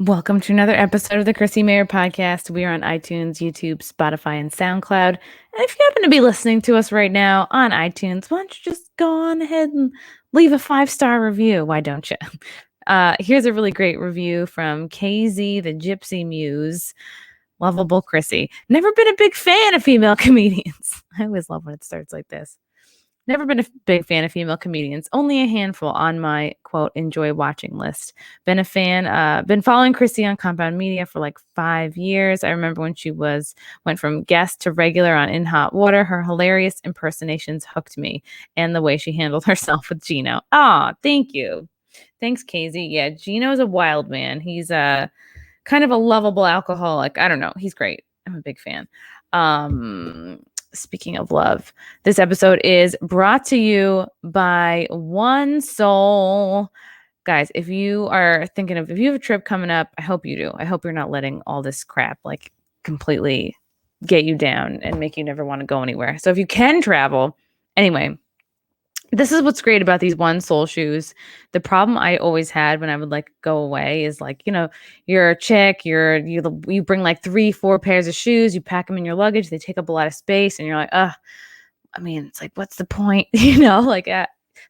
Welcome to another episode of the Chrissie Mayr podcast. We are on iTunes, YouTube, Spotify, and SoundCloud. And if you happen to be listening to us right now on iTunes, why don't you just go on ahead and leave a 5-star review? Why don't you? Here's a really great review from KZ, the Gypsy Muse. Lovable Chrissie. Never been a big fan of female comedians. I always love when it starts like this. Never been a big fan of female comedians. Only a handful on my, quote, enjoy watching list. Been a fan, been following Chrissie on Compound Media for like 5 years. I remember when she went from guest to regular on In Hot Water. Her hilarious impersonations hooked me, and the way she handled herself with Gino. Ah, thank you. Thanks, KZ. Yeah, Gino's a wild man. He's kind of a lovable alcoholic. I don't know. He's great. I'm a big fan. Speaking of love, this episode is brought to you by One Soul. Guys, if you have a trip coming up, I hope you do. I hope you're not letting all this crap like completely get you down and make you never want to go anywhere. So if you can travel, anyway, this is what's great about these One Soul shoes. The problem I always had when I would like go away is like, you're a chick, you bring like 3-4 pairs of shoes, you pack them in your luggage, they take up a lot of space, and you're like, it's like, what's the point?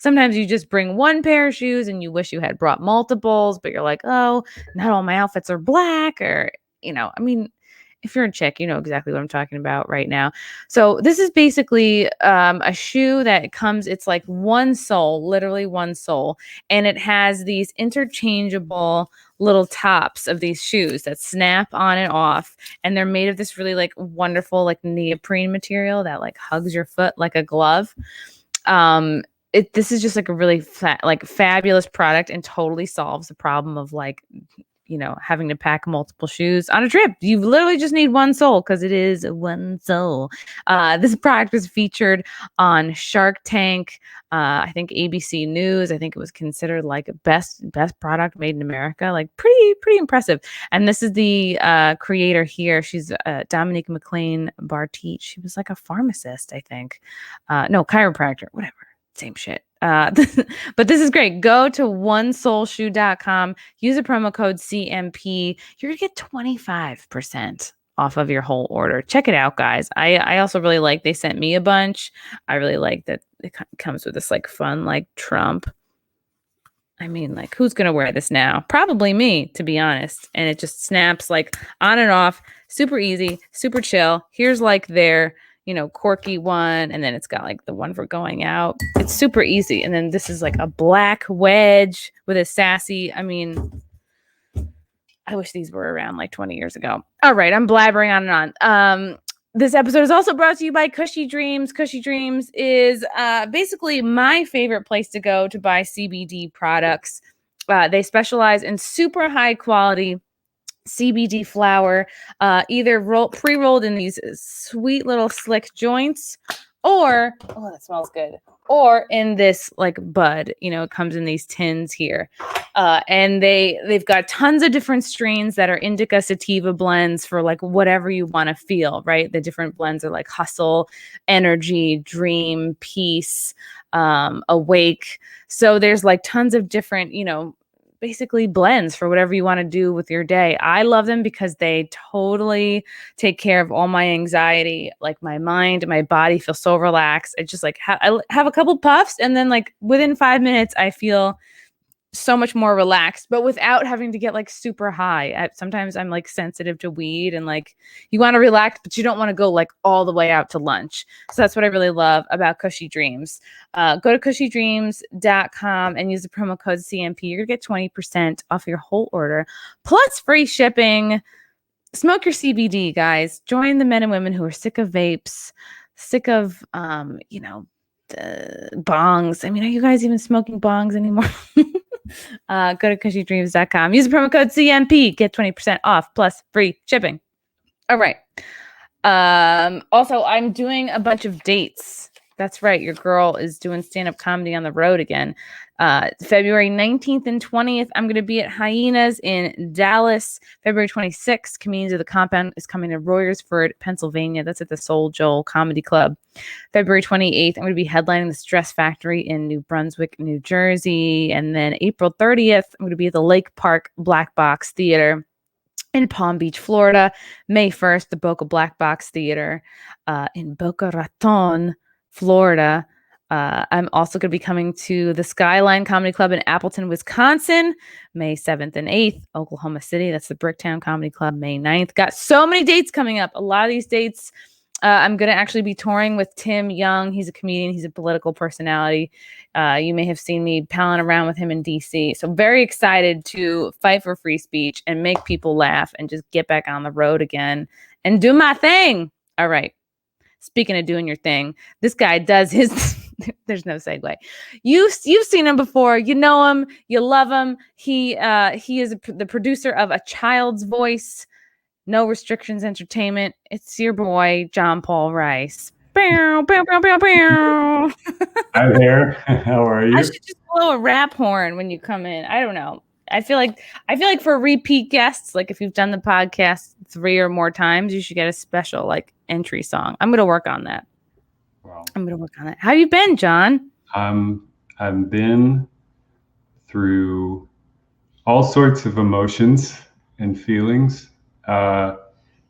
Sometimes you just bring one pair of shoes and you wish you had brought multiples, but you're like, oh, not all my outfits are black, or, if you're a chick, you know exactly what I'm talking about right now. So this is basically a shoe that comes, it's like one sole, literally one sole. And it has these interchangeable little tops of these shoes that snap on and off. And they're made of this really like wonderful, like neoprene material that like hugs your foot like a glove. This is just like a really fabulous product, and totally solves the problem of like, having to pack multiple shoes on a trip. You literally just need one sole because it is one sole. This product was featured on Shark Tank. I think ABC News. I think it was considered like best product made in America. Like pretty impressive. And this is the creator here. She's Dominique McLean Barteach. She was like a pharmacist, I think. No, chiropractor, whatever. Same shit. But this is great. Go to onesoulshoe.com. Use the promo code CMP. You're going to get 25% off of your whole order. Check it out, guys. I also really like, they sent me a bunch. I really like that it comes with this like fun, like Trump. I mean, like, who's going to wear this now? Probably me, to be honest. And it just snaps like on and off. Super easy, super chill. Here's like their corky one, and then it's got like the one for going out. It's super easy. And then this is like a black wedge with a sassy. I wish these were around like 20 years ago. All right, I'm blabbering on and on. This episode is also brought to you by Cushy Dreams. Cushy Dreams is basically my favorite place to go to buy CBD products. They specialize in super high quality CBD flower, either pre-rolled in these sweet little slick joints, or that smells good, or in this like bud. It comes in these tins here, and they've got tons of different strains that are indica sativa blends for like whatever you want to feel. Right, the different blends are like hustle, energy, dream, peace, awake. So there's like tons of different basically blends for whatever you want to do with your day. I love them because they totally take care of all my anxiety. Like my mind and my body feel so relaxed. I just like I have a couple puffs, and then like within 5 minutes I feel so much more relaxed, but without having to get like super high. Sometimes I'm like sensitive to weed, and like you want to relax, but you don't want to go like all the way out to lunch. So that's what I really love about Cushy Dreams. Go to cushydreams.com and use the promo code CMP. You're going to get 20% off your whole order, plus free shipping. Smoke your CBD, guys. Join the men and women who are sick of vapes, sick of, the bongs. Are you guys even smoking bongs anymore? Go to cushydreams.com. Use the promo code CMP. Get 20% off plus free shipping. All right. Also, I'm doing a bunch of dates That's right. Your girl is doing stand-up comedy on the road again. February 19th and 20th, I'm going to be at Hyenas in Dallas. February 26th, Comedians of the Compound is coming to Royersford, Pennsylvania. That's at the Soul Joel Comedy Club. February 28th, I'm going to be headlining the Stress Factory in New Brunswick, New Jersey. And then April 30th, I'm going to be at the Lake Park Black Box Theater in Palm Beach, Florida. May 1st, the Boca Black Box Theater in Boca Raton, Florida. I'm also going to be coming to the Skyline Comedy Club in Appleton, Wisconsin, May 7th and 8th. Oklahoma City, that's the Bricktown Comedy Club, May 9th. Got so many dates coming up. A lot of these dates, I'm going to actually be touring with Tim Young. He's a comedian. He's a political personality. You may have seen me palling around with him in DC. So very excited to fight for free speech and make people laugh and just get back on the road again and do my thing. All right. Speaking of doing your thing, this guy does his... There's no segue. You've seen him before. You know him. You love him. He is the producer of A Child's Voice, No Restrictions Entertainment. It's your boy, John Paul Rice. Bow, bow, bow, bow, bow. Hi there. How are you? I should just blow a rap horn when you come in. I don't know. I feel like for repeat guests, like if you've done the podcast 3 or more times, you should get a special like entry song. I'm going to work on that. Wow. I'm going to work on it. How you been, John? I've been through all sorts of emotions and feelings.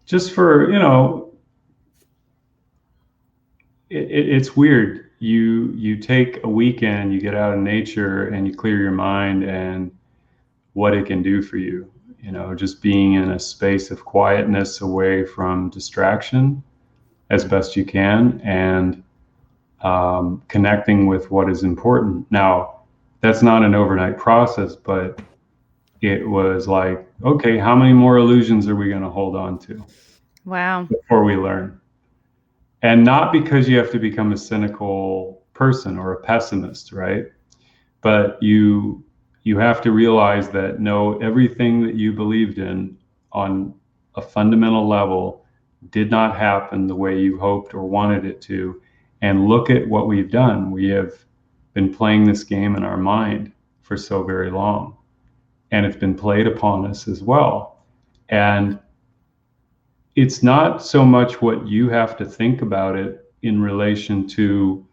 Just for, it's weird. You take a weekend, you get out in nature and you clear your mind and what it can do for you. Just being in a space of quietness away from distraction as best you can and connecting with what is important. Now, that's not an overnight process, but it was like, okay, how many more illusions are we going to hold on to? Wow. Before we learn. And not because you have to become a cynical person or a pessimist, right? But you have to realize that no, everything that you believed in on a fundamental level did not happen the way you hoped or wanted it to. And look at what we've done. We have been playing this game in our mind for so very long. And it's been played upon us as well. And it's not so much what you have to think about it in relation to,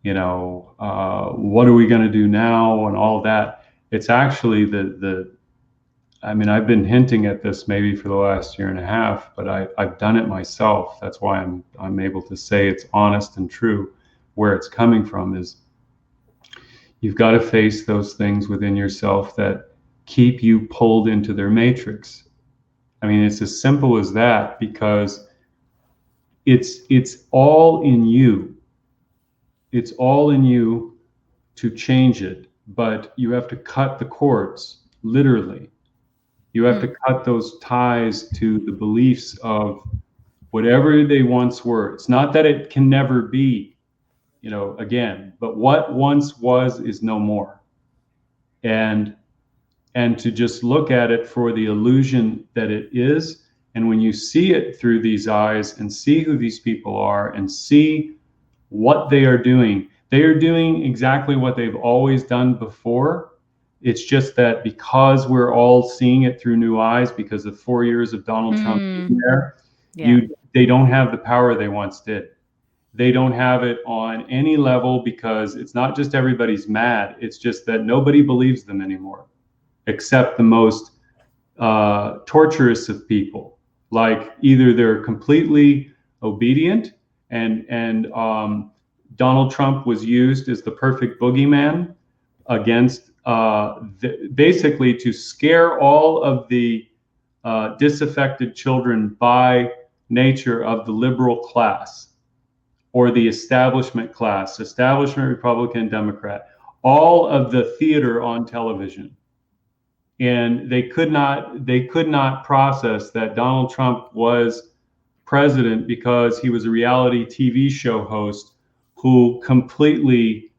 what are we going to do now and all that. It's actually I've been hinting at this maybe for the last year and a half, but I've done it myself. That's why I'm able to say it's honest and true. Where it's coming from is you've got to face those things within yourself that keep you pulled into their matrix. I mean, it's as simple as that, because it's all in you. It's all in you to change it, but you have to cut the cords, literally. You have to cut those ties to the beliefs of whatever they once were. It's not that it can never be, again, but what once was is no more. And to just look at it for the illusion that it is. And when you see it through these eyes and see who these people are and see what they are doing exactly what they've always done before. It's just that because we're all seeing it through new eyes, because of 4 years of Donald Trump being there, they don't have the power they once did. They don't have it on any level, because it's not just everybody's mad. It's just that nobody believes them anymore, except the most torturous of people. Like either they're completely obedient and Donald Trump was used as the perfect boogeyman against basically to scare all of the disaffected children by nature of the liberal class or the establishment class, establishment Republican, Democrat, all of the theater on television. And they could not process that Donald Trump was president because he was a reality TV show host who completely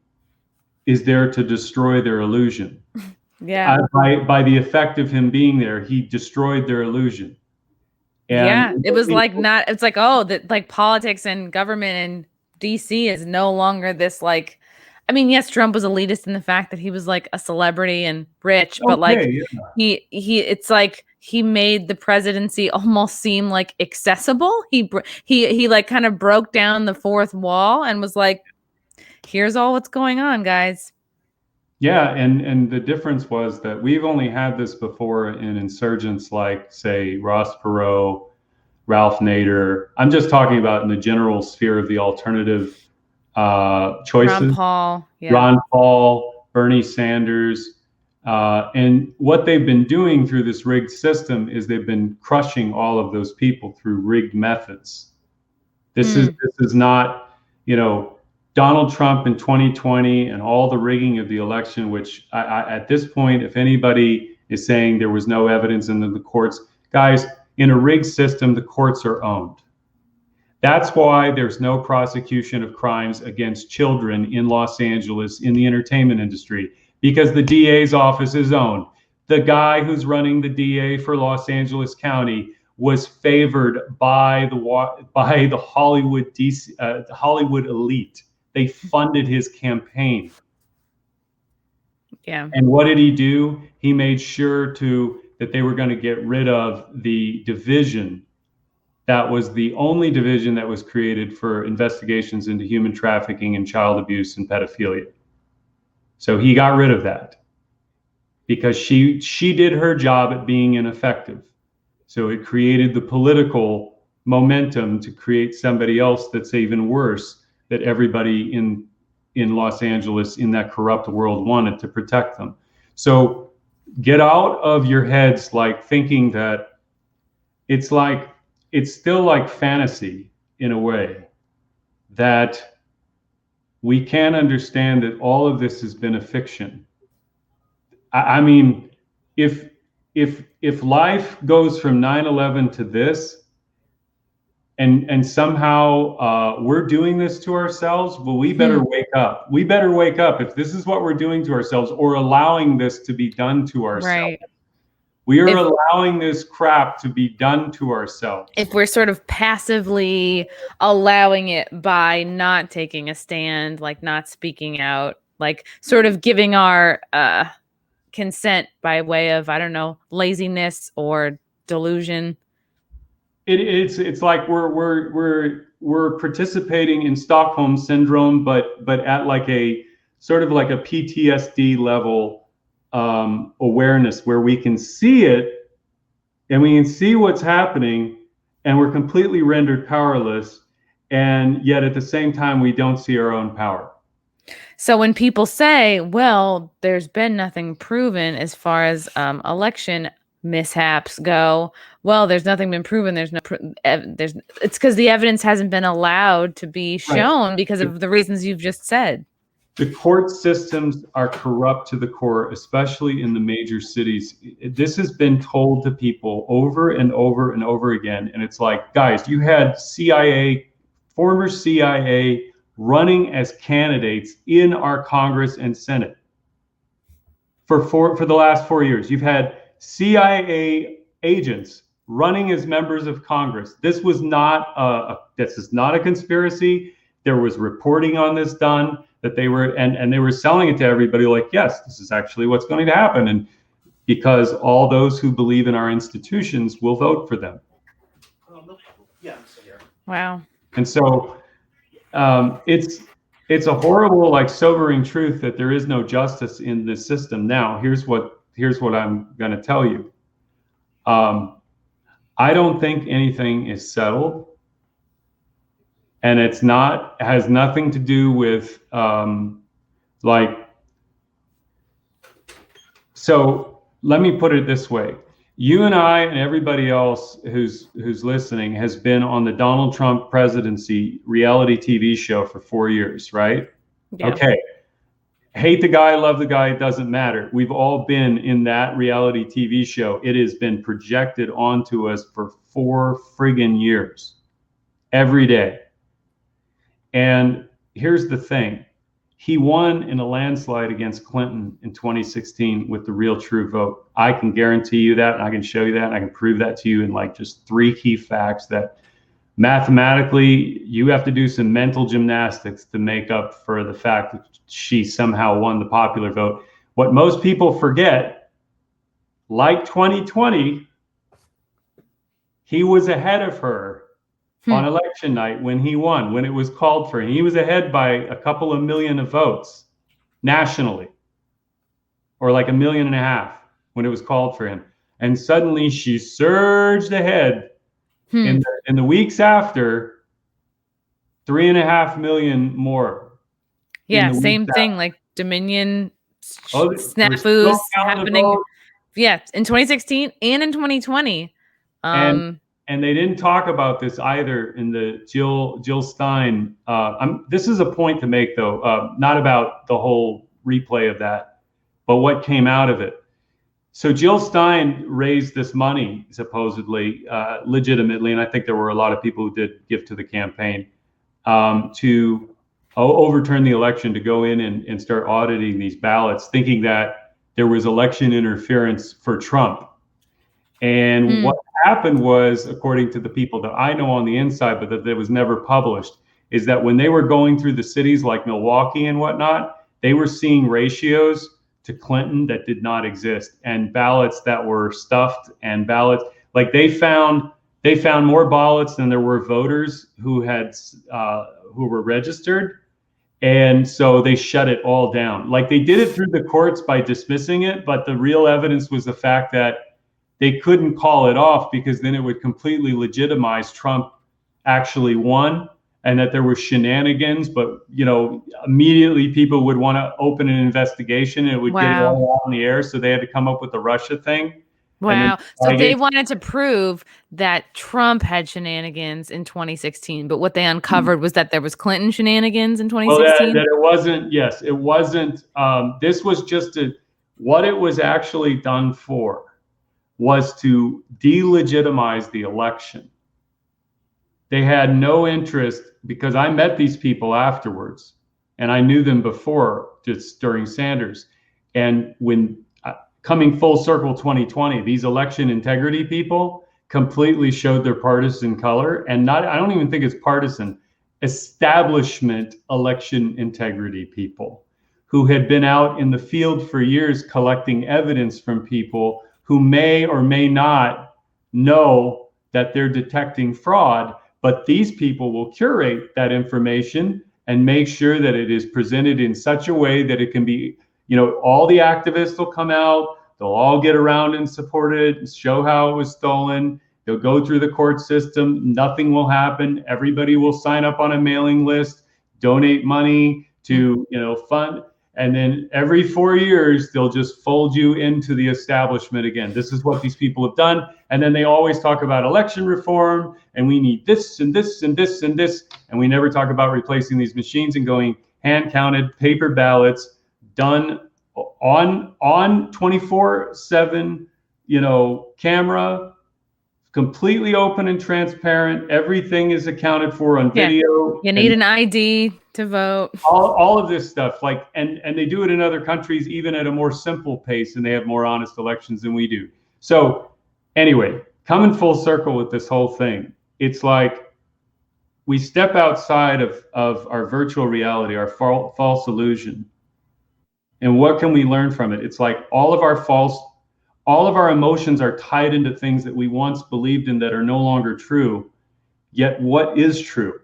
is there to destroy their illusion. Yeah. By the effect of him being there, he destroyed their illusion. And it was like not. It's like that like politics and government and DC is no longer this like, I mean, yes, Trump was elitist in the fact that he was like a celebrity and rich, but like Okay, yeah. it's like he made the presidency almost seem like accessible. He like kind of broke down the fourth wall and was like, here's all what's going on, guys. Yeah, and the difference was that we've only had this before in insurgents like, say, Ross Perot, Ralph Nader. I'm just talking about in the general sphere of the alternative Ron choices. Paul, yeah. Ron Paul, Bernie Sanders. And what they've been doing through this rigged system is they've been crushing all of those people through rigged methods. This is not, Donald Trump in 2020 and all the rigging of the election, which at this point, if anybody is saying there was no evidence in the courts, guys, in a rigged system, the courts are owned. That's why there's no prosecution of crimes against children in Los Angeles in the entertainment industry, because the DA's office is owned. The guy who's running the DA for Los Angeles County was favored by the Hollywood elite. They funded his campaign. Yeah. And what did he do? He made sure that they were going to get rid of the division. That was the only division that was created for investigations into human trafficking and child abuse and pedophilia. So he got rid of that because she did her job at being ineffective. So it created the political momentum to create somebody else that's even worse, that everybody in Los Angeles in that corrupt world wanted to protect them. So get out of your heads like thinking that it's still like fantasy in a way, that we can't understand that all of this has been a fiction. I mean, if life goes from 9/11 to this, and somehow we're doing this to ourselves, well, we better wake up. We better wake up if this is what we're doing to ourselves, or allowing this to be done to ourselves. Right. We are allowing this crap to be done to ourselves. If we're sort of passively allowing it by not taking a stand, like not speaking out, like sort of giving our consent by way of, I don't know, laziness or delusion. It's like we're participating in Stockholm syndrome, but at like a sort of like a PTSD level awareness, where we can see it and we can see what's happening, and we're completely rendered powerless, and yet at the same time we don't see our own power. So when people say, well, there's been nothing proven as far as election mishaps go, well, there's nothing been proven, it's because the evidence hasn't been allowed to be shown because of the reasons you've just said. The court systems are corrupt to the core, especially in the major cities. This has been told to people over and over and over again. And it's like, guys, you had former CIA running as candidates in our Congress and Senate for the last 4 years. You've had CIA agents running as members of Congress. This is not a conspiracy. There was reporting on this done, that they were and they were selling it to everybody like, yes, this is actually what's going to happen, and because all those who believe in our institutions will vote for them. Wow. And so it's a horrible, like, sobering truth that there is no justice in this system. Now, here's what I'm going to tell you. I don't think anything is settled, and has nothing to do with so let me put it this way. You and I and everybody else who's listening has been on the Donald Trump presidency reality TV show for 4 years, right? Yeah. Okay. Hate the guy, love the guy, it doesn't matter. We've all been in that reality TV show. It has been projected onto us for 4 friggin' years, every day. And here's the thing. He won in a landslide against Clinton in 2016 with the real true vote. I can guarantee you that, and I can show you that, and I can prove that to you in like just 3 key facts that mathematically, you have to do some mental gymnastics to make up for the fact that she somehow won the popular vote. What most people forget, like 2020, he was ahead of her on election night when he won, when it was called for him. He was ahead by a couple of million of votes nationally, or like 1.5 million when it was called for him. And suddenly she surged ahead in the weeks after, 3.5 million more. Yeah, same thing, like Dominion snafus happening. Yeah, in 2016 and in 2020. And they didn't talk about this either in the Jill Stein. This is a point to make, though, not about the whole replay of that, but what came out of it. So Jill Stein raised this money, supposedly, legitimately, and I think there were a lot of people who did give to the campaign, to overturn the election, to go in and start auditing these ballots, thinking that there was election interference for Trump. And what happened was, according to the people that I know on the inside, but that it was never published, is that when they were going through the cities like Milwaukee and whatnot, they were seeing ratios to Clinton that did not exist, and ballots that were stuffed, and ballots like they found more ballots than there were voters who were registered. And so they shut it all down. Like they did it through the courts by dismissing it, but the real evidence was the fact that they couldn't call it off, because then it would completely legitimize Trump actually won, and that there were shenanigans. But, immediately people would want to open an investigation, and it would get it all out in the air. So they had to come up with the Russia thing. Wow. So they wanted to prove that Trump had shenanigans in 2016, but what they uncovered was that there was Clinton shenanigans in 2016? Well, that it wasn't, yes, it wasn't. This was just what it was actually done for was to delegitimize the election. They had no interest, because I met these people afterwards, and I knew them before, just during Sanders. And when coming full circle 2020, these election integrity people completely showed their partisan color, and I don't even think it's partisan, establishment election integrity people who had been out in the field for years collecting evidence from people who may or may not know that they're detecting fraud, but these people will curate that information and make sure that it is presented in such a way that it can be, all the activists will come out, they'll all get around and support it and show how it was stolen. They'll go through the court system, nothing will happen. Everybody will sign up on a mailing list, donate money to, fund. And then every 4 years, they'll just fold you into the establishment again. This is what these people have done. And then they always talk about election reform, and we need this and this and this and this. And we never talk about replacing these machines and going hand-counted paper ballots done on 24/7, camera, completely open and transparent. Everything is accounted for on video. You need an ID to vote. All of this stuff, and they do it in other countries, even at a more simple pace, and they have more honest elections than we do. So anyway, coming full circle with this whole thing, it's like we step outside of our virtual reality, our false illusion. And what can we learn from it? It's like all of our emotions are tied into things that we once believed in that are no longer true. Yet what is true?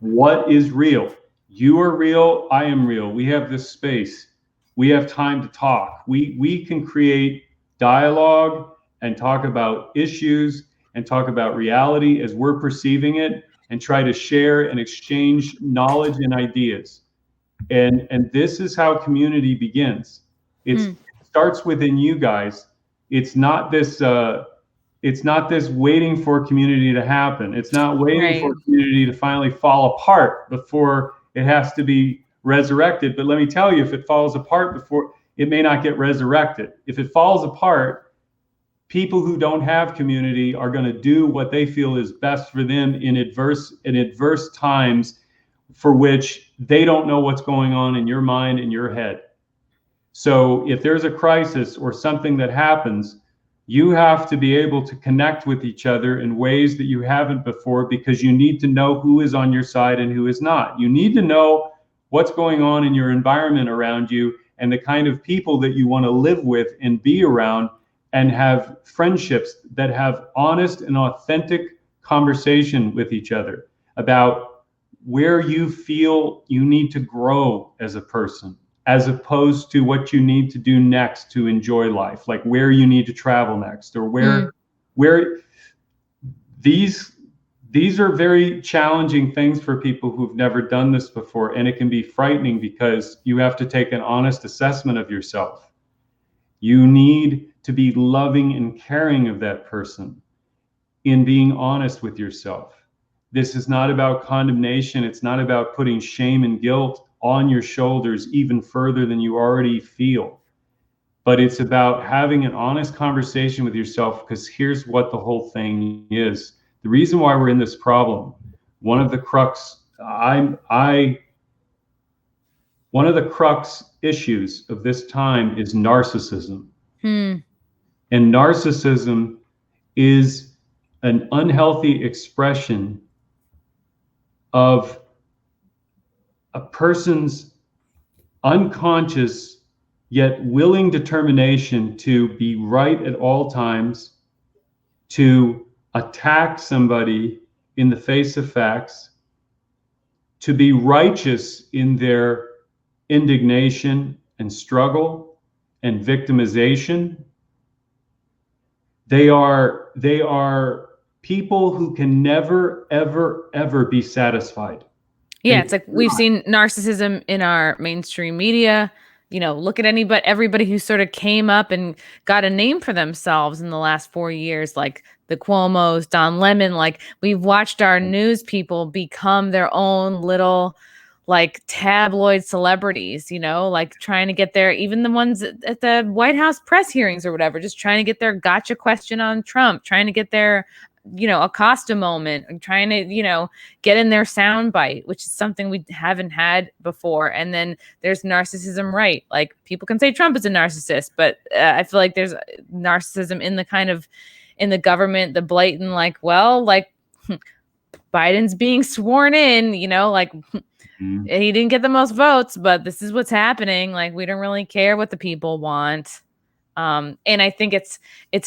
What is real? You are real. I am real. We have this space. We have time to talk. We can create dialogue and talk about issues and talk about reality as we're perceiving it, and try to share and exchange knowledge and ideas. And this is how community begins. It starts within you guys. It's not this waiting for community to happen. It's not waiting for community to finally fall apart before it has to be resurrected. But let me tell you, if it falls apart before, it may not get resurrected. If it falls apart, people who don't have community are going to do what they feel is best for them in adverse times, for which they don't know what's going on in your mind, in your head. So if there's a crisis or something that happens, You have to be able to connect with each other in ways that you haven't before, because you need to know who is on your side and who is not. You need to know what's going on in your environment around you and the kind of people that you want to live with and be around, and have friendships that have honest and authentic conversation with each other about where you feel you need to grow as a person, as opposed to what you need to do next to enjoy life, like where you need to travel next, or where these are very challenging things for people who've never done this before, and it can be frightening because you have to take an honest assessment of yourself. You need to be loving and caring of that person in being honest with yourself. This is not about condemnation. It's not about putting shame and guilt on your shoulders even further than you already feel. But it's about having an honest conversation with yourself, because here's what the whole thing is. The reason why we're in this problem, one of the crux issues of this time is narcissism. And narcissism is an unhealthy expression of a person's unconscious yet willing determination to be right at all times, to attack somebody in the face of facts, to be righteous in their indignation and struggle and victimization. They are people who can never, ever, ever be satisfied. Yeah, it's like we've seen narcissism in our mainstream media. You know, look at everybody who sort of came up and got a name for themselves in the last 4 years, like the Cuomos, Don Lemon. Like, we've watched our news people become their own little, like, tabloid celebrities, you know, like trying to get their, even the ones at the White House press hearings or whatever, just trying to get their gotcha question on Trump, trying to get their, you know, Acosta moment, and trying to, you know, get in their soundbite, which is something we haven't had before. And then there's narcissism, right? Like, people can say Trump is a narcissist, but I feel like there's narcissism in the kind of, in the government, the blatant, like, well, like Biden's being sworn in, you know, like he didn't get the most votes, but this is what's happening. Like, we don't really care what the people want. And I think it's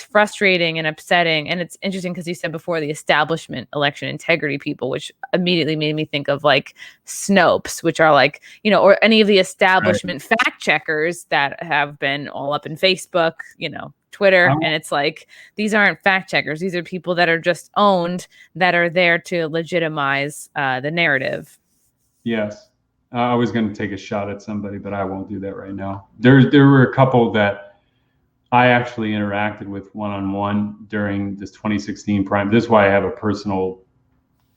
frustrating and upsetting. And it's interesting because you said before the establishment election integrity people, which immediately made me think of like Snopes, which are like, you know, or any of the establishment fact checkers that have been all up in Facebook, you know, Twitter. And it's like, these aren't fact checkers. These are people that are just owned, that are there to legitimize the narrative. Yes. I was going to take a shot at somebody, but I won't do that right now. There were a couple that I actually interacted with one-on-one during this 2016 prime. This is why I have a personal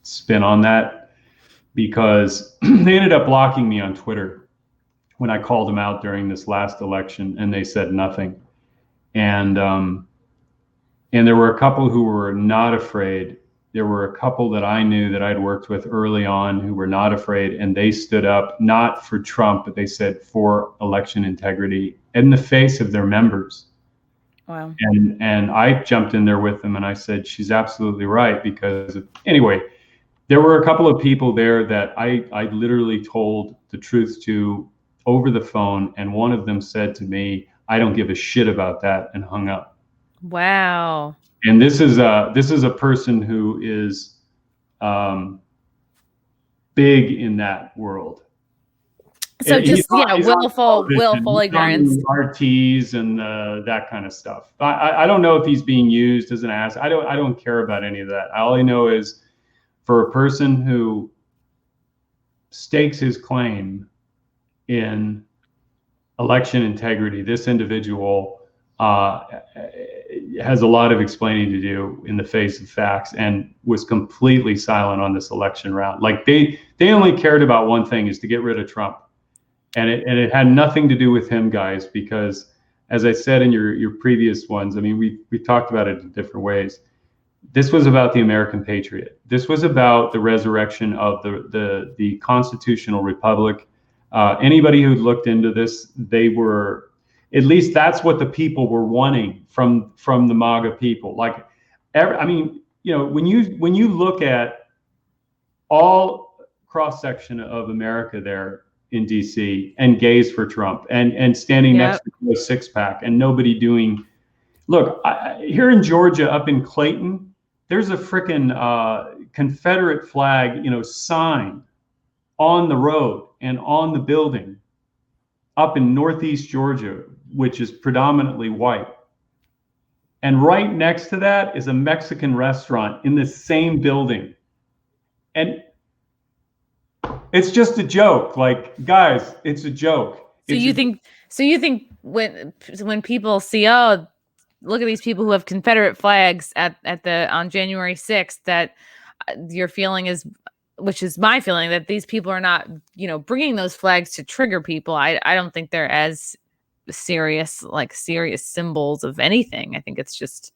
spin on that, because they ended up blocking me on Twitter when I called them out during this last election, and they said nothing. And there were a couple who were not afraid. There were a couple that I knew that I'd worked with early on who were not afraid, and they stood up, not for Trump, but they said for election integrity in the face of their members. Wow. And I jumped in there with them, and I said, she's absolutely right, because anyway, there were a couple of people there that I literally told the truth to over the phone, and one of them said to me, I don't give a shit about that, and hung up. Wow. And this is a person who is big in that world. So just, willful ignorance. RTs and that kind of stuff. I don't know if he's being used as an ass. I don't care about any of that. All I know is, for a person who stakes his claim in election integrity, this individual has a lot of explaining to do in the face of facts, and was completely silent on this election round. Like, they only cared about one thing, is to get rid of Trump. And it had nothing to do with him, guys, because, as I said in your previous ones, I mean, we talked about it in different ways. This was about the American patriot. This was about the resurrection of the constitutional republic. Anybody who looked into this, at least that's what the people were wanting from the MAGA people. Like, I mean, you know, when you look at all cross section of America there in DC and gays for Trump and standing next to a six pack and nobody doing. Look, here in Georgia, up in Clayton, there's a freaking Confederate flag, you know, sign on the road and on the building up in Northeast Georgia, which is predominantly white. And right next to that is a Mexican restaurant in the same building. And it's just a joke. Like, guys, it's a joke. So you think when people see, oh, look at these people who have Confederate flags on January 6th, that your feeling is, which is my feeling, that these people are not, you know, bringing those flags to trigger people. I don't think they're as serious symbols of anything. I think it's just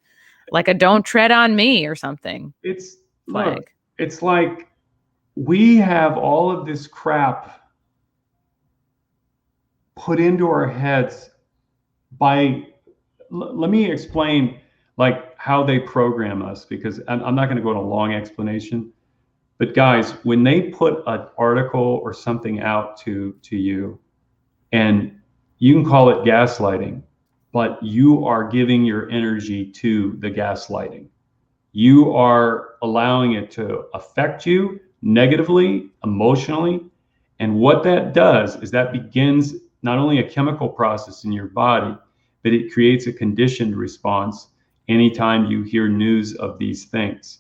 like a "don't tread on me" or something. It's flag. Look, it's like we have all of this crap put into our heads by. Let me explain like how they program us, because I'm not going to go on a long explanation. But guys, when they put an article or something out to you, and you can call it gaslighting, but you are giving your energy to the gaslighting. You are allowing it to affect you negatively, emotionally. And what that does is that begins not only a chemical process in your body, but it creates a conditioned response anytime you hear news of these things.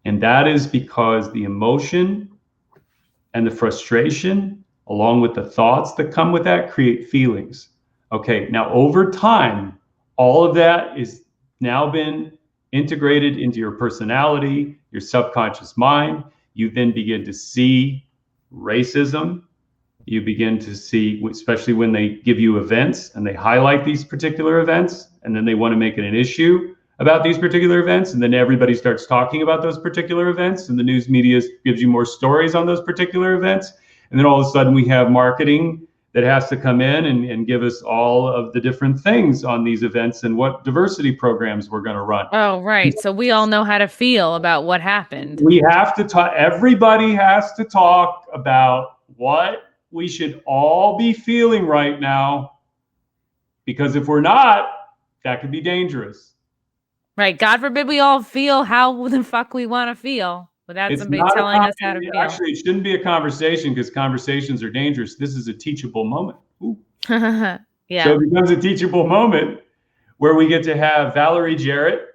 And that is because the emotion and the frustration, along with the thoughts that come with that, create feelings. Okay, now over time, all of that is now been integrated into your personality, your subconscious mind. You then begin to see racism. You begin to see, especially when they give you events and they highlight these particular events, and then they want to make it an issue about these particular events, and then everybody starts talking about those particular events, and the news media gives you more stories on those particular events, and then all of a sudden we have marketing that has to come in and give us all of the different things on these events and what diversity programs we're going to run. Oh, right. So we all know how to feel about what happened. We have to talk. Everybody has to talk about what we should all be feeling right now, because if we're not, that could be dangerous. Right. God forbid we all feel how the fuck we want to feel without somebody telling us how to feel. Actually, it shouldn't be a conversation, because conversations are dangerous. This is a teachable moment. Yeah. So it becomes a teachable moment where we get to have Valerie Jarrett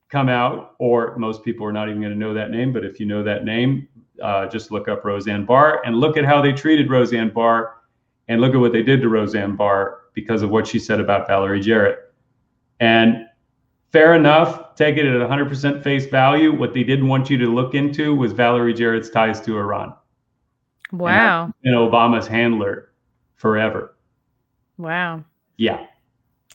come out, or most people are not even going to know that name, but if you know that name, just look up Roseanne Barr and look at how they treated Roseanne Barr, and look at what they did to Roseanne Barr because of what she said about Valerie Jarrett. And fair enough, take it at 100% face value. What they didn't want you to look into was Valerie Jarrett's ties to Iran. Wow. And Obama's handler forever. Wow. Yeah.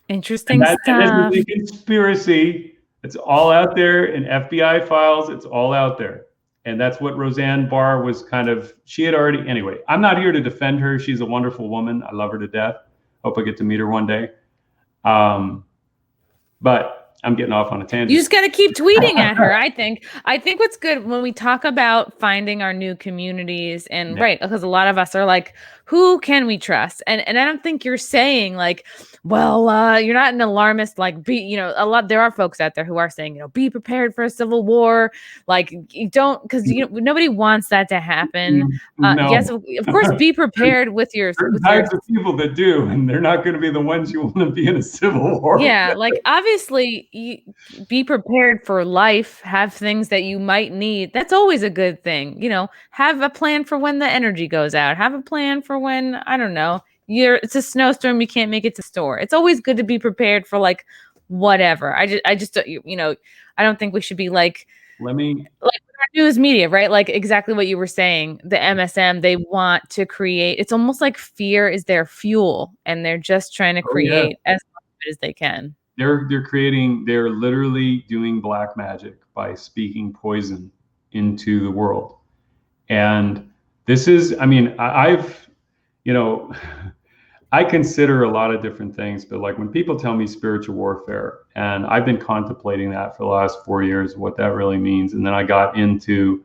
Interesting stuff. That is a conspiracy. It's all out there in FBI files. It's all out there. And that's what Roseanne Barr was kind of, she had already, anyway, I'm not here to defend her. She's a wonderful woman. I love her to death. Hope I get to meet her one day. But I'm getting off on a tangent. You just got to keep tweeting at her. I think what's good when we talk about finding our new communities, and right, because a lot of us are like, who can we trust? And I don't think you're saying like, well, you're not an alarmist, like there are folks out there who are saying, be prepared for a civil war. Like you don't, because nobody wants that to happen. No. Yes, of course, be prepared with your types of people that do, and they're not going to be the ones you want to be in a civil war. Yeah, like obviously be prepared for life, have things that you might need. That's always a good thing. Have a plan for when the energy goes out. Have a plan for when, I don't know, it's a snowstorm, you can't make it to the store. It's always good to be prepared for like whatever. I just I don't think we should be like news media, right? Like exactly what you were saying. The MSM, they want to create, it's almost like fear is their fuel, and they're just trying to create as much as they can. They're literally doing black magic by speaking poison into the world. And this is, I mean, I consider a lot of different things, but like when people tell me spiritual warfare, and I've been contemplating that for the last 4 years, what that really means. And then I got into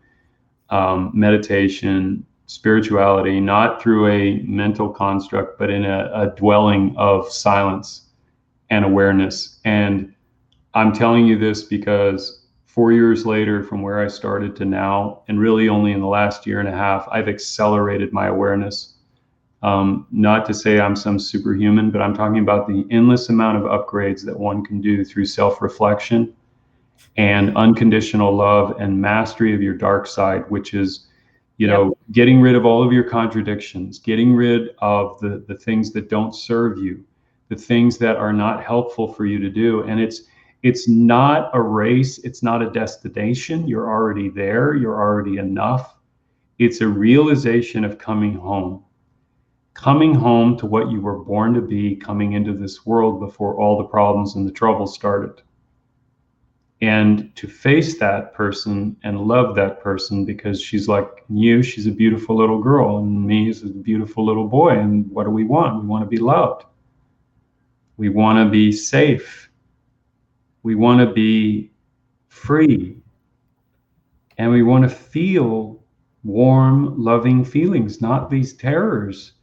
meditation, spirituality, not through a mental construct, but in a dwelling of silence and awareness. And I'm telling you this because 4 years later, from where I started to now, and really only in the last year and a half, I've accelerated my awareness. Not to say I'm some superhuman, but I'm talking about the endless amount of upgrades that one can do through self-reflection and unconditional love and mastery of your dark side, which is, you know, getting rid of all of your contradictions, getting rid of the things that don't serve you, the things that are not helpful for you to do. And it's not a race. It's not a destination. You're already there. You're already enough. It's a realization of coming home to what you were born to be, coming into this world before all the problems and the trouble started. And to face that person and love that person, because she's like you, she's a beautiful little girl, and me is a beautiful little boy. And what do we want? We want to be loved. We want to be safe. We want to be free. And we want to feel warm, loving feelings, not these terrors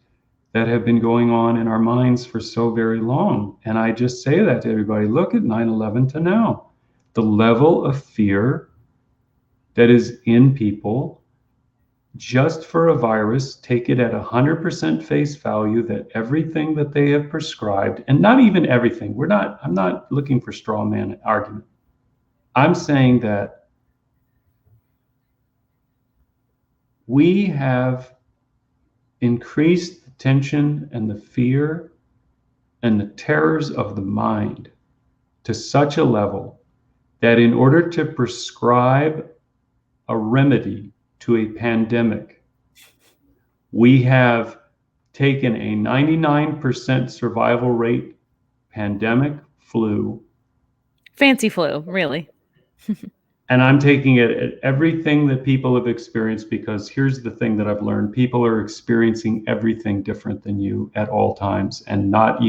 that have been going on in our minds for so very long. And I just say that to everybody. Look at 9/11 to now. The level of fear that is in people just for a virus, take it at 100% face value that everything that they have prescribed, and not even everything, I'm not looking for straw man argument. I'm saying that we have increased the tension and the fear and the terrors of the mind to such a level that in order to prescribe a remedy to a pandemic, we have taken a 99% survival rate pandemic flu. Fancy flu, really. And I'm taking it at everything that people have experienced, because here's the thing that I've learned. People are experiencing everything different than you at all times, and not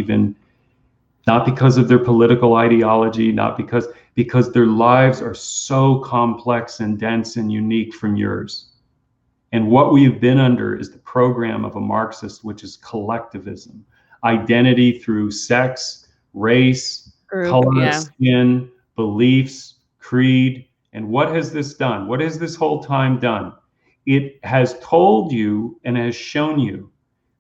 because of their political ideology, not because their lives are so complex and dense and unique from yours. And what we've been under is the program of a Marxist, which is collectivism, identity through sex, race, color, skin, beliefs, creed. And what has this done? What has this whole time done? It has told you and has shown you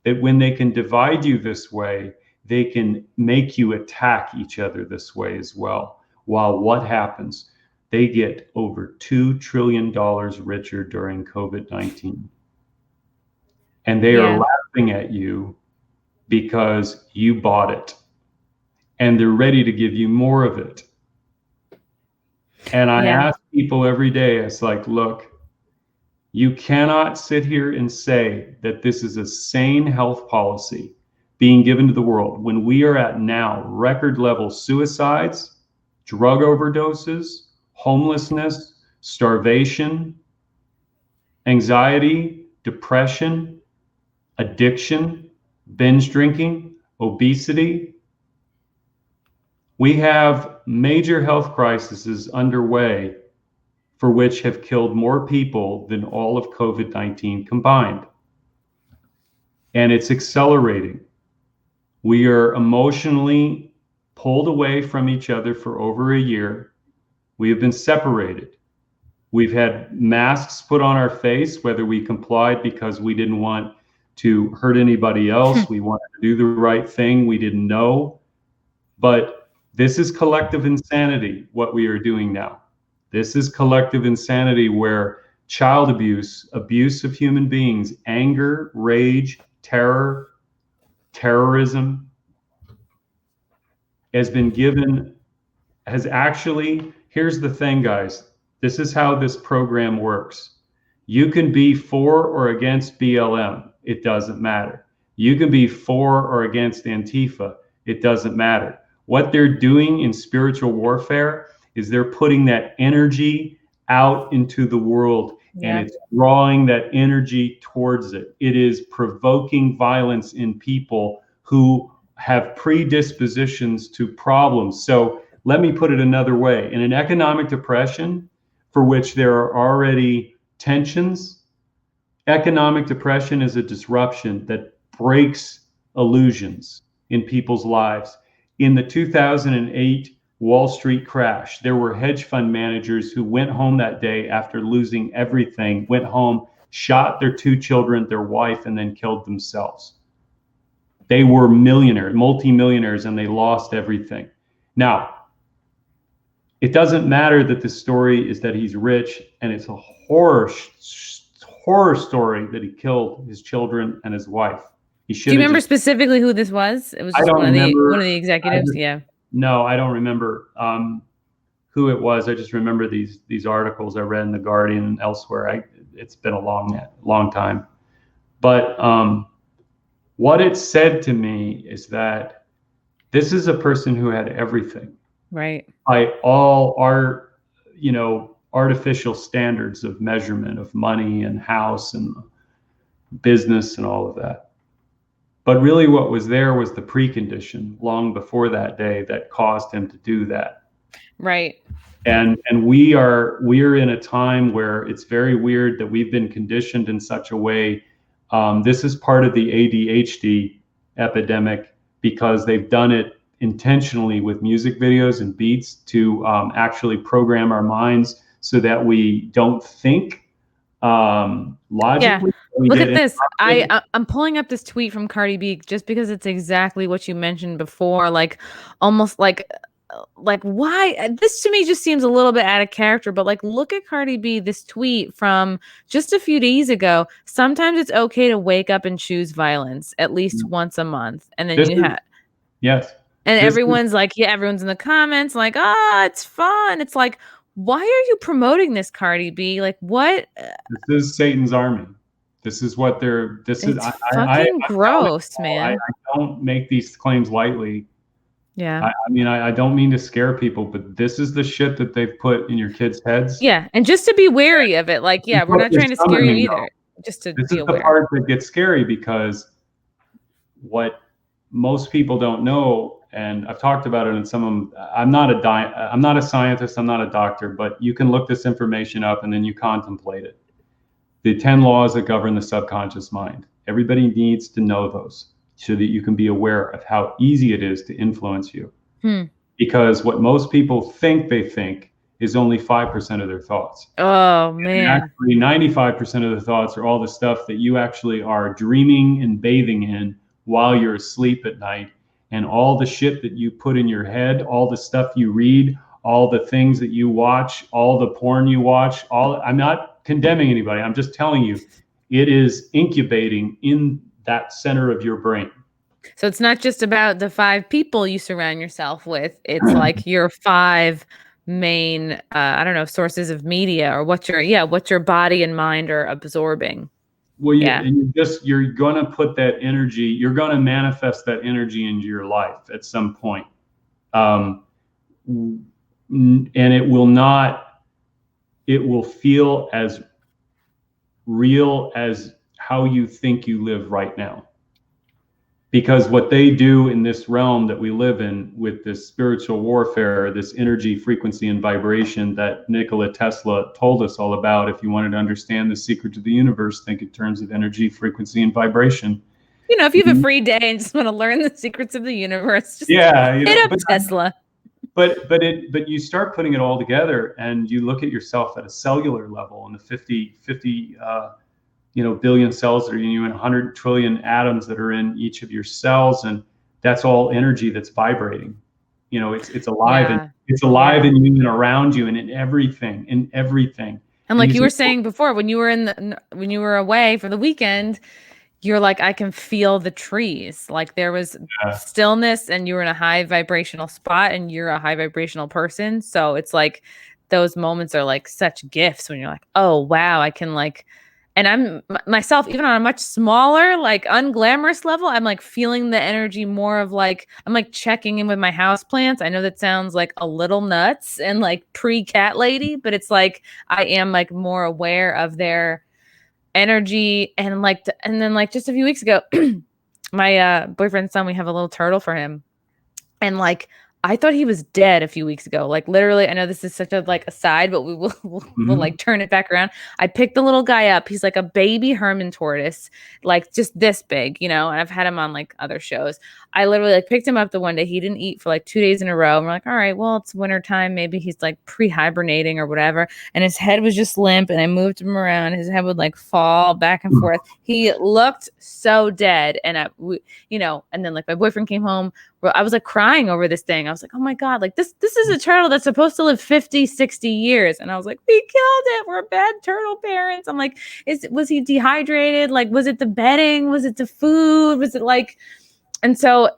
that when they can divide you this way, they can make you attack each other this way as well. While what happens? They get over $2 trillion richer during COVID-19. And they are laughing at you because you bought it. And they're ready to give you more of it. And I ask people every day, it's like, look, you cannot sit here and say that this is a sane health policy being given to the world when we are at now record level suicides, drug overdoses, homelessness, starvation, anxiety, depression, addiction, binge drinking, obesity. We have major health crises underway for which have killed more people than all of COVID-19 combined. And it's accelerating. We are emotionally pulled away from each other for over a year. We have been separated. We've had masks put on our face, whether we complied because we didn't want to hurt anybody else. We wanted to do the right thing. We didn't know. But this is collective insanity, what we are doing now. This is collective insanity where child abuse, abuse of human beings, anger, rage, terror, terrorism has actually, here's the thing, guys. This is how this program works. You can be for or against BLM. It doesn't matter. You can be for or against Antifa. It doesn't matter. What they're doing in spiritual warfare is they're putting that energy out into the world, and it's drawing that energy towards it. It is provoking violence in people who have predispositions to problems. So let me put it another way. In an economic depression for which there are already tensions, economic depression is a disruption that breaks illusions in people's lives. In the 2008 Wall Street crash, there were hedge fund managers who went home that day after losing everything, went home, shot their 2 children, their wife, and then killed themselves. They were millionaires, multimillionaires, and they lost everything. Now, it doesn't matter that the story is that he's rich, and it's a horror story that he killed his children and his wife. He should. Do you remember specifically who this was? It was just one of the executives. Yeah. No, I don't remember who it was. I just remember these articles I read in the Guardian and elsewhere. It's been a long time, but what it said to me is that this is a person who had everything, right? By all our, artificial standards of measurement of money and house and business and all of that. But really what was there was the precondition long before that day that caused him to do that. Right. And we're in a time where it's very weird that we've been conditioned in such a way. This is part of the ADHD epidemic because they've done it intentionally with music videos and beats to actually program our minds so that we don't think logically. Yeah. Look at this. I'm pulling up this tweet from Cardi B just because it's exactly what you mentioned before. Like almost like why this to me just seems a little bit out of character, but like look at Cardi B, this tweet from just a few days ago. Sometimes it's okay to wake up and choose violence at least once a month. And then yes. And everyone's everyone's in the comments like, it's fun. It's like, why are you promoting this, Cardi B? Like what? This is Satan's army. This is what it's fucking gross, man. I don't make these claims lightly. Yeah. I don't mean to scare people, but this is the shit that they've put in your kids' heads. Yeah. And just to be wary of it. Like, yeah, we're not trying to scare you either. Just to this be is aware. The part that gets scary because what most people don't know, and I've talked about it in some of them, I'm not a scientist, I'm not a doctor, but you can look this information up and then you contemplate it. The 10 laws that govern the subconscious mind. Everybody needs to know those so that you can be aware of how easy it is to influence you. Because what most people think they think is only 5% of their thoughts. Oh, man. And actually, 95% of the thoughts are all the stuff that you actually are dreaming and bathing in while you're asleep at night. And all the shit that you put in your head, all the stuff you read, all the things that you watch, all the porn you watch, I'm not condemning anybody. I'm just telling you, it is incubating in that center of your brain. So it's not just about the 5 people you surround yourself with. It's like your 5 main, sources of media or what your body and mind are absorbing. Well, and you're going to put that energy, you're going to manifest that energy into your life at some point. And it will feel as real as how you think you live right now. Because what they do in this realm that we live in with this spiritual warfare, this energy, frequency, and vibration that Nikola Tesla told us all about, if you wanted to understand the secret to the universe, think in terms of energy, frequency, and vibration. If you have a free day and just want to learn the secrets of the universe, just hit up Tesla. But you start putting it all together and you look at yourself at a cellular level and the 50 billion cells that are in you and 100 trillion atoms that are in each of your cells. And that's all energy that's vibrating. It's alive and it's alive in you and around you and in everything. And like you were saying before, when you were away for the weekend, you're like, I can feel the trees. Like there was stillness and you were in a high vibrational spot and you're a high vibrational person. So it's like those moments are like such gifts when you're like, oh, wow, I can like. And I'm myself, even on a much smaller, like unglamorous level, I'm like feeling the energy more of like, I'm like checking in with my houseplants. I know that sounds like a little nuts and like pre-cat lady, but it's like, I am like more aware of their energy. And like, and then like just a few weeks ago, my boyfriend's son, we have a little turtle for him. And like, I thought he was dead a few weeks ago. Like literally, I know this is such a like aside, but we'll like turn it back around. I picked the little guy up. He's like a baby Herman tortoise, like just this big, and I've had him on like other shows. I literally like picked him up the one day. He didn't eat for like 2 days in a row. And we're like, all right, well, it's winter time. Maybe he's like pre-hibernating or whatever. And his head was just limp, and I moved him around. His head would like fall back and forth. He looked so dead. And and then like my boyfriend came home. I was like crying over this thing. I was like, oh my God, like this is a turtle that's supposed to live 50, 60 years. And I was like, we killed it. We're bad turtle parents. I'm like, was he dehydrated? Like, was it the bedding? Was it the food? Was it like, and so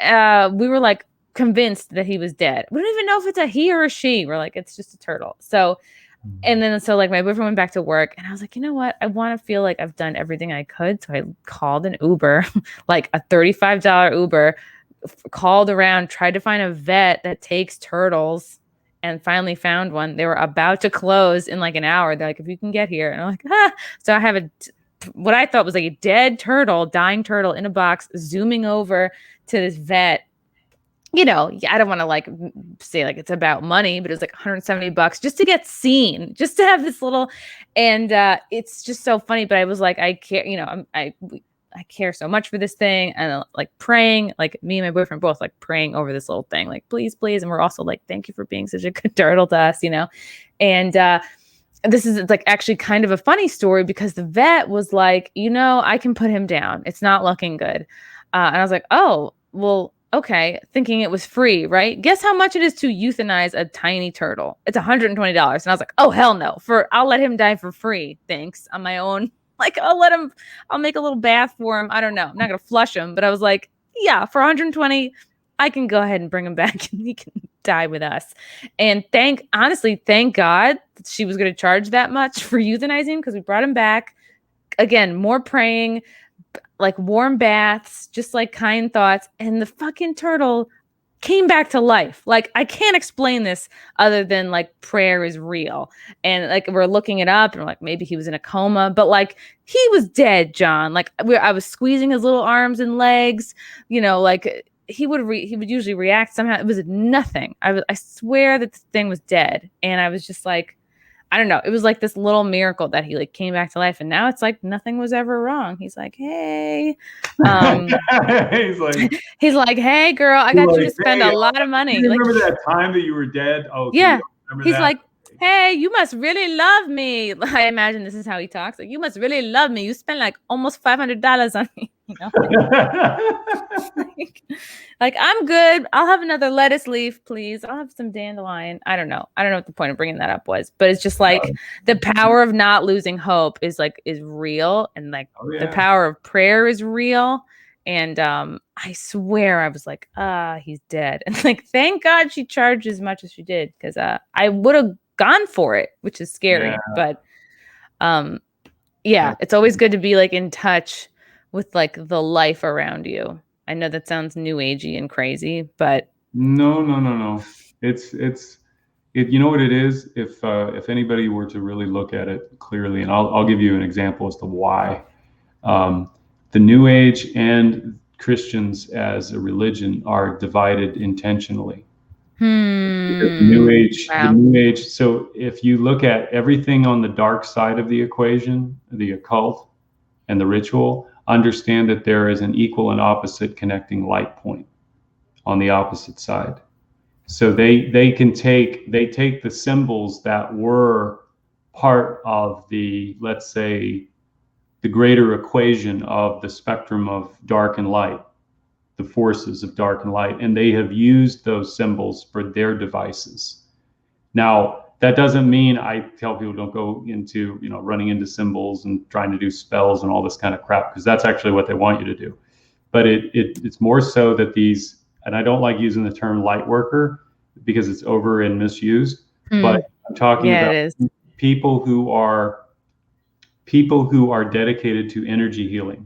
we were like convinced that he was dead. We don't even know if it's a he or a she. We're like, it's just a turtle. So, and then so like my boyfriend went back to work, and I was like, you know what? I want to feel like I've done everything I could. So I called an Uber, like a $35 Uber, called around, tried to find a vet that takes turtles, and finally found one. They were about to close in like an hour. They're like, if you can get here. And I'm like, ah. So I have what I thought was like a dead turtle, dying turtle in a box, zooming over to this vet. I don't want to like say like it's about money, but it was like $170 just to get seen, just to have this little, and it's just so funny. But I was like, I care, I care so much for this thing, and like praying, like me and my boyfriend both like praying over this little thing, like please, please. And we're also like, thank you for being such a good turtle to us, and this is like actually kind of a funny story, because the vet was like, I can put him down. It's not looking good. And I was like, oh, well, okay. Thinking it was free, right? Guess how much it is to euthanize a tiny turtle? It's $120. And I was like, oh, hell no. I'll let him die for free. Thanks. On my own. Like, I'll make a little bath for him. I don't know. I'm not going to flush him, but I was like, yeah, for 120, I can go ahead and bring him back and he can die with us. And thank God that she was going to charge that much for euthanizing, because we brought him back. Again, more praying, like warm baths, just like kind thoughts. And the fucking turtle came back to life. Like, I can't explain this other than like prayer is real. And like, we're looking it up, and we're like, maybe he was in a coma, but like he was dead, John. Like I was squeezing his little arms and legs, like he would usually react somehow. It was nothing. I swear that the thing was dead. And I was just like, I don't know. It was like this little miracle that he like came back to life, and now it's like nothing was ever wrong. He's like, hey, he's like, hey, girl, I got you to spend a lot of money. You remember that time that you were dead? Oh, yeah. He's that? Like, hey, you must really love me. I imagine this is how he talks. Like, you must really love me. You spent like almost $500 on me. Like, I'm good. I'll have another lettuce leaf, please. I'll have some dandelion. I don't know what the point of bringing that up was, but it's just like the power of not losing hope is real, and like the power of prayer is real. And I swear I was like, he's dead. And like, thank God she charged as much as she did, because I would have gone for it, which is scary. But it's always good to be like in touch with like the life around you. I know that sounds new agey and crazy, but no. It's you know what it is? If anybody were to really look at it clearly, and I'll give you an example as to why. The New Age and Christians as a religion are divided intentionally. The New Age. So if you look at everything on the dark side of the equation, the occult and the ritual, understand that there is an equal and opposite connecting light point on the opposite side. So they take the symbols that were part of the, let's say, the greater equation of the spectrum of dark and light, the forces of dark and light, and they have used those symbols for their devices. Now, that doesn't mean I tell people don't go into, running into symbols and trying to do spells and all this kind of crap, because that's actually what they want you to do. But it's more so that these, and I don't like using the term light worker because it's over and misused, but I'm talking about people who are dedicated to energy healing,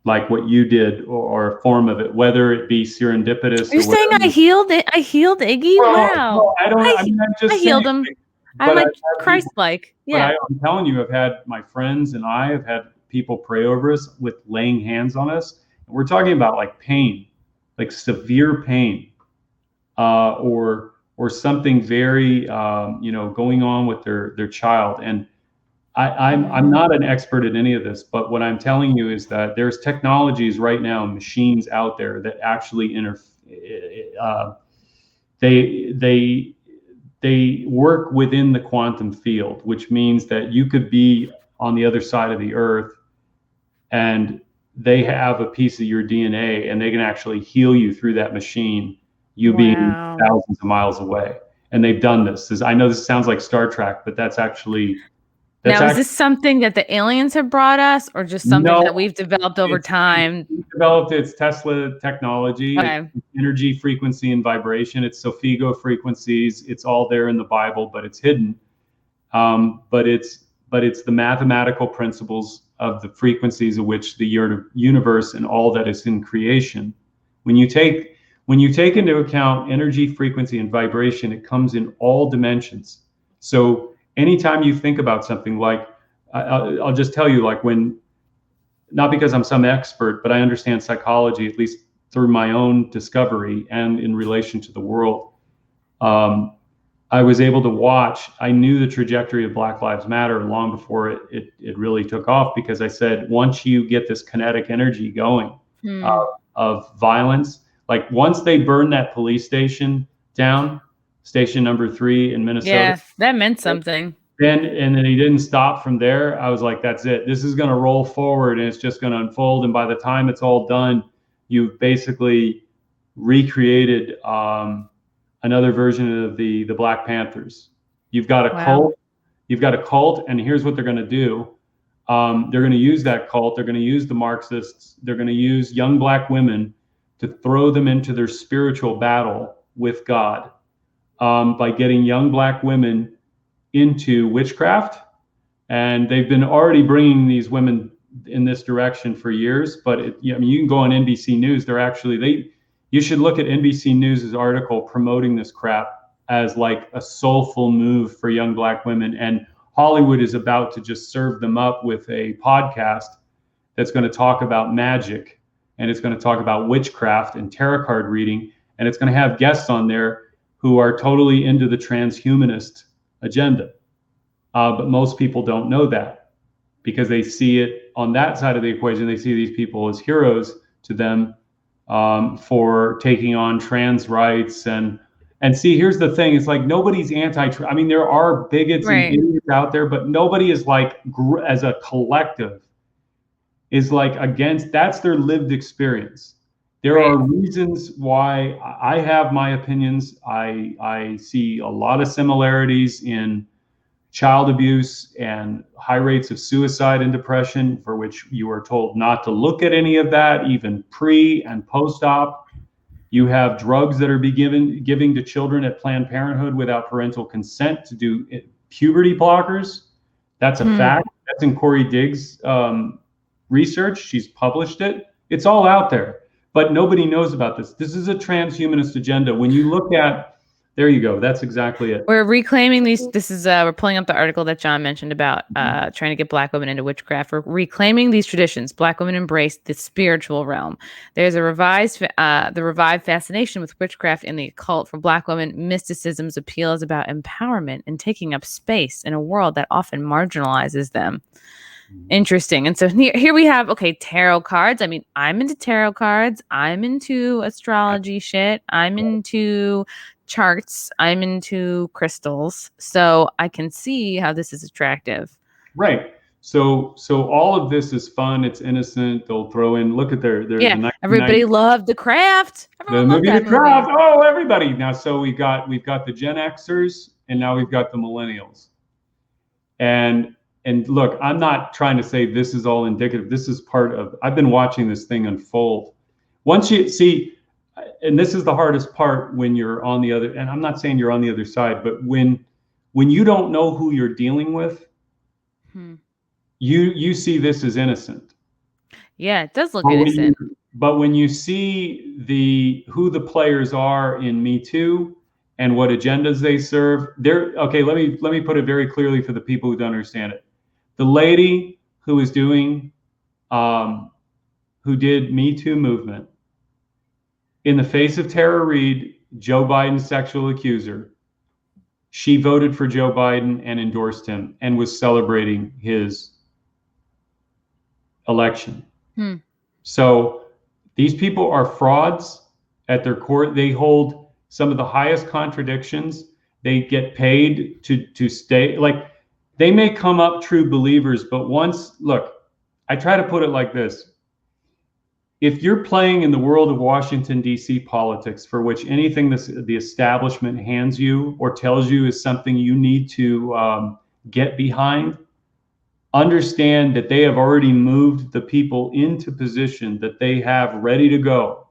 like what you did, or a form of it, whether it be serendipitous. You're saying I healed it? I healed Iggy? Wow. I healed him. I'm like Christ-like. Yeah. But I'm telling you, I've had my friends and I have had people pray over us with laying hands on us, We're talking about like pain, like severe pain, or something very going on with their child. And I'm not an expert in any of this, but what I'm telling you is that there's technologies right now, machines out there that actually they work within the quantum field, which means that you could be on the other side of the earth and they have a piece of your DNA and they can actually heal you through that machine, you being thousands of miles away. And they've done this. I know this sounds like Star Trek, but that's actually is this something that the aliens have brought us, or just something that we've developed over time? We've developed its Tesla technology, Okay. It's energy, frequency, and vibration. It's Sophigo frequencies. It's all there in the Bible, but it's hidden. But it's the mathematical principles of the frequencies of which the universe and all that is in creation. When you take into account energy, frequency, and vibration, it comes in all dimensions. So anytime you think about something like, I'll just tell you, like when, not because I'm some expert, but I understand psychology, at least through my own discovery and in relation to the world. I was able to watch, I knew the trajectory of Black Lives Matter long before it really took off, because I said, once you get this kinetic energy going of violence, like once they burned that police station down, station number 3 in Minnesota. Yeah, that meant something. And then he didn't stop from there. I was like, that's it. This is going to roll forward and it's just going to unfold. And by the time it's all done, you've basically recreated another version of the Black Panthers. You've got a cult. You've got a cult, and here's what they're going to do. They're going to use that cult. They're going to use the Marxists. They're going to use young Black women to throw them into their spiritual battle with God by getting young Black women into witchcraft. And they've been already bringing these women in this direction for years. But you can go on NBC News. You should look at NBC News' article promoting this crap as like a soulful move for young Black women. And Hollywood is about to just serve them up with a podcast that's going to talk about magic, and it's going to talk about witchcraft and tarot card reading, and it's going to have guests on there who are totally into the transhumanist agenda. But most people don't know that, because they see it on that side of the equation. They see these people as heroes to them for taking on trans rights. And see, here's the thing. It's like nobody's anti-trans. I mean, there are bigots and idiots out there, but nobody is like, as a collective, is like against. That's their lived experience. There are reasons why I have my opinions. I see a lot of similarities in child abuse and high rates of suicide and depression, for which you are told not to look at any of that, even pre and post-op. You have drugs that are giving to children at Planned Parenthood without parental consent to do puberty blockers. That's a fact. That's in Corey Diggs' research. She's published it. It's all out there, but nobody knows about this. This is a transhumanist agenda. When you look at, there you go. That's exactly it. We're reclaiming these. This is we're pulling up the article that John mentioned about trying to get Black women into witchcraft. We're reclaiming these traditions. Black women embrace the spiritual realm. There's a the revived fascination with witchcraft in the occult. For Black women, mysticism's appeal is about empowerment and taking up space in a world that often marginalizes them. Interesting. And so here we have, tarot cards. I mean, I'm into tarot cards. I'm into astrology shit. I'm into charts. I'm into crystals. So I can see how this is attractive. Right. So all of this is fun. It's innocent. They'll throw in, look at their the everybody loved The Craft. Everyone loved that movie. Craft. Oh, everybody. Now, so we've got the Gen Xers, and now we've got the millennials. And look, I'm not trying to say this is all indicative. This is part of, I've been watching this thing unfold. Once you see, and this is the hardest part when you're on the other, and I'm not saying you're on the other side, but when you don't know who you're dealing with, you see this as innocent. Yeah, it does look innocent. But when you see who the players are in Me Too and what agendas they serve, let me put it very clearly for the people who don't understand it. The lady who is doing, who did Me Too movement, in the face of Tara Reade, Joe Biden's sexual accuser, she voted for Joe Biden and endorsed him and was celebrating his election. So these people are frauds at their core. They hold some of the highest contradictions. They get paid to stay. Like, they may come up true believers, but look, I try to put it like this. If you're playing in the world of Washington, D.C. politics, for which anything the establishment hands you or tells you is something you need to get behind, understand that they have already moved the people into position that they have ready to go,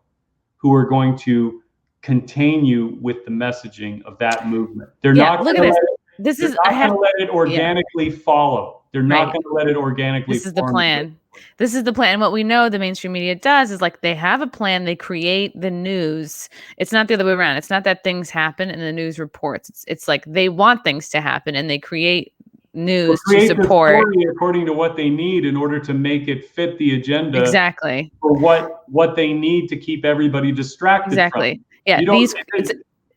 who are going to contain you with the messaging of that movement. They're not going to let it organically follow. They're not going to let it organically. This is the plan. This is the plan. What we know the mainstream media does is, like, they have a plan. They create the news. It's not the other way around. It's not that things happen and the news reports. It's like they want things to happen and they create news to support the story according to what they need in order to make it fit the agenda. Exactly. For what they need to keep everybody distracted. Exactly. From. Yeah.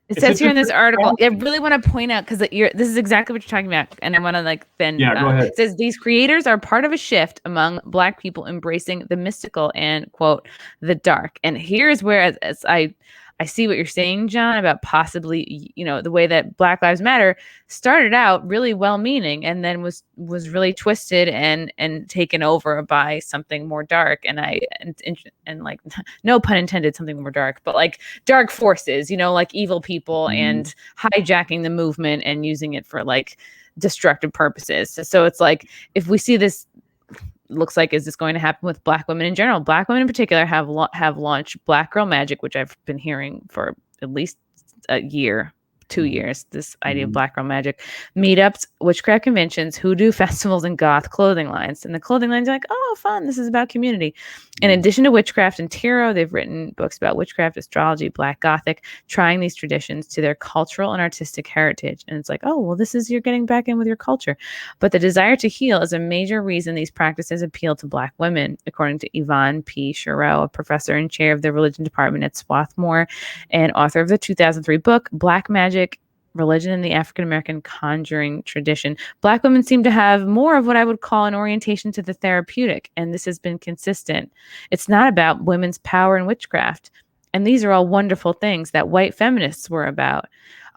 It says here in this article, I really want to point out, because this is exactly what you're talking about, and I want to go ahead. It says these creators are part of a shift among Black people embracing the mystical and, quote, the dark. And here's where, as I see what you're saying, John, about possibly, the way that Black Lives Matter started out really well-meaning and then was really twisted and taken over by something more dark. And like, no pun intended, something more dark, but like dark forces, like evil people and hijacking the movement and using it for like destructive purposes. So it's like, if we see this, looks like, is this going to happen with Black women in general? Black women in particular have launched Black Girl Magic, which I've been hearing for at least a year, 2 years, this idea of Black Girl Magic, meetups, witchcraft conventions, hoodoo festivals, and goth clothing lines. And the clothing lines are like, oh, fun, this is about community. In addition to witchcraft and tarot, they've written books about witchcraft, astrology, Black Gothic, trying these traditions to their cultural and artistic heritage. And it's like, oh, well, you're getting back in with your culture. But the desire to heal is a major reason these practices appeal to Black women, according to Yvonne P. Sherrill, a professor and chair of the religion department at Swarthmore and author of the 2003 book, Black Magic, Religion in the African-American Conjuring Tradition. Black women seem to have more of what I would call an orientation to the therapeutic, and this has been consistent. It's not about women's power and witchcraft. And these are all wonderful things that white feminists were about.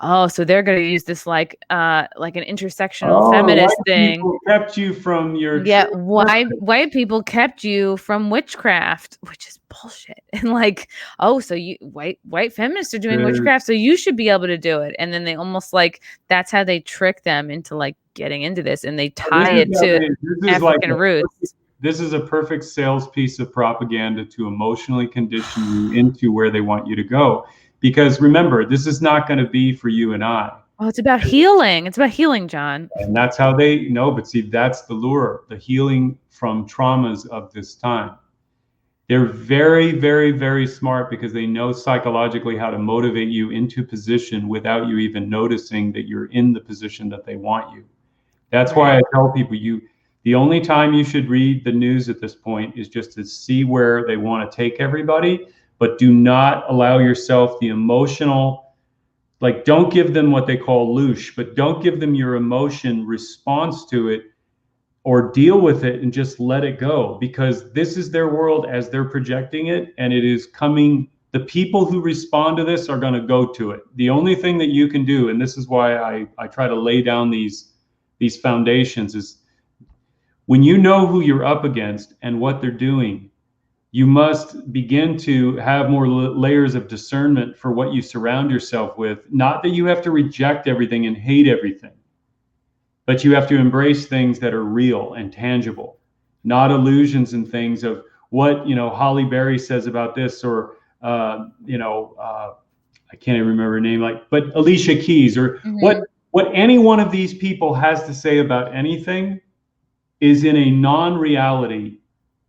Oh, so they're going to use this like an intersectional feminist thing. People kept you from your white people kept you from witchcraft, which is bullshit. And like, oh, so you white feminists are doing witchcraft, so you should be able to do it. And then they almost like, that's how they trick them into like getting into this, and they tie it to African roots. This is a perfect sales piece of propaganda to emotionally condition you into where they want you to go. Because remember, this is not going to be for you and I. Oh, it's about healing. It's about healing, John. And that's how they know. But see, that's the lure, the healing from traumas of this time. They're very, very, very smart because they know psychologically how to motivate you into position without you even noticing that you're in the position that they want you. That's why I tell people, the only time you should read the news at this point is just to see where they want to take everybody. But do not allow yourself the emotional, like, don't give them what they call louche, but don't give them your emotion response to it or deal with it and just let it go, because this is their world as they're projecting it, and it is coming. The people who respond to this are going to go to it. The only thing that you can do, and this is why I try to lay down these foundations, is when you know who you're up against and what they're doing, you must begin to have more layers of discernment for what you surround yourself with. Not that you have to reject everything and hate everything, but you have to embrace things that are real and tangible, not illusions and things of what, Holly Berry says about this, or, I can't even remember her name, but Alicia Keys, or what any one of these people has to say about anything is in a non-reality.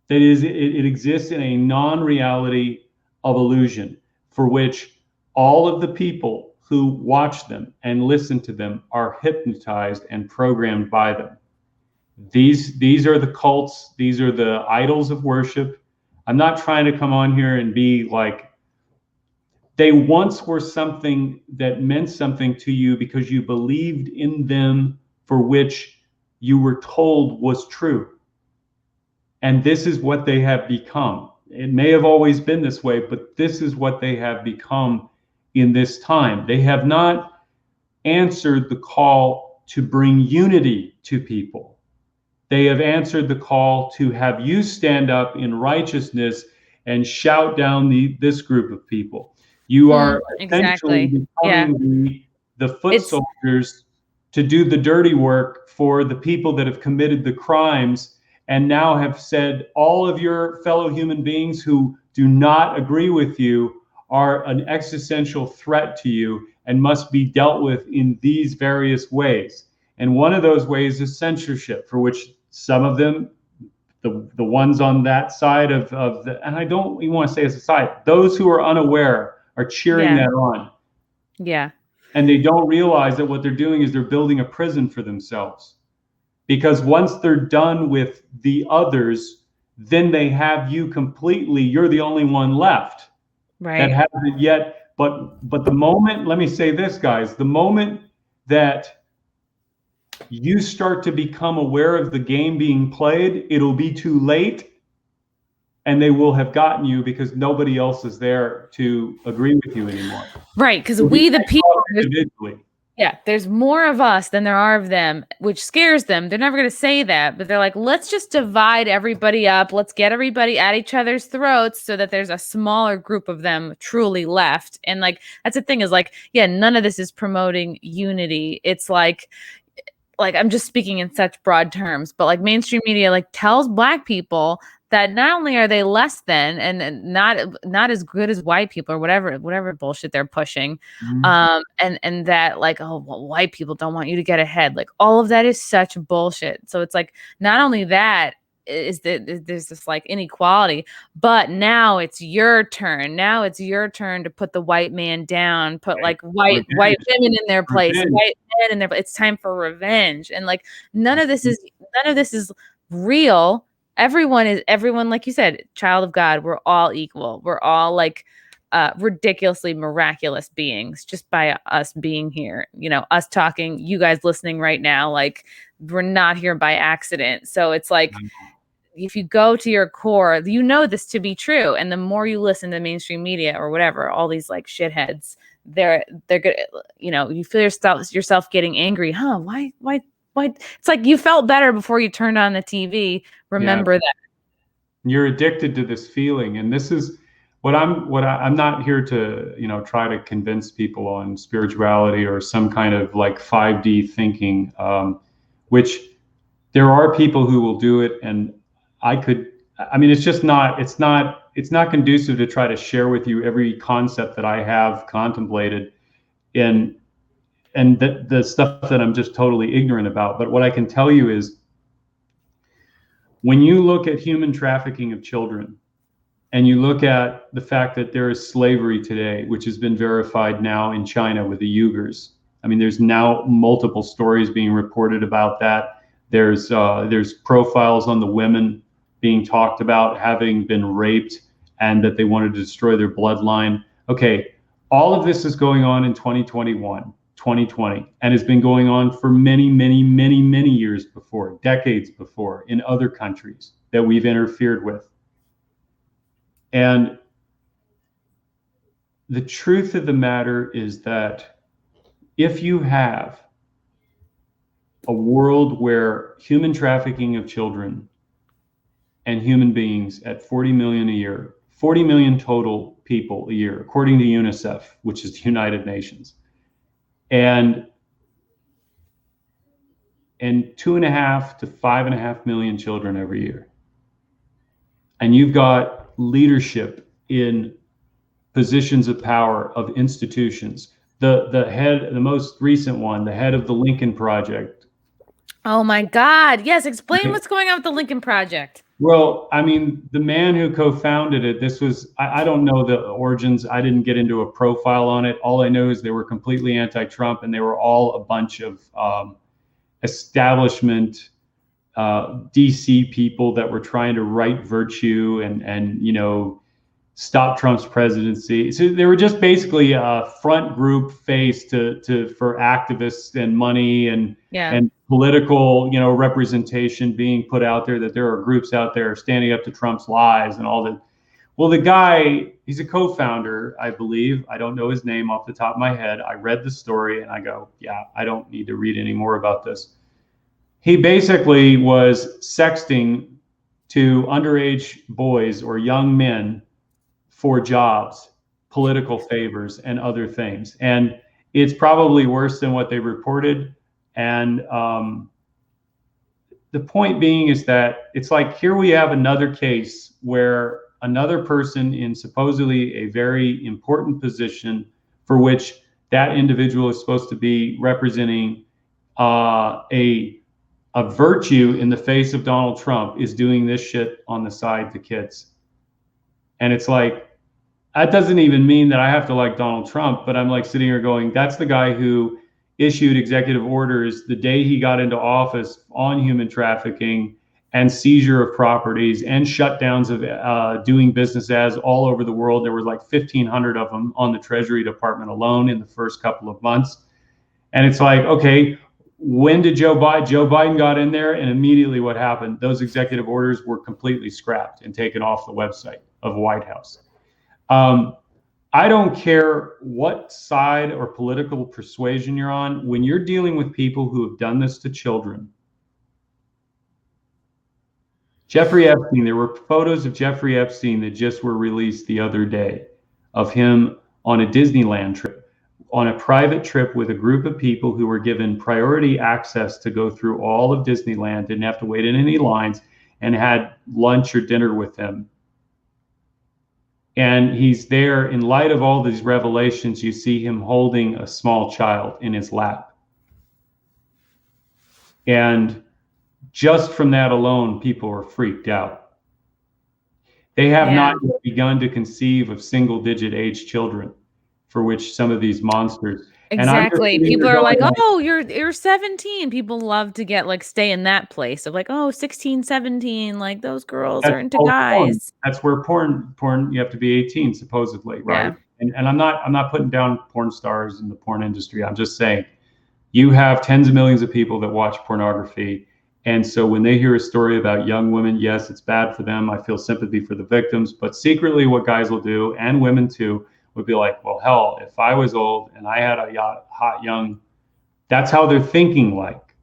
That is, it exists in a non-reality of illusion, for which all of the people who watch them and listen to them are hypnotized and programmed by them. These are the cults. These are the idols of worship. I'm not trying to come on here and be like, they once were something that meant something to you because you believed in them, for which you were told was true. And this is what they have become. It may have always been this way, but this is what they have become in this time. They have not answered the call to bring unity to people. They have answered the call to have you stand up in righteousness and shout down this group of people. You are essentially becoming the foot soldiers to do the dirty work for the people that have committed the crimes, and now have said all of your fellow human beings who do not agree with you are an existential threat to you and must be dealt with in these various ways. And one of those ways is censorship, for which some of them, the ones on that side of the, and I don't even want to say it's a side, those who are unaware are cheering that on. Yeah. And they don't realize that what they're doing is they're building a prison for themselves. Because once they're done with the others, then they have you completely, you're the only one left that hasn't yet. But the moment, let me say this, guys, the moment that you start to become aware of the game being played, it'll be too late. And they will have gotten you because nobody else is there to agree with you anymore. Right, because we, the people, individually. Yeah, there's more of us than there are of them, which scares them. They're never going to say that, but they're like, let's just divide everybody up. Let's get everybody at each other's throats so that there's a smaller group of them truly left. And like, that's the thing is like, yeah, none of this is promoting unity. It's like I'm just speaking in such broad terms, but like mainstream media like tells Black people that not only are they less than and not as good as white people or whatever bullshit they're pushing, and that like, oh, well, white people don't want you to get ahead. Like all of that is such bullshit. So it's like not only that is that there's this like inequality, but now it's your turn. Now it's your turn to put the white man down, put like white women in their place, white men in their place. It's time for revenge, and like none of this is real. Everyone, like you said, child of God. We're all equal. We're all like ridiculously miraculous beings just by us being here. You know, us talking, you guys listening right now, like we're not here by accident. So it's like if you go to your core, you know this to be true. And the more you listen to mainstream media or whatever, all these like shitheads, they're good. You know, you feel yourself getting angry. Why? It's like you felt better before you turned on the TV. Remember that. You're addicted to this feeling. And this is I'm not here to, you know, try to convince people on spirituality or some kind of like 5D thinking, which there are people who will do it. And it's not conducive to try to share with you every concept that I have contemplated and the stuff that I'm just totally ignorant about. But what I can tell you is when you look at human trafficking of children and you look at the fact that there is slavery today, which has been verified now in China with the Uyghurs. I mean, there's now multiple stories being reported about that. There's profiles on the women being talked about having been raped and that they wanted to destroy their bloodline. Okay, all of this is going on in 2021. 2020 and has been going on for many years before, decades before, in other countries that we've interfered with. And the truth of the matter is that if you have a world where human trafficking of children and human beings at 40 million a year, 40 million total people a year, according to UNICEF, which is the United Nations, and 2.5 to 5.5 million children every year. And you've got leadership in positions of power of institutions. The most recent one, the head of the Lincoln Project. Oh my God. Yes. Explain what's going on with the Lincoln Project. Well, I mean, the man who co-founded it, I don't know the origins. I didn't get into a profile on it. All I know is they were completely anti-Trump and they were all a bunch of establishment DC people that were trying to right virtue and stop Trump's presidency. So they were just basically a front group face for activists and money and political representation being put out there, that there are groups out there standing up to Trump's lies and all that. Well, the guy, he's a co-founder, I believe. I don't know his name off the top of my head. I read the story and I go, yeah, I don't need to read any more about this. He basically was sexting to underage boys or young men for jobs, political favors, and other things. And it's probably worse than what they reported. And the point being is that it's like, here we have another case where another person in supposedly a very important position, for which that individual is supposed to be representing a virtue in the face of Donald Trump, is doing this shit on the side to kids. And it's like, that doesn't even mean that I have to like Donald Trump, but I'm like sitting here going, that's the guy who issued executive orders the day he got into office on human trafficking and seizure of properties and shutdowns of doing business as all over the world. There were like 1,500 of them on the Treasury Department alone in the first couple of months. And it's like, okay, when did Joe Biden got in there, and immediately what happened? Those executive orders were completely scrapped and taken off the website of White House. I don't care what side or political persuasion you're on. When you're dealing with people who have done this to children, Jeffrey Epstein, there were photos of Jeffrey Epstein that just were released the other day of him on a Disneyland trip, on a private trip with a group of people who were given priority access to go through all of Disneyland, didn't have to wait in any lines, and had lunch or dinner with him. And he's there, in light of all these revelations, you see him holding a small child in his lap. And just from that alone, people are freaked out. They have not yet begun to conceive of single-digit age children, for which some of these monsters. Exactly. People are like, oh, you're 17. People love to get like stay in that place of like, oh, 16, 17, like those girls are into guys. Porn. That's where porn, you have to be 18 supposedly, right? Yeah. And I'm not putting down porn stars in the porn industry. I'm just saying, you have tens of millions of people that watch pornography. And so when they hear a story about young women, yes, it's bad for them. I feel sympathy for the victims, but secretly what guys will do, and women too, would be like, well, hell, if I was old and I had a hot young, that's how they're thinking. Like,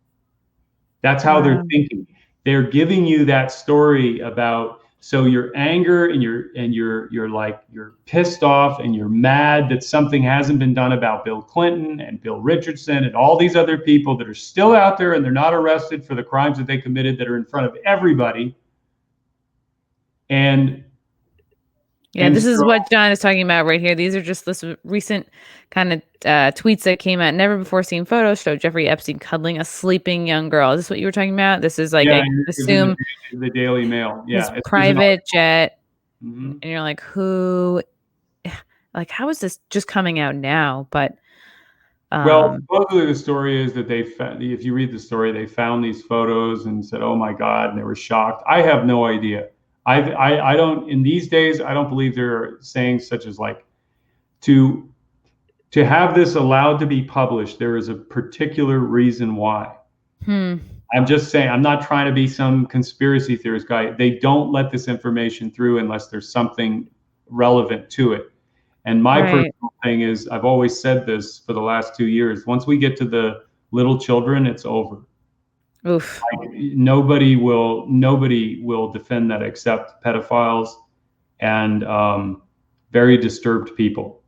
that's how they're thinking. They're giving you that story about, so your anger and you're like, you're pissed off and you're mad that something hasn't been done about Bill Clinton and Bill Richardson and all these other people that are still out there and they're not arrested for the crimes that they committed, that are in front of everybody. And this is what John is talking about right here. These are just this recent kind of tweets that came out. Never before seen photos show Jeffrey Epstein cuddling a sleeping young girl. Is this what you were talking about? This is like, I assume the Daily Mail. Yeah, his private jet. Mm-hmm. And you're like, who? Like, how is this just coming out now? But well, supposedly the story is that they found, if you read the story, they found these photos and said, "Oh my God," and they were shocked. I have no idea. I don't, in these days, I don't believe they're saying such as like, to have this allowed to be published, there is a particular reason why. I'm just saying, I'm not trying to be some conspiracy theorist guy. They don't let this information through unless there's something relevant to it. And my personal thing is, I've always said this for the last 2 years, once we get to the little children, it's over. Oof. Like, nobody will defend that except pedophiles and very disturbed people,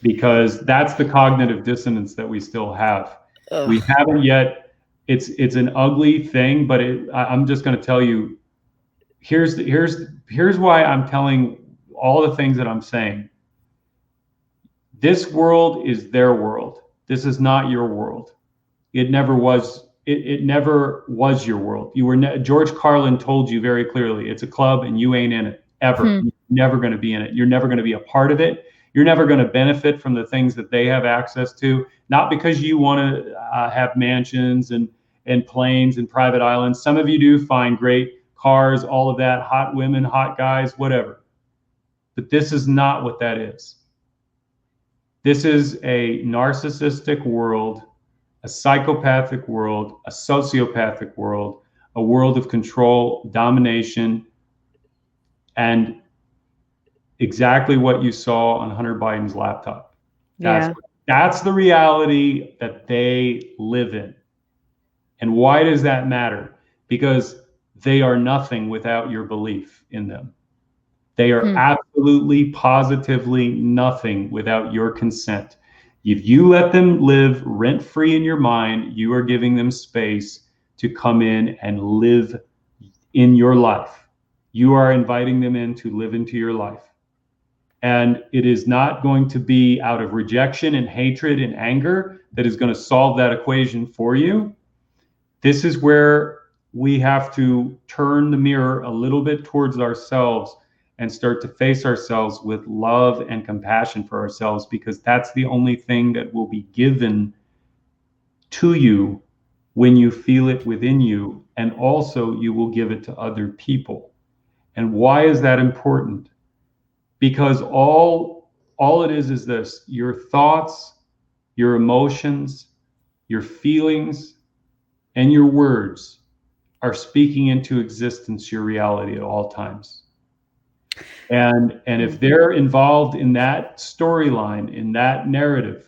because that's the cognitive dissonance that we still have. Ugh. We haven't yet. It's an ugly thing, but I'm just going to tell you. Here's why I'm telling all the things that I'm saying. This world is their world. This is not your world. It never was. It never was your world. You were George Carlin told you very clearly, it's a club and you ain't in it ever. You're never going to be in it. You're never going to be a part of it. You're never going to benefit from the things that they have access to, not because you want to have mansions and and planes and private islands. Some of you do find great cars, all of that, hot women, hot guys, whatever. But this is not what that is. This is a narcissistic world, a psychopathic world, a sociopathic world, a world of control, domination, and exactly what you saw on Hunter Biden's laptop. That's the reality that they live in. And why does that matter? Because they are nothing without your belief in them. They are absolutely, positively nothing without your consent. If you let them live rent-free in your mind, you are giving them space to come in and live in your life. You are inviting them in to live into your life. And it is not going to be out of rejection and hatred and anger that is going to solve that equation for you. This is where we have to turn the mirror a little bit towards ourselves and start to face ourselves with love and compassion for ourselves, because that's the only thing that will be given to you when you feel it within you, and also you will give it to other people. And why is that important? Because all it is this: your thoughts, your emotions, your feelings, and your words are speaking into existence your reality at all times. And if they're involved in that storyline, in that narrative,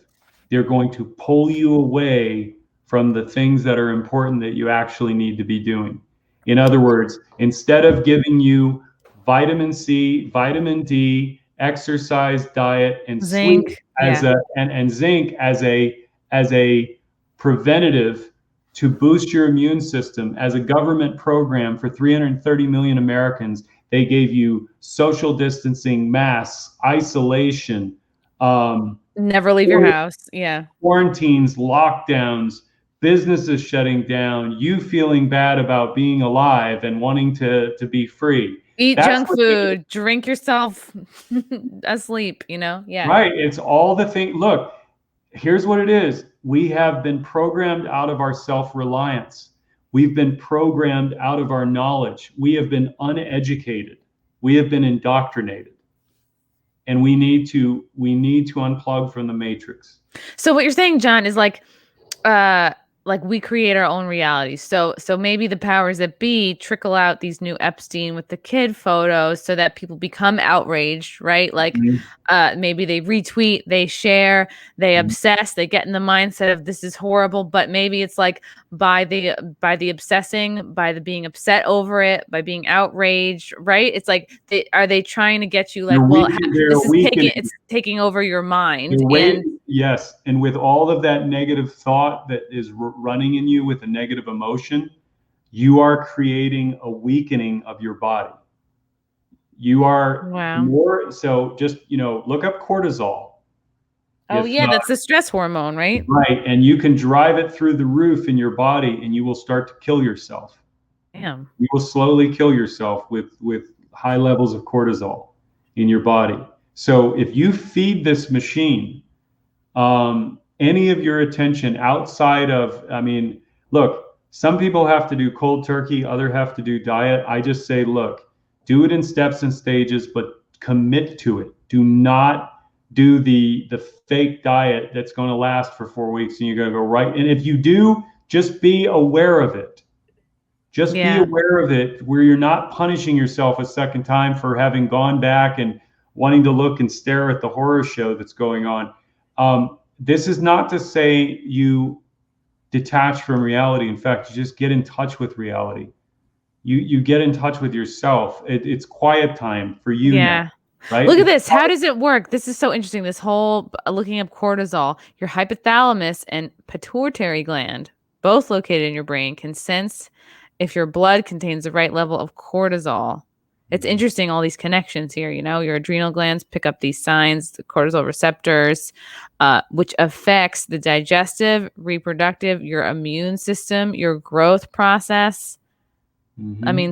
they're going to pull you away from the things that are important that you actually need to be doing. In other words, instead of giving you vitamin C, vitamin D, exercise, diet, and zinc, sleep and zinc as a preventative to boost your immune system, as a government program for 330 million Americans, they gave you social distancing, masks, isolation, never leave your house. Yeah. Quarantines, lockdowns, businesses shutting down, you feeling bad about being alive and wanting to be free. Eat junk food, drink yourself asleep, Yeah. Right. It's all the thing. Look, here's what it is. We have been programmed out of our self-reliance. We've been programmed out of our knowledge. We have been uneducated. We have been indoctrinated. And we need to unplug from the matrix. So what you're saying, John, is like we create our own reality. So maybe the powers that be trickle out these new Epstein with the kid photos so that people become outraged, right? Like maybe they retweet, they share, they obsess, they get in the mindset of this is horrible. But maybe it's like by the obsessing, by the being upset over it, by being outraged, right? It's like are they trying to get you like, it's taking over your mind? Yes, and with all of that negative thought that is running in you with a negative emotion, you are creating a weakening of your body. You are more so. Just look up cortisol. That's the stress hormone, right? Right, and you can drive it through the roof in your body, and you will start to kill yourself. Damn. You will slowly kill yourself with high levels of cortisol in your body. So if you feed this machine any of your attention outside of, look, some people have to do cold turkey, others have to do diet. I just say, look, do it in steps and stages, but commit to it. Do not do the fake diet that's going to last for 4 weeks and you're going to go right. And if you do, just be aware of it. Just be aware of it, where you're not punishing yourself a second time for having gone back and wanting to look and stare at the horror show that's going on. This is not to say you detach from reality. In fact, you just get in touch with reality. You get in touch with yourself. It's quiet time for you now, right? Look at this. How does it work? This is so interesting. This whole looking up cortisol, your hypothalamus and pituitary gland, both located in your brain, can sense if your blood contains the right level of cortisol. It's interesting, all these connections here. Your adrenal glands pick up these signs, the cortisol receptors, which affects the digestive, reproductive, your immune system, your growth process.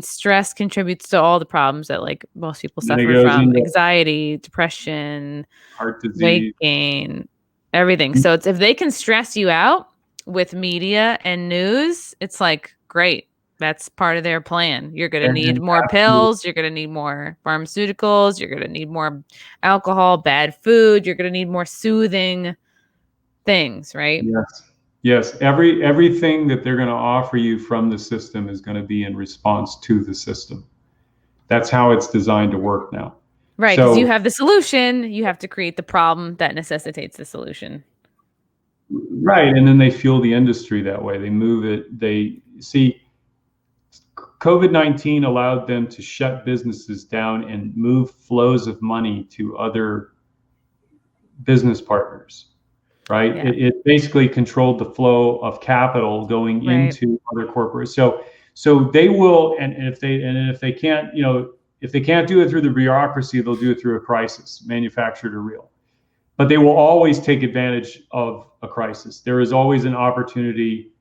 Stress contributes to all the problems that most people suffer from: anxiety, depression, heart disease, weight gain, everything. So it's if they can stress you out, with media and news, it's like, great. That's part of their plan. You're going to need And more absolutely, pills. You're going to need more pharmaceuticals. You're going to need more alcohol, bad food. You're going to need more soothing things, right? yes. Yes, everything that they're going to offer you from the system is going to be in response to the system. That's how it's designed to work now. Right. Because you So, have the solution, you have to create the problem that necessitates the solution. right, and then they fuel the industry that way. They move it. They see COVID-19 allowed them to shut businesses down and move flows of money to other business partners, right? Yeah. It basically controlled the flow of capital going Right. into other corporates. So they will, and if they can't, if they can't do it through the bureaucracy, they'll do it through a crisis, manufactured or real. But they will always take advantage of a crisis. There is always an opportunity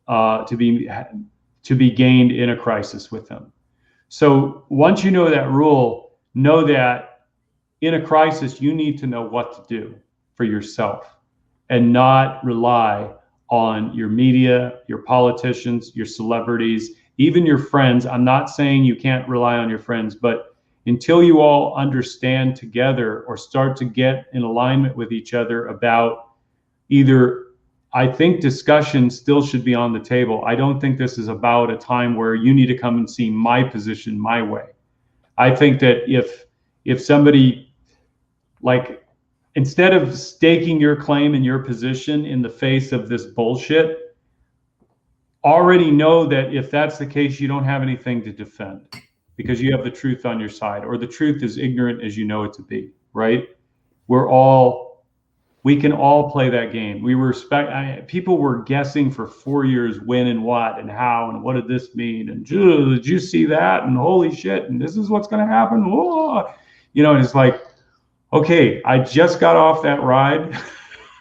to be gained in a crisis with them. So once you know that rule, know that in a crisis, you need to know what to do for yourself and not rely on your media, your politicians, your celebrities, even your friends. I'm not saying you can't rely on your friends, but until you all understand together or start to get in alignment with each other about either, I think discussion still should be on the table. I don't think this is about a time where you need to come and see my position my way. I think that if somebody, like, instead of staking your claim and your position in the face of this bullshit, already know that if that's the case, you don't have anything to defend because you have the truth on your side, or the truth is ignorant as you know it to be, right? We can all play that game. People were guessing for 4 years when and what and how and what did this mean, and did you see that, and holy shit, and this is what's going to happen. Whoa. And it's like, okay, I just got off that ride.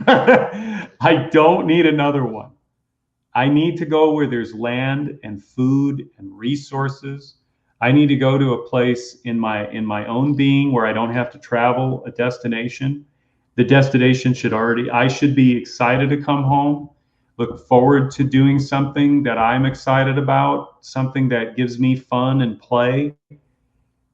I don't need another one. I need to go where there's land and food and resources. I need to go to a place in my own being where I don't have to travel a destination. The destination I should be excited to come home, look forward to doing something that I'm excited about, something that gives me fun and play.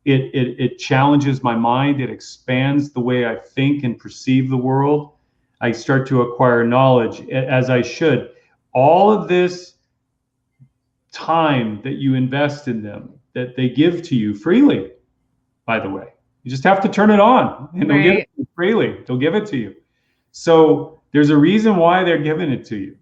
It challenges my mind. It expands the way I think and perceive the world. I start to acquire knowledge, as I should. All of this time that you invest in them, that they give to you freely, by the way. You just have to turn it on and they'll give it Right. to you freely. They'll give it to you. So there's a reason why they're giving it to you.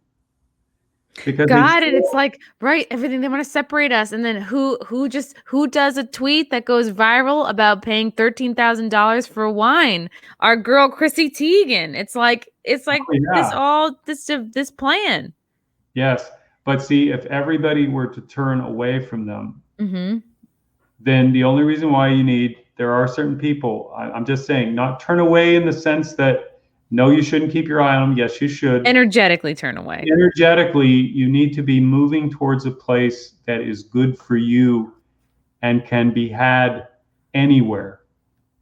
Because they God, and it's like, right, everything, they want to separate us. And then who does a tweet that goes viral about paying $13,000 for wine? Our girl Chrissy Teigen. It's like yeah, this plan. yes. But see, if everybody were to turn away from them, Mm-hmm. then the only reason why there are certain people, I'm just saying, not turn away in the sense that, no, you shouldn't keep your eye on them. Yes, you should. Energetically turn away. Energetically, you need to be moving towards a place that is good for you and can be had anywhere,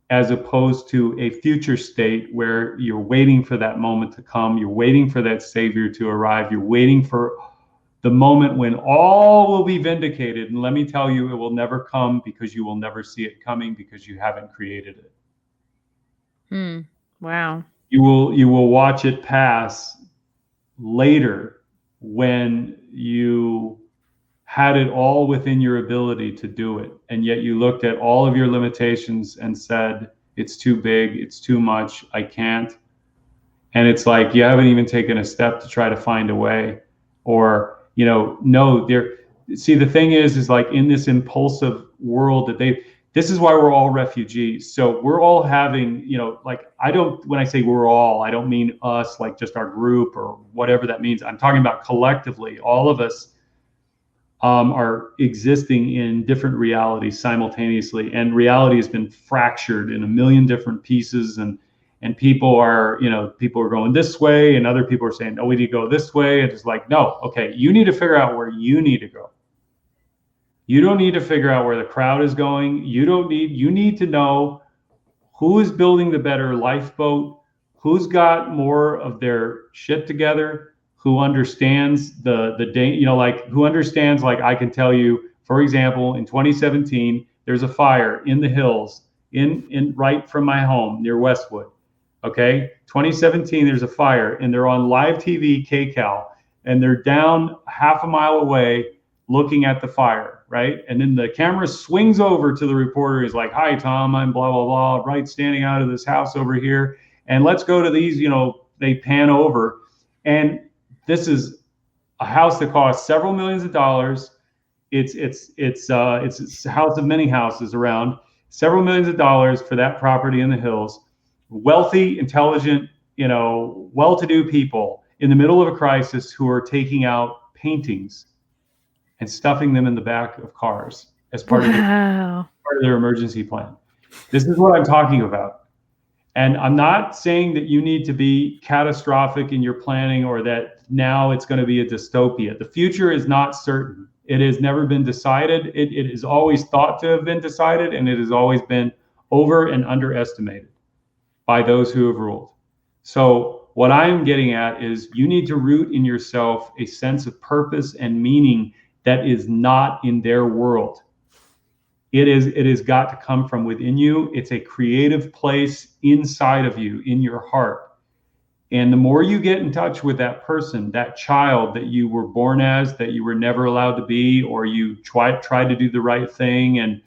as opposed to a future state where you're waiting for that moment to come. You're waiting for that savior to arrive. You're waiting for the moment when all will be vindicated. And let me tell you, it will never come because you will never see it coming because you haven't created it. Wow. You will watch it pass later when you had it all within your ability to do it. And yet you looked at all of your limitations and said, it's too big, it's too much, I can't. And it's like, you haven't even taken a step to try to find a way. Or, no, see, the thing is like, in this impulsive world this is why we're all refugees. So we're all having, like, when I say we're all, I don't mean us, like just our group or whatever that means. I'm talking about collectively. All of us are existing in different realities simultaneously, and reality has been fractured in a million different pieces. And people are going this way, and other people are saying, no, we need to go this way. And it's like, no, okay, you need to figure out where you need to go. You don't need to figure out where the crowd is going. You need to know who is building the better lifeboat, who's got more of their shit together, who understands like who understands, like I can tell you, for example, in 2017, there's a fire in the hills in right from my home near Westwood. Okay, 2017, there's a fire, and they're on live TV, KCAL, and they're down half a mile away looking at the fire, right? And then the camera swings over to the reporter. He's like, "Hi, Tom, I'm blah, blah, blah, right, standing out of this house over here. And let's go to these," they pan over. And this is a house that costs several millions of dollars. It's a house of many houses around, several millions of dollars for that property in the hills. Wealthy, intelligent, well-to-do people in the middle of a crisis who are taking out paintings and stuffing them in the back of cars as part of their emergency plan. This is what I'm talking about. And I'm not saying that you need to be catastrophic in your planning or that now it's going to be a dystopia. The future is not certain. It has never been decided. It is always thought to have been decided, and it has always been over and underestimated by those who have ruled. So what I'm getting at is you need to root in yourself a sense of purpose and meaning that is not in their world. It has got to come from within you. It's a creative place inside of you, in your heart. And the more you get in touch with that person, that child that you were born as, that you were never allowed to be, or you tried to do the right thing and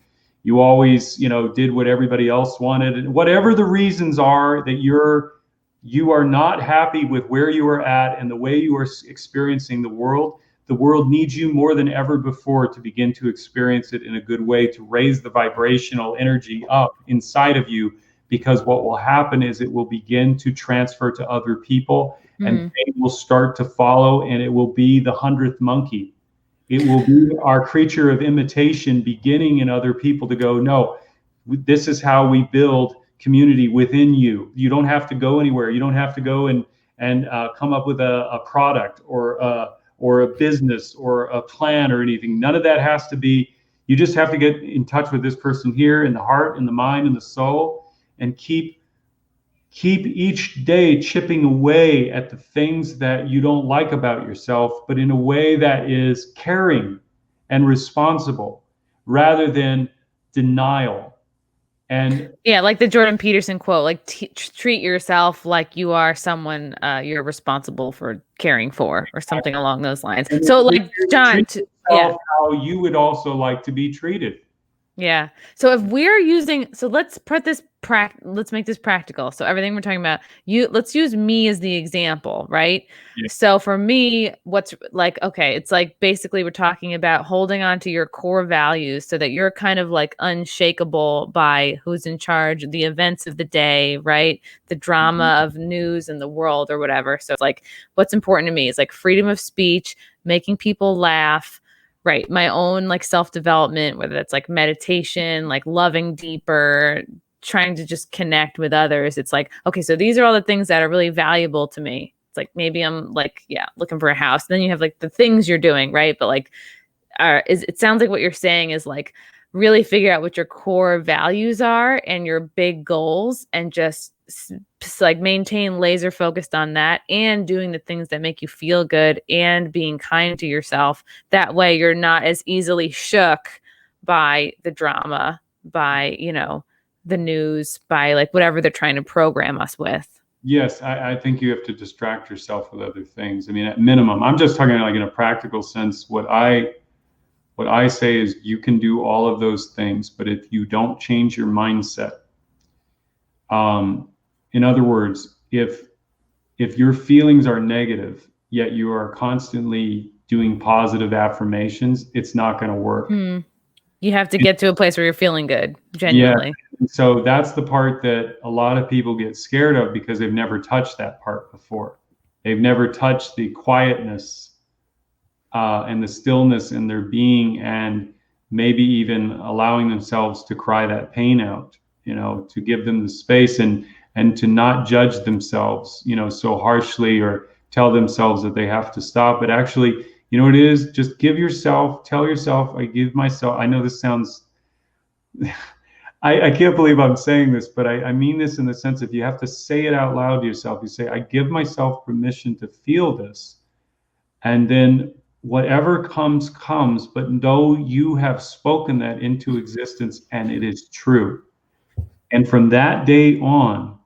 you always, did what everybody else wanted, and whatever the reasons are that you are not happy with where you are at and the way you are experiencing the world needs you more than ever before to begin to experience it in a good way, to raise the vibrational energy up inside of you, because what will happen is it will begin to transfer to other people and they will start to follow, and it will be the 100th monkey. It will be our creature of imitation beginning in other people to go, no, this is how we build community within you. You don't have to go anywhere. You don't have to go and come up with a product or a business or a plan or anything. None of that has to be. You just have to get in touch with this person here in the heart, in the mind, in the soul, and keep each day chipping away at the things that you don't like about yourself, but in a way that is caring and responsible rather than denial. And yeah, like the Jordan Peterson quote, like treat yourself like you are someone you're responsible for caring for, or something along those lines. So like John, how you would also like to be treated. Yeah. So if we're using, so let's let's make this practical. So everything we're talking about, let's use me as the example, right? Yeah. So for me, what's like, okay, it's like basically we're talking about holding on to your core values so that you're kind of like unshakable by who's in charge, the events of the day, right? The drama of news in the world or whatever. So it's like, what's important to me is like freedom of speech, making people laugh. Right. My own like self-development, whether that's like meditation, like loving deeper, trying to just connect with others. It's like, okay, so these are all the things that are really valuable to me. It's like, maybe I'm like, looking for a house. Then you have like the things you're doing. Right. But like, it sounds like what you're saying is like really figure out what your core values are and your big goals, and just like maintain laser focused on that, and doing the things that make you feel good and being kind to yourself. That way you're not as easily shook by the drama, by, the news, by like whatever they're trying to program us with. Yes, I think you have to distract yourself with other things. I mean, at minimum, I'm just talking like in a practical sense. What I say is you can do all of those things, but if you don't change your mindset, in other words, if your feelings are negative, yet you are constantly doing positive affirmations, it's not going to work. You have to get to a place where you're feeling good, genuinely. Yeah. So that's the part that a lot of people get scared of, because they've never touched that part before. They've never touched the quietness and the stillness in their being, and maybe even allowing themselves to cry that pain out, to give them the space and to not judge themselves, so harshly, or tell themselves that they have to stop. But actually, it is just tell yourself, I know this sounds, I can't believe I'm saying this, but I mean this in the sense, if you have to say it out loud to yourself, you say, I give myself permission to feel this. And then whatever comes, comes, but know you have spoken that into existence and it is true. And from that day on,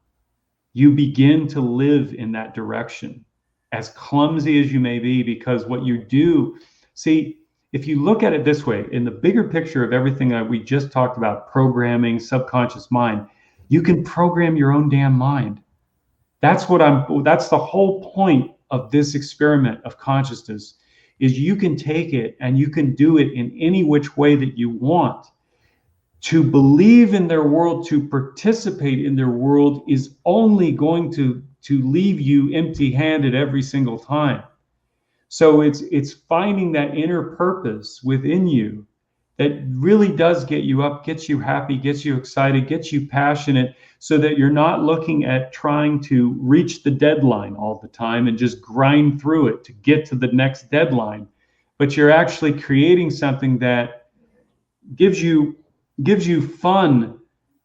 you begin to live in that direction, as clumsy as you may be, because what you do, see, if you look at it this way, in the bigger picture of everything that we just talked about, programming, subconscious mind, you can program your own damn mind. That's the whole point of this experiment of consciousness, is you can take it and you can do it in any which way that you want. To believe in their world, to participate in their world, is only going to leave you empty-handed every single time. So it's finding that inner purpose within you that really does get you up, gets you happy, gets you excited, gets you passionate, so that you're not looking at trying to reach the deadline all the time and just grind through it to get to the next deadline, but you're actually creating something that gives you fun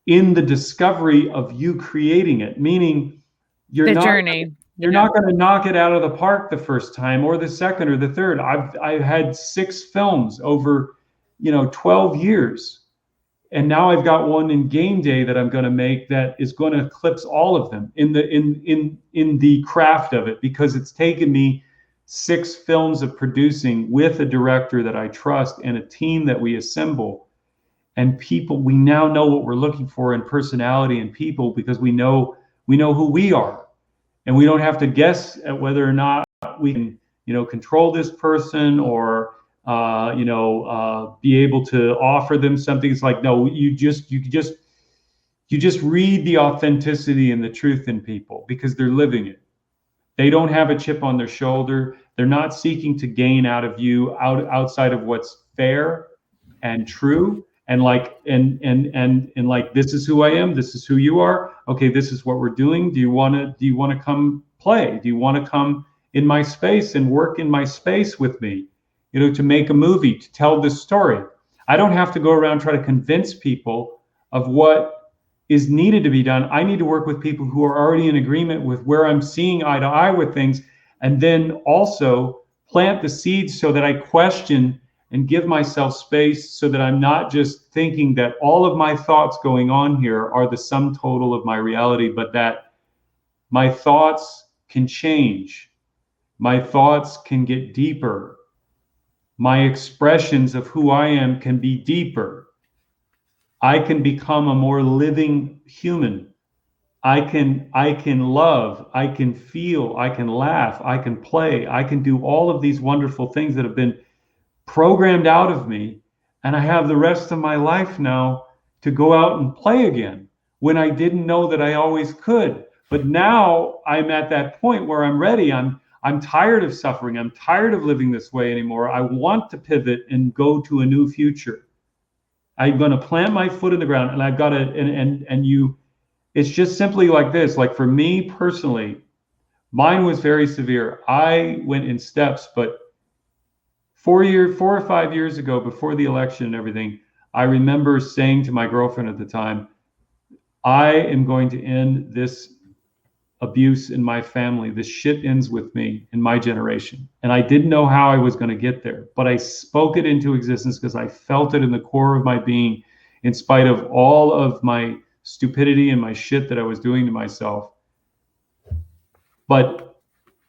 in the discovery of you creating it, meaning you're The not journey. you're not going to knock it out of the park the first time or the second or the third. I've had 6 films over 12 years, and now I've got one in game day that I'm going to make that is going to eclipse all of them in the craft of it, because it's taken me 6 films of producing with a director that I trust and a team that we assemble. And people, we now know what we're looking for in personality and people, because we know who we are, and we don't have to guess at whether or not we can control this person or be able to offer them something. It's like, no, you just read the authenticity and the truth in people, because they're living it. They don't have a chip on their shoulder. They're not seeking to gain out of you outside of what's fair and true. And like this is who I am, this is who you are. Okay, this is what we're doing. Do you want to come play? Do you want to come in my space and work in my space with me? To make a movie, to tell this story. I don't have to go around trying to convince people of what is needed to be done. I need to work with people who are already in agreement with where I'm seeing eye to eye with things, and then also plant the seeds so that I question and give myself space, so that I'm not just thinking that all of my thoughts going on here are the sum total of my reality, but that my thoughts can change. My thoughts can get deeper. My expressions of who I am can be deeper. I can become a more living human. I can love, I can feel, I can laugh, I can play, I can do all of these wonderful things that have been programmed out of me, and I have the rest of my life now to go out and play again, when I didn't know that I always could. But now I'm at that point where I'm ready. I'm tired of suffering. I'm tired of living this way anymore. I want to pivot and go to a new future. I'm going to plant my foot in the ground, and I've got to, it's just simply like this. Like for me personally, mine was very severe. I went in steps, but 4 or 5 years ago, before the election and everything, I remember saying to my girlfriend at the time, I am going to end this abuse in my family. This shit ends with me in my generation. And I didn't know how I was going to get there, but I spoke it into existence because I felt it in the core of my being, in spite of all of my stupidity and my shit that I was doing to myself. But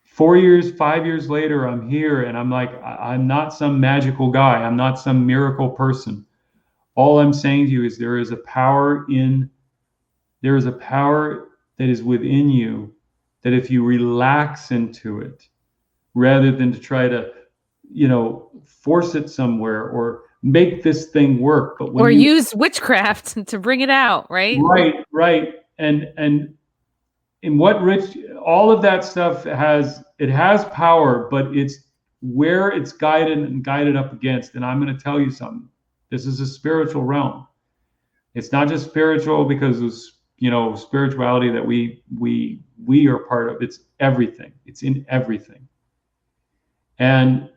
4 years, 5 years later, I'm here, and I'm like, I'm not some magical guy. I'm not some miracle person. All I'm saying to you is there is a power that is within you, that if you relax into it, rather than to try to, force it somewhere or make this thing work. But when you use witchcraft to bring it out, right? Right. And in what Rich, all of that stuff has power, but it's where it's guided up against. And I'm going to tell you something. This is a spiritual realm. It's not just spiritual because of spirituality that we are part of. It's everything. It's in everything. And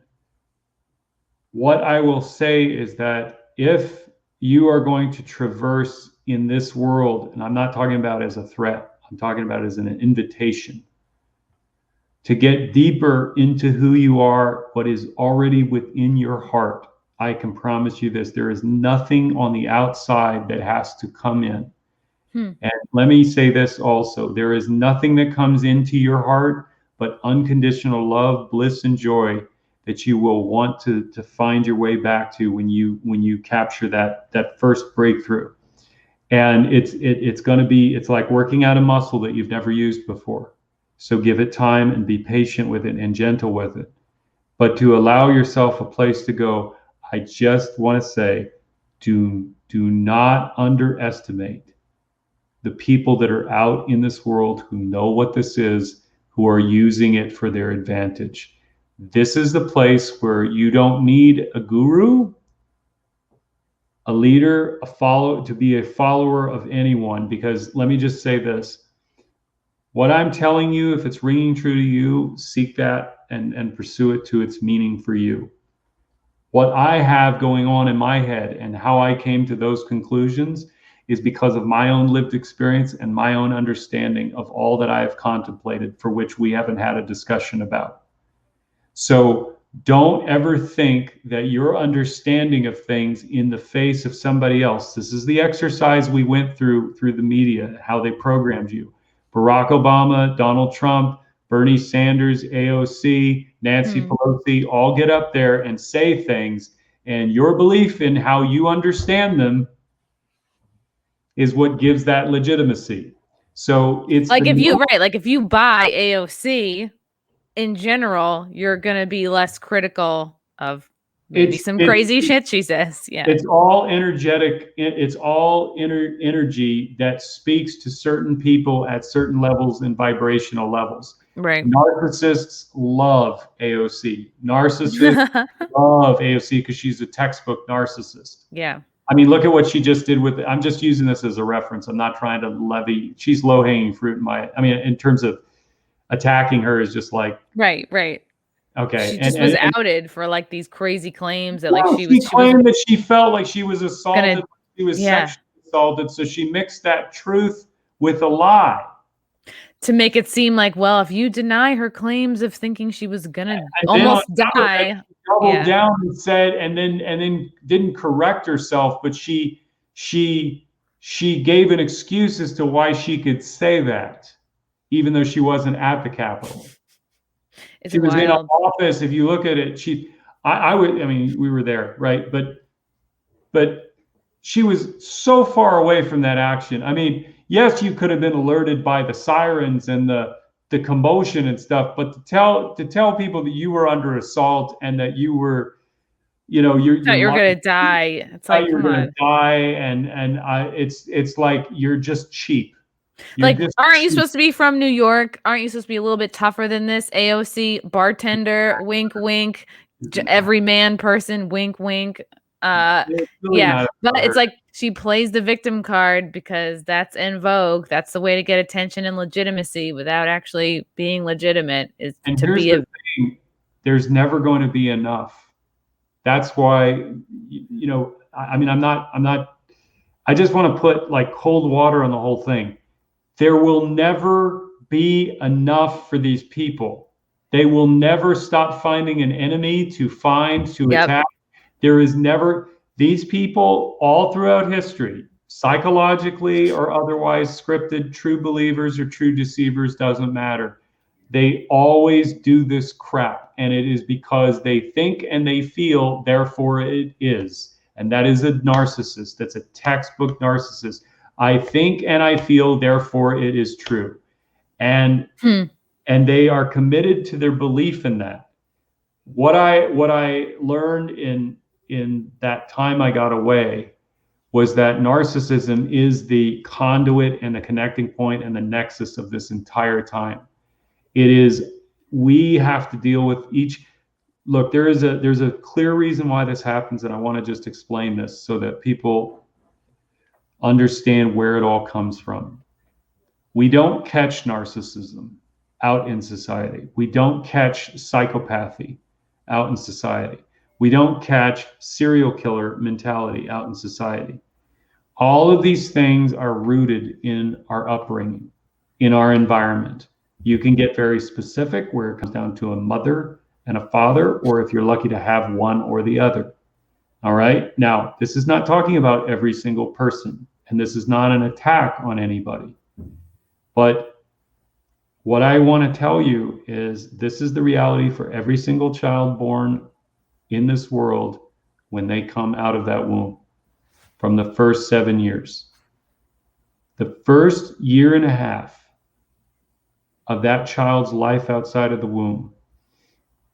what I will say is that if you are going to traverse in this world, and I'm not talking about as a threat, I'm talking about it as an invitation. to get deeper into who you are, what is already within your heart. I can promise you this, there is nothing on the outside that has to come in. And let me say this also, there is nothing that comes into your heart but unconditional love, bliss, and joy that you will want to find your way back to when you capture that first breakthrough. And it's going to be, it's like working out a muscle that you've never used before. So give it time and be patient with it and gentle with it. But to allow yourself a place to go, I just want to say, do not underestimate the people that are out in this world who know what this is, who are using it for their advantage. This is the place where you don't need a guru, a leader, a follower, to be a follower of anyone. Because let me just say this, what I'm telling you, if it's ringing true to you, seek that and pursue it to its meaning for you. What I have going on in my head and how I came to those conclusions is because of my own lived experience and my own understanding of all that I have contemplated, for which we haven't had a discussion about. So don't ever think that your understanding of things in the face of somebody else. This is the exercise we went through the media, how they programmed you. Barack Obama, Donald Trump, Bernie Sanders, AOC, Nancy Pelosi, all get up there and say things, and your belief in how you understand them is what gives that legitimacy. So it's like if you buy AOC in general, you're gonna be less critical of maybe some crazy shit she says. Yeah, it's all energetic. It's all energy that speaks to certain people at certain levels and vibrational levels. Right. Narcissists love AOC. Narcissists love AOC because she's a textbook narcissist. Yeah. I mean, look at what she just did with, I'm just using this as a reference. I'm not trying to levy. She's low hanging fruit in terms of attacking her is just like. Right. Okay. She just was outed for like these crazy claims that she claimed that she felt like she was assaulted, she was sexually assaulted. So she mixed that truth with a lie. To make it seem like, well, if you deny her claims of thinking she was gonna almost die, doubled down and said, and then didn't correct herself, but she gave an excuse as to why she could say that, even though she wasn't at the Capitol. She was in an office. If you look at it, we were there, right? But she was so far away from that action. I mean, yes, you could have been alerted by the sirens and the commotion and stuff, but to tell people that you were under assault and that you were, you're gonna die. It's like, you're gonna die, and it's like you're just cheap. Like, aren't you supposed to be from New York? Aren't you supposed to be a little bit tougher than this? AOC, bartender, wink, wink, everyman person, wink, wink. But it's like she plays the victim card because that's in vogue. That's the way to get attention and legitimacy without actually being legitimate. There's never going to be enough. That's why, I just want to put like cold water on the whole thing. There will never be enough for these people. They will never stop finding an enemy to attack. There is never, these people all throughout history, psychologically or otherwise scripted, true believers or true deceivers, doesn't matter. They always do this crap, and it is because they think and they feel, therefore it is. And that is a narcissist. That's a textbook narcissist. I think and I feel, therefore it is true. And they are committed to their belief in that. What I learned in that time I got away was that narcissism is the conduit and the connecting point and the nexus of this entire time. It is, we have to deal with each. Look, there's a clear reason why this happens, and I want to just explain this so that people understand where it all comes from. We don't catch narcissism out in society. We don't catch psychopathy out in society. We don't catch serial killer mentality out in society. All of these things are rooted in our upbringing, in our environment. You can get very specific where it comes down to a mother and a father, or if you're lucky to have one or the other. All right. Now, this is not talking about every single person, and this is not an attack on anybody. But what I want to tell you is this is the reality for every single child born in this world when they come out of that womb from the first 7 years. The first year and a half of that child's life outside of the womb,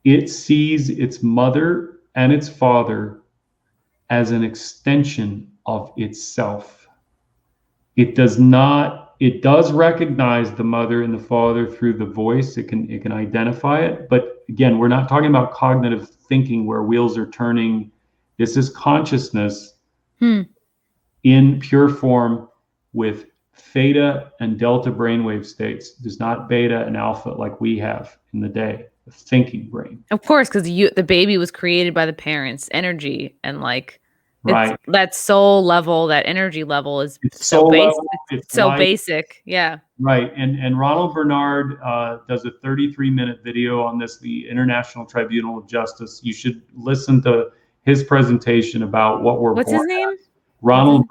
it sees its mother and its father as an extension of itself. It does recognize the mother and the father through the voice. It can identify it. But again, we're not talking about cognitive thinking where wheels are turning. This is consciousness in pure form with theta and delta brainwave states. There's not beta and alpha like we have in the day, the thinking brain. Of course, because the baby was created by the parents' energy, and like Right. that soul level, that energy level is It's so soul basic. level, It's so basic. Yeah. Right. And Ronald Bernard does a 33-minute video on this, the International Tribunal of Justice. You should listen to his presentation about what we're What's born his name? as. Ronald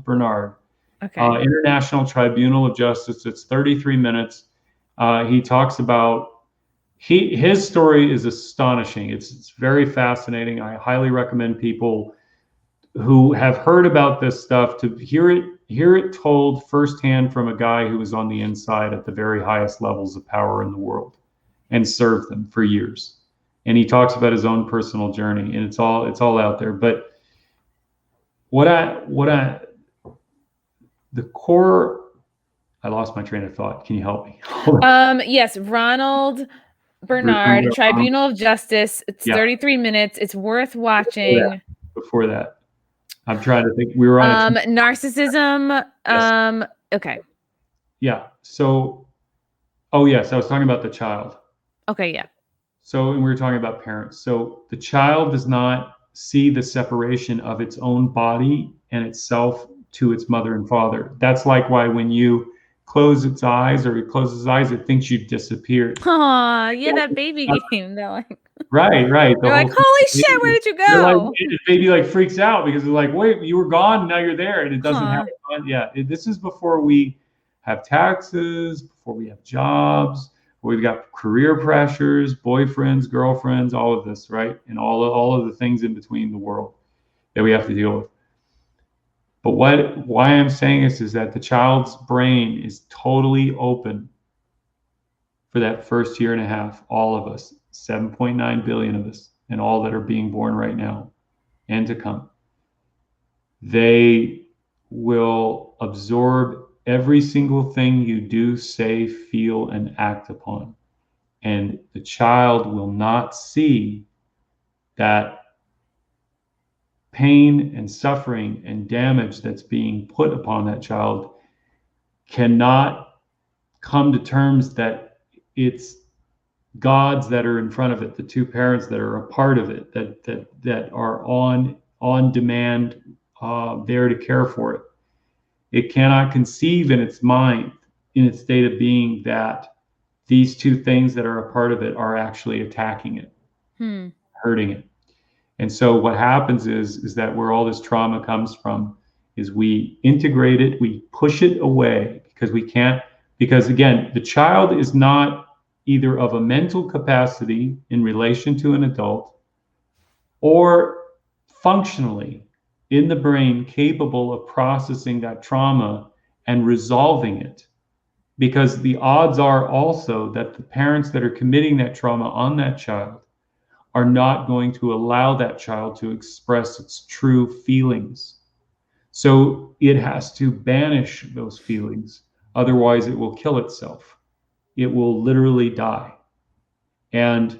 Bernard. Okay. International Tribunal of Justice. It's 33 minutes. He talks about his story is astonishing. It's very fascinating. I highly recommend people who have heard about this stuff to hear it told firsthand from a guy who was on the inside at the very highest levels of power in the world and served them for years. And he talks about his own personal journey, and it's all out there. But the core, I lost my train of thought. Can you help me? Yes, Ronald Bernard, Tribunal of Justice. It's 33 minutes. It's worth watching. Before that, I'm trying to think. We were on narcissism. Yes. Okay. Yeah. So, oh yes, I was talking about the child. Okay. Yeah. So, and we were talking about parents. So the child does not see the separation of its own body and itself to its mother and father. That's like why when you close its eyes or it closes its eyes, it thinks you've disappeared. Aw, yeah, that baby game. They're like, right. They're like, holy shit, where did you go? Like, the baby like freaks out because they're like, wait, you were gone, now you're there, and it doesn't happen. Yeah, this is before we have taxes, before we have jobs, we've got career pressures, boyfriends, girlfriends, all of this, right, and all of the things in between the world that we have to deal with. But why I'm saying this is that the child's brain is totally open for that first year and a half. All of us, 7.9 billion of us, and all that are being born right now and to come. They will absorb every single thing you do, say, feel, and act upon. And the child will not see that pain and suffering and damage that's being put upon that child, cannot come to terms that it's gods that are in front of it, the two parents that are a part of it, that are on demand, there to care for it. It cannot conceive in its mind, in its state of being, that these two things that are a part of it are actually attacking it, hurting it. And so what happens is that where all this trauma comes from is we integrate it, we push it away because we can't, because again, the child is not either of a mental capacity in relation to an adult or functionally in the brain capable of processing that trauma and resolving it. Because the odds are also that the parents that are committing that trauma on that child are not going to allow that child to express its true feelings. So it has to banish those feelings. Otherwise, it will kill itself. It will literally die. And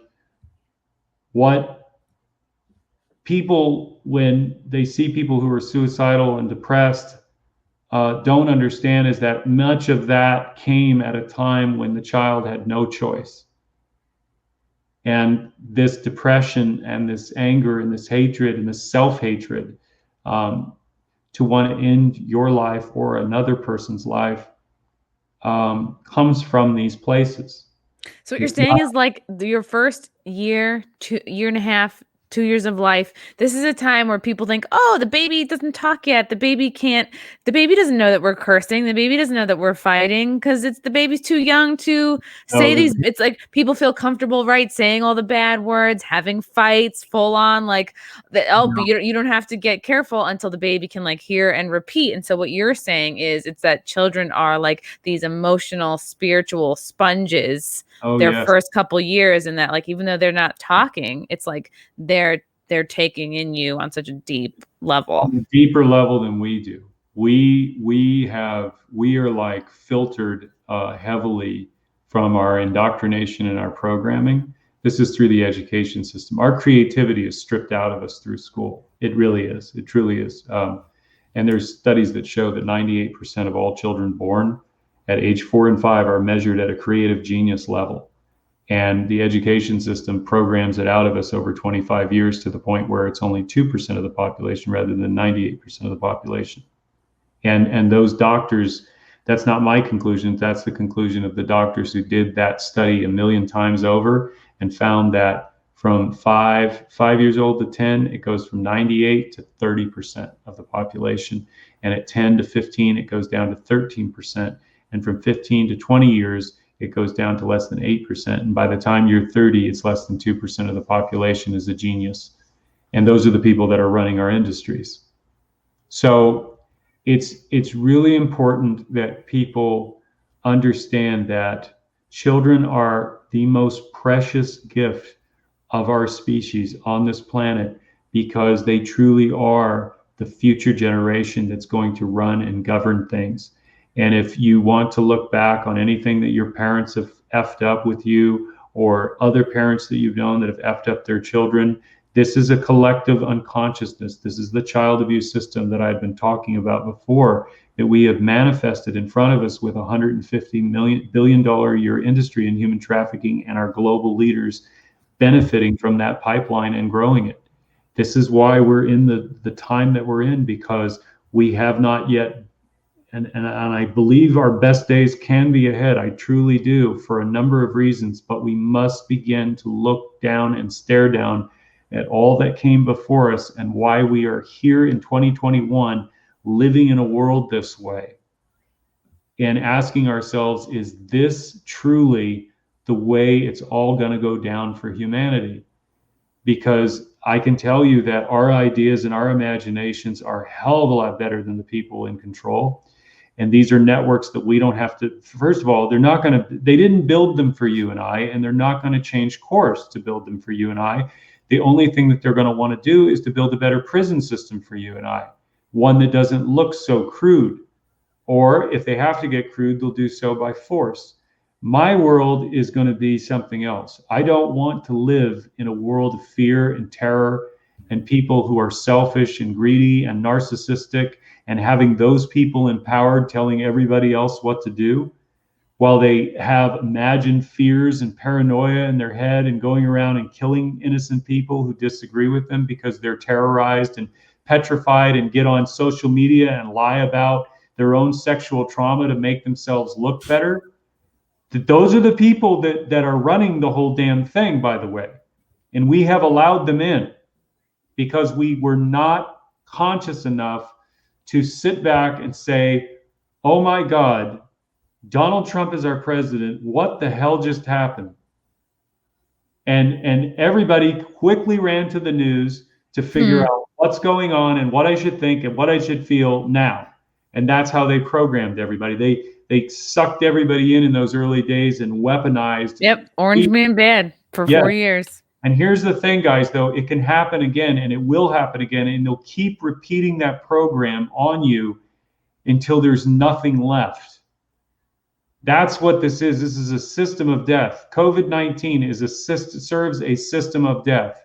what people, when they see people who are suicidal and depressed, don't understand is that much of that came at a time when the child had no choice. And this depression and this anger and this hatred and this self-hatred to want to end your life or another person's life comes from these places. So what you're saying is like your first year, year and a half, 2 years of life. This is a time where people think, oh, the baby doesn't talk yet. The baby doesn't know that we're cursing. The baby doesn't know that we're fighting because the baby's too young to say these. It's like people feel comfortable, right? Saying all the bad words, having fights, full on but you don't have to get careful until the baby can like hear and repeat. And so what you're saying is it's that children are like these emotional, spiritual sponges first couple years, and that like even though they're not talking, it's like they're taking in you on such a deep level, on a deeper level than we do. We are like filtered heavily from our indoctrination and our programming. This is through the education system. Our creativity is stripped out of us through school. It really is. It truly is. And there's studies that show that 98% of all children born at age 4 and 5 are measured at a creative genius level. And the education system programs it out of us over 25 years to the point where it's only 2% of the population rather than 98% of the population. And those doctors, that's not my conclusion, that's the conclusion of the doctors who did that study a million times over and found that from 5 years old to 10, it goes from 98 to 30% of the population. And at 10 to 15, it goes down to 13%. And from 15 to 20 years, it goes down to less than 8%. And by the time you're 30, it's less than 2% of the population is a genius. And those are the people that are running our industries. So it's really important that people understand that children are the most precious gift of our species on this planet because they truly are the future generation that's going to run and govern things. And if you want to look back on anything that your parents have effed up with you or other parents that you've known that have effed up their children, this is a collective unconsciousness. This is the child abuse system that I've been talking about before, that we have manifested in front of us with $150 billion a year industry in human trafficking and our global leaders benefiting from that pipeline and growing it. This is why we're in the time that we're in, because we have not yet. And I believe our best days can be ahead. I truly do, for a number of reasons. But we must begin to look down and stare down at all that came before us and why we are here in 2021 living in a world this way. And asking ourselves, is this truly the way it's all going to go down for humanity? Because I can tell you that our ideas and our imaginations are a hell of a lot better than the people in control. And these are networks that we don't have to, first of all, they didn't build them for you and I, and they're not going to change course to build them for you and I. The only thing that they're going to want to do is to build a better prison system for you and I, one that doesn't look so crude. Or if they have to get crude, they'll do so by force. My world is going to be something else. I don't want to live in a world of fear and terror and people who are selfish and greedy and narcissistic, and having those people empowered telling everybody else what to do while they have imagined fears and paranoia in their head and going around and killing innocent people who disagree with them because they're terrorized and petrified and get on social media and lie about their own sexual trauma to make themselves look better. Those are the people that are running the whole damn thing, by the way. And we have allowed them in because we were not conscious enough to sit back and say, oh my God, Donald Trump is our president. What the hell just happened? And everybody quickly ran to the news to figure out what's going on and what I should think and what I should feel now. And that's how they programmed everybody. They sucked everybody in those early days and weaponized. Yep, Orange Man bad for 4 years. And here's the thing, guys, though, it can happen again, and it will happen again, and they'll keep repeating that program on you until there's nothing left. That's what this is. This is a system of death. COVID-19 serves a system of death.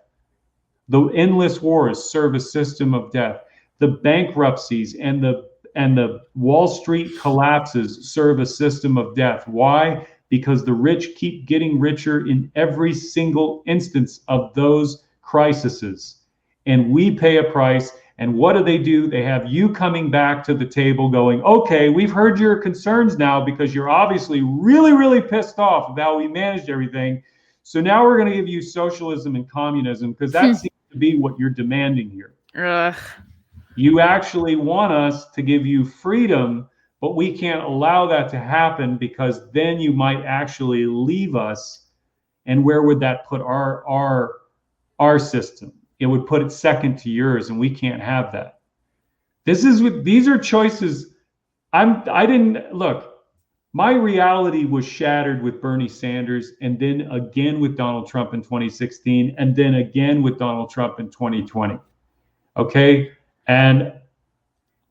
The endless wars serve a system of death. The bankruptcies and the Wall Street collapses serve a system of death. Why? Because the rich keep getting richer in every single instance of those crises. And we pay a price, And what do? They have you coming back to the table going, okay, we've heard your concerns now because you're obviously really, really pissed off about how we managed everything. So now we're going to give you socialism and communism because that seems to be what you're demanding here. Ugh. You actually want us to give you freedom, but we can't allow that to happen because then you might actually leave us. And where would that put our system? It would put it second to yours, and we can't have that. These are choices. I didn't look. My reality was shattered with Bernie Sanders, and then again with Donald Trump in 2016, and then again with Donald Trump in 2020. Okay, and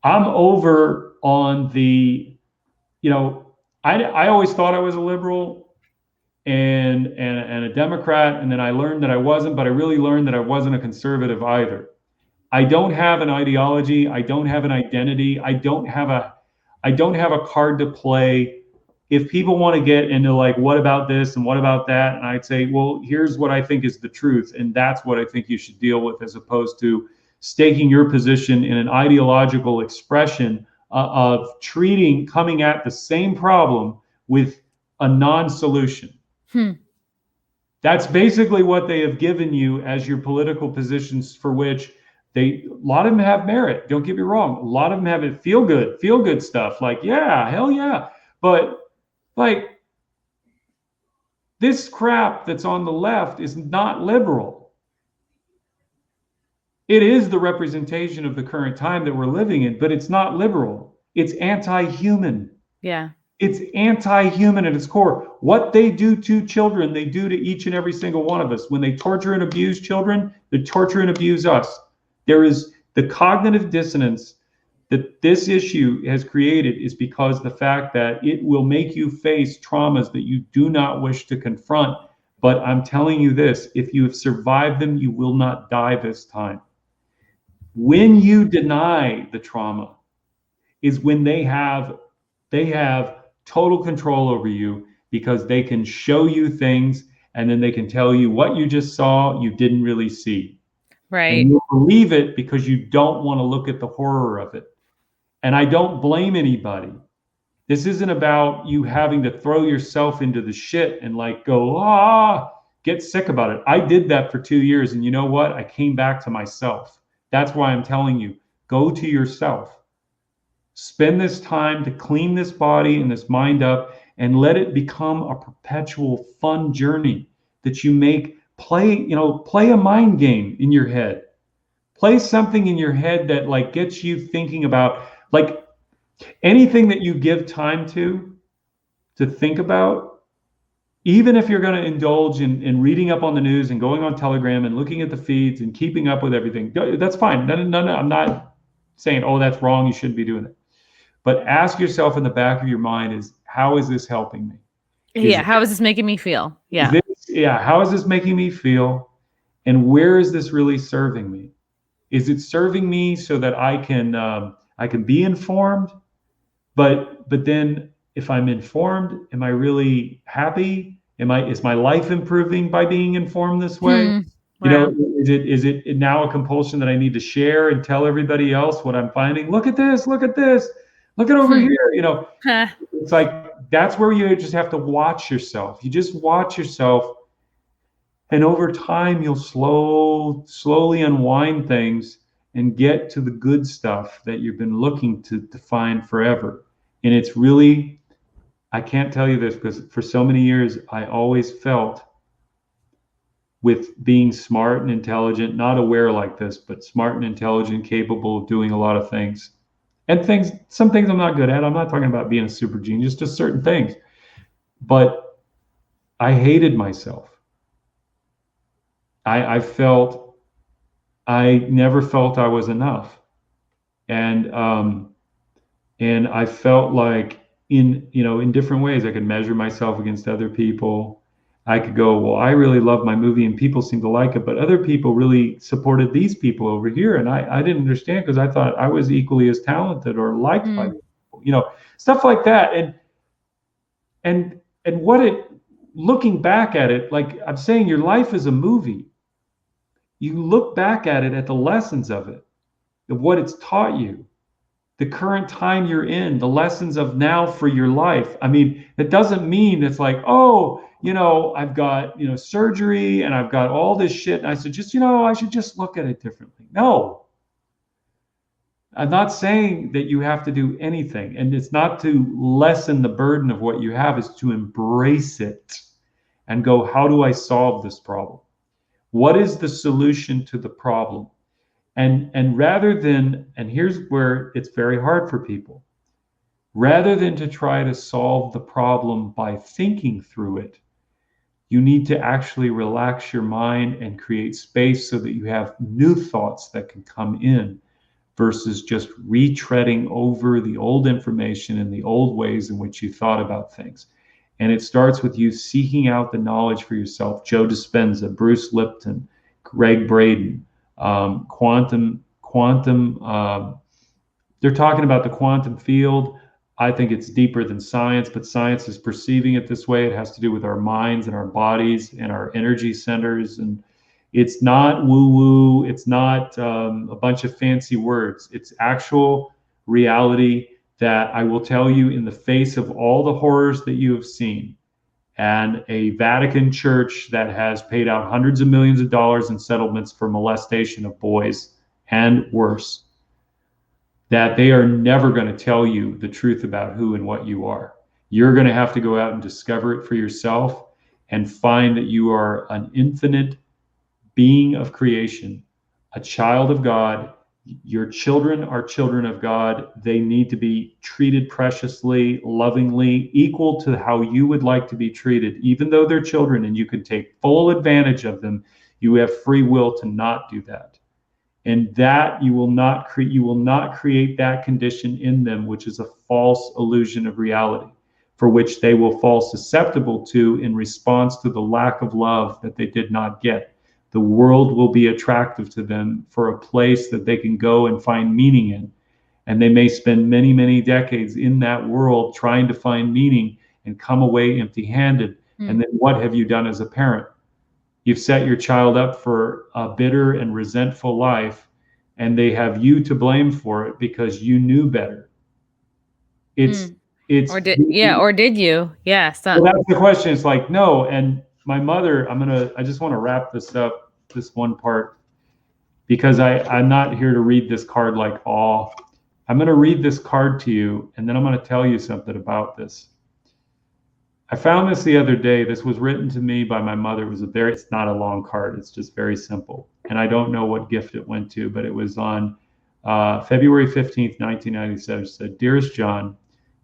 I'm over on the, I always thought I was a liberal and a Democrat, and then I learned that I wasn't, but I really learned that I wasn't a conservative either. I don't have an ideology. I don't have an identity. I don't have a card to play. If people want to get into like, what about this and what about that? And I'd say, well, here's what I think is the truth. And that's what I think you should deal with, as opposed to staking your position in an ideological expression of coming at the same problem with a non-solution. That's basically what they have given you as your political positions, for which a lot of them have merit. Don't get me wrong. A lot of them have it feel good stuff. Like, yeah, hell yeah. But like, this crap that's on the left is not liberal. It is the representation of the current time that we're living in, but it's not liberal. It's anti-human. Yeah. It's anti-human at its core. What they do to children, they do to each and every single one of us. When they torture and abuse children, they torture and abuse us. There is the cognitive dissonance that this issue has created is because the fact that it will make you face traumas that you do not wish to confront. But I'm telling you this, if you have survived them, you will not die this time. When you deny the trauma is when they have total control over you, because they can show you things and then they can tell you what you just saw, you didn't really see. Right. And you believe it because you don't want to look at the horror of it. And I don't blame anybody. This isn't about you having to throw yourself into the shit and like go, get sick about it. I did that for 2 years. And you know what? I came back to myself. That's why I'm telling you, go to yourself. Spend this time to clean this body and this mind up and let it become a perpetual fun journey that you play a mind game in your head. Play something in your head that like gets you thinking about, like, anything that you give time to think about, even if you're going to indulge in reading up on the news and going on Telegram and looking at the feeds and keeping up with everything, that's fine. No, I'm not saying, oh, that's wrong, you shouldn't be doing it. But ask yourself in the back of your mind how is this helping me? How is this making me feel? Yeah. How is this making me feel? And where is this really serving me? Is it serving me so that I can be informed? But then if I'm informed, am I really happy? Is my life improving by being informed this way? Wow. Is it now a compulsion that I need to share and tell everybody else what I'm finding? Look at this, look at over here. It's like, that's where you just have to watch yourself. You just watch yourself, and over time you'll slowly unwind things and get to the good stuff that you've been looking to find forever. And it's really, I can't tell you this because for so many years I always felt, with being smart and intelligent, not aware like this, but smart and intelligent, capable of doing a lot of things. And some things I'm not good at. I'm not talking about being a super genius, just certain things. But I hated myself. I never felt I was enough. And I felt like in different ways, I could measure myself against other people. I could go, well, I really love my movie and people seem to like it, but other people really supported these people over here. And I didn't understand because I thought I was equally as talented or liked by people, stuff like that. And looking back at it, like I'm saying, your life is a movie. You look back at it, at the lessons of it. of what it's taught you, the current time you're in, the lessons of now for your life. I mean, it doesn't mean it's like, oh, I've got, surgery and I've got all this shit. And I said, I should just look at it differently. No, I'm not saying that you have to do anything. And it's not to lessen the burden of what you have, is to embrace it and go, how do I solve this problem? What is the solution to the problem? And rather than, and here's where it's very hard for people, rather than to try to solve the problem by thinking through it, you need to actually relax your mind and create space so that you have new thoughts that can come in, versus just retreading over the old information and the old ways in which you thought about things. And it starts with you seeking out the knowledge for yourself. Joe Dispenza, Bruce Lipton, Greg Braden, quantum. They're talking about the quantum field. I think it's deeper than science, but science is perceiving it this way. It has to do with our minds and our bodies and our energy centers. And it's not woo-woo. It's not a bunch of fancy words. It's actual reality that I will tell you, in the face of all the horrors that you have seen, and a Vatican church that has paid out hundreds of millions of dollars in settlements for molestation of boys and worse, that they are never going to tell you the truth about who and what you are. You're going to have to go out and discover it for yourself and find that you are an infinite being of creation, a child of God. Your children are children of God. They need to be treated preciously, lovingly, equal to how you would like to be treated. Even though they're children and you can take full advantage of them, you have free will to not do that. And that you will not create that condition in them, which is a false illusion of reality, for which they will fall susceptible to in response to the lack of love that they did not get. The world will be attractive to them for a place that they can go and find meaning in. And they may spend many, many decades in that world trying to find meaning and come away empty-handed. And then what have you done as a parent? You've set your child up for a bitter and resentful life, and they have you to blame for it because you knew better. Or did you? Yeah. Well, that's the question. It's like, no. And my mother, I just want to wrap this up, this one part, because I'm not here to read this card like awe. I'm going to read this card to you, and then I'm going to tell you something about this. I found this the other day. This was written to me by my mother. It's not a long card. It's just very simple. And I don't know what gift it went to, but it was on February 15th, 1997. It said, "Dearest John,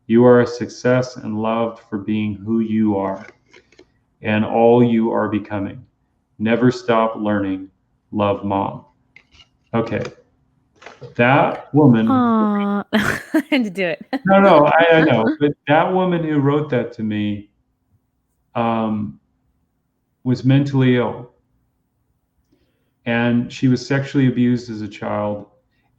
you are a success and loved for being who you are and all you are becoming. Never stop learning. Love, Mom." Okay. That woman. Aww. I had to do it. No, I know. But that woman who wrote that to me was mentally ill. And she was sexually abused as a child.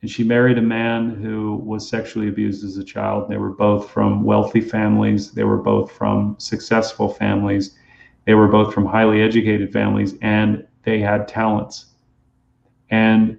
And she married a man who was sexually abused as a child. They were both from wealthy families. They were both from successful families. They were both from highly educated families, and they had talents. And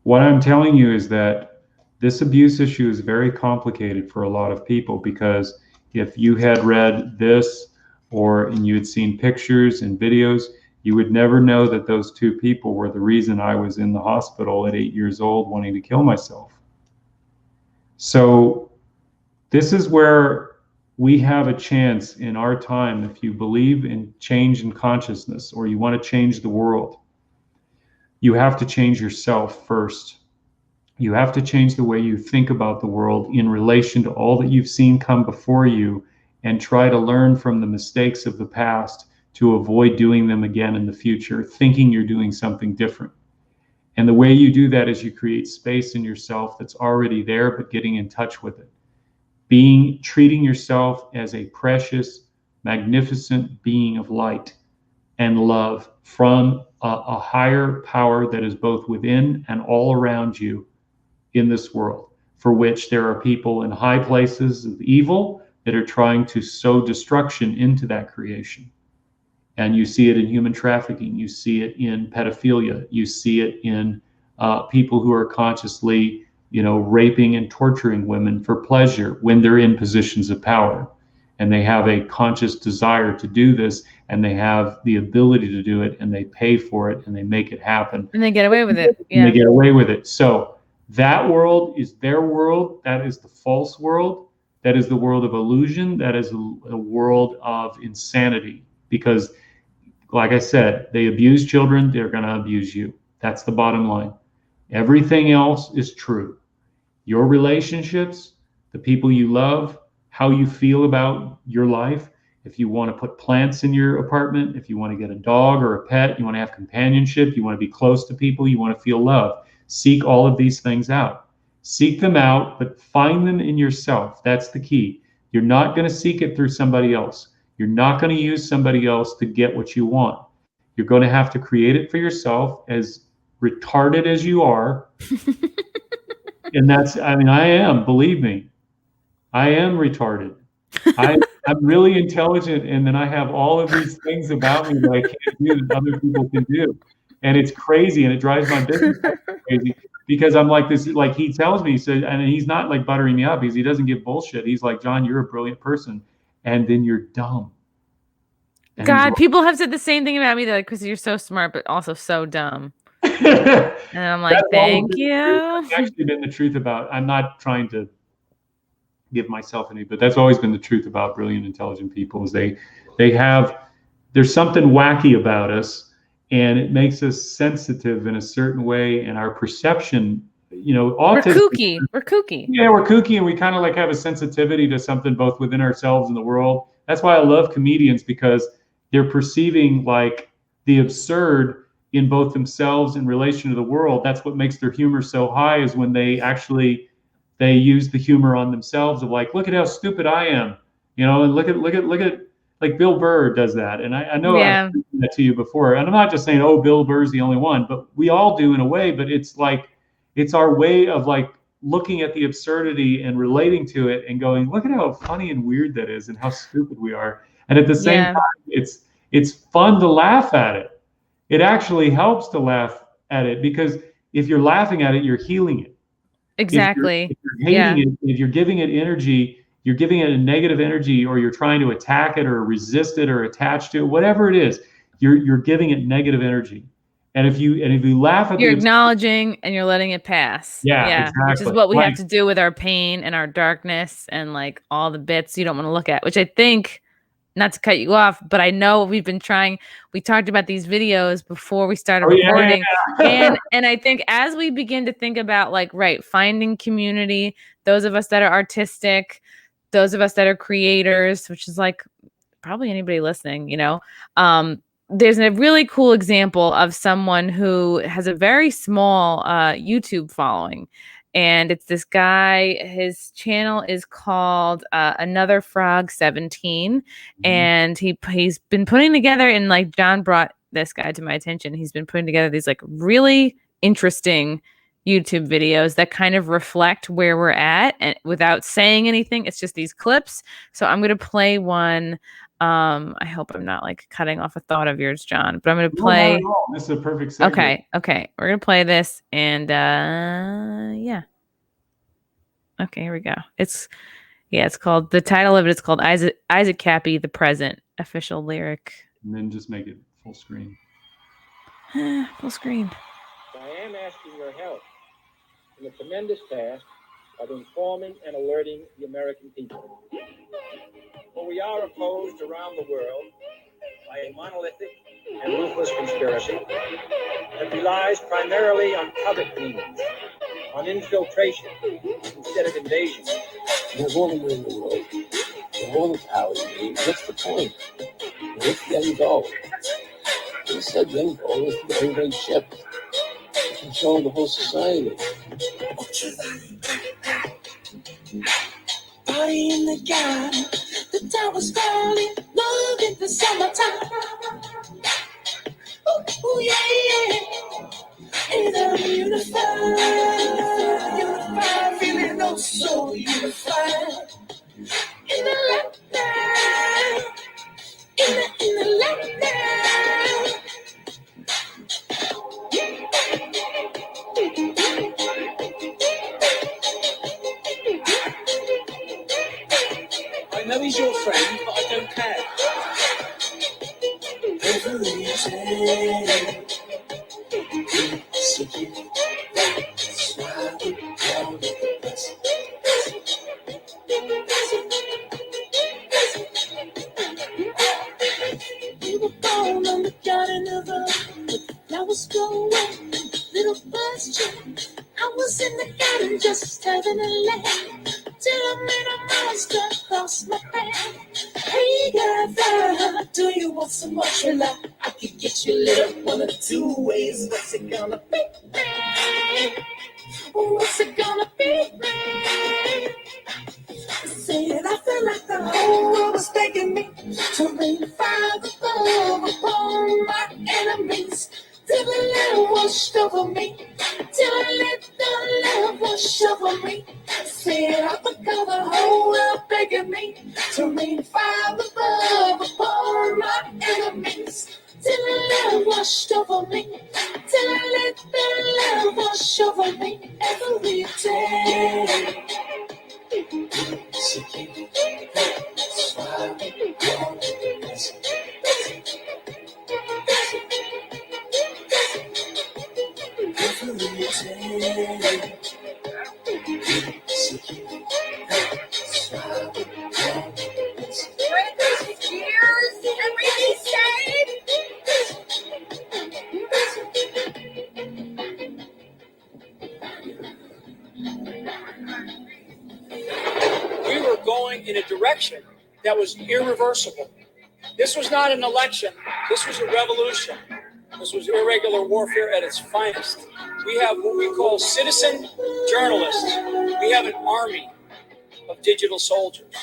what I'm telling you is that this abuse issue is very complicated for a lot of people, because if you had read this and you had seen pictures and videos, you would never know that those two people were the reason I was in the hospital at 8 years old wanting to kill myself. So this is where we have a chance in our time. If you believe in change in consciousness, or you want to change the world, you have to change yourself first. You have to change the way you think about the world in relation to all that you've seen come before you, and try to learn from the mistakes of the past to avoid doing them again in the future, thinking you're doing something different. And the way you do that is you create space in yourself that's already there, but getting in touch with it. Treating yourself as a precious, magnificent being of light and love from a higher power that is both within and all around you in this world, for which there are people in high places of evil that are trying to sow destruction into that creation. And you see it in human trafficking. You see it in pedophilia. You see it in people who are consciously, raping and torturing women for pleasure when they're in positions of power. And they have a conscious desire to do this, and they have the ability to do it, and they pay for it, and they make it happen. And they get away with it. And they get away with it. So that world is their world. That is the false world. That is the world of illusion. That is a world of insanity. Because, like I said, they abuse children, they're going to abuse you. That's the bottom line. Everything else is true. Your relationships, the people you love, how you feel about your life. If you want to put plants in your apartment, if you want to get a dog or a pet, you want to have companionship, you want to be close to people, you want to feel love. Seek all of these things out. Seek them out, but find them in yourself. That's the key. You're not going to seek it through somebody else. You're not going to use somebody else to get what you want. You're going to have to create it for yourself, as retarded as you are. And I am, believe me. I am retarded. I'm really intelligent, and then I have all of these things about me that I can't do that other people can do. And it's crazy, and it drives my business crazy, because I'm like this, like he tells me, he said, and he's not like buttering me up, because he doesn't give bullshit. He's like, John, you're a brilliant person, and then you're dumb. And God, people have said the same thing about me. They're like, Chrissie, you're so smart, but also so dumb. And I'm like, thank you. That's actually been the truth about, I'm not trying to give myself any, but that's always been the truth about brilliant, intelligent people, is there's something wacky about us, and it makes us sensitive in a certain way, and our perception, autism. We're kooky. Yeah, we're kooky, and we kind of like have a sensitivity to something both within ourselves and the world. That's why I love comedians, because they're perceiving like the absurd in both themselves in relation to the world. That's what makes their humor so high, is when they use the humor on themselves, of like, look at how stupid I am, and look at like Bill Burr does that. And I know I've mentioned that to you before, and I'm not just saying, oh, Bill Burr's the only one, but we all do in a way. But it's like, it's our way of like looking at the absurdity and relating to it and going, look at how funny and weird that is, and how stupid we are. And at the same time, it's fun to laugh at it. It actually helps to laugh at it, because if you're laughing at it, you're healing it. Exactly. If you're hating it, if you're giving it energy, you're giving it a negative energy, or you're trying to attack it or resist it or attach to it, whatever it is, you're giving it negative energy. And if you laugh at, you're acknowledging and you're letting it pass. Yeah, exactly. Which is what we have to do with our pain and our darkness and like all the bits you don't want to look at, which I think, not to cut you off, but I know we've been trying. We talked about these videos before we started recording. And I think as we begin to think about like, finding community, those of us that are artistic, those of us that are creators, which is like probably anybody listening, there's a really cool example of someone who has a very small YouTube following. And it's this guy, his channel is called Another Frog 17. And he's been putting together, and like John brought this guy to my attention, he's been putting together these like really interesting YouTube videos that kind of reflect where we're at, and without saying anything. It's just these clips. So I'm going to play one. I hope I'm not like cutting off a thought of yours, John, but I'm going to play. No, this is a perfect segue. Okay. We're going to play this, and yeah. Okay, here we go. It's called, the title of it is called Isaac Cappy, The Present, official lyric. And then just make it full screen. Full screen. I am asking your help in the tremendous task of informing and alerting the American people. For we are opposed around the world by a monolithic and ruthless conspiracy that relies primarily on covert means, on infiltration instead of invasion. There's only one in the world. The whole power you need. What's the point? What's the end goal? He said the end goal is to be a great ship. Control the whole society. Party in the garden, the town was falling, love in the summertime. Ooh, yeah. And I'm unified, feeling oh so unified. In the lockdown, in the lockdown. know he's your friend, but I don't care. Every day, it's a gift. Smile down at the best. You were born on the garden of Eden. Flowers growing, little birds chirping. I was in the garden just having a laugh till I met a monster across my path. Hey, girl, do you want some much love? I could get you lit up one of two ways. What's it gonna be? What's it gonna be? Said I feel like the whole world was begging me to rain fire above upon my enemies. Till the love washed over me, till I let the love wash over me. Said I forgot the whole world begging me to rain fire above upon my enemies. Till the love washed over me, till I let the love wash over me every day. We were going in a direction that was irreversible. This was not an election. This was a revolution. This was irregular warfare at its finest. We have what we call citizen journalists. We have an army of digital soldiers.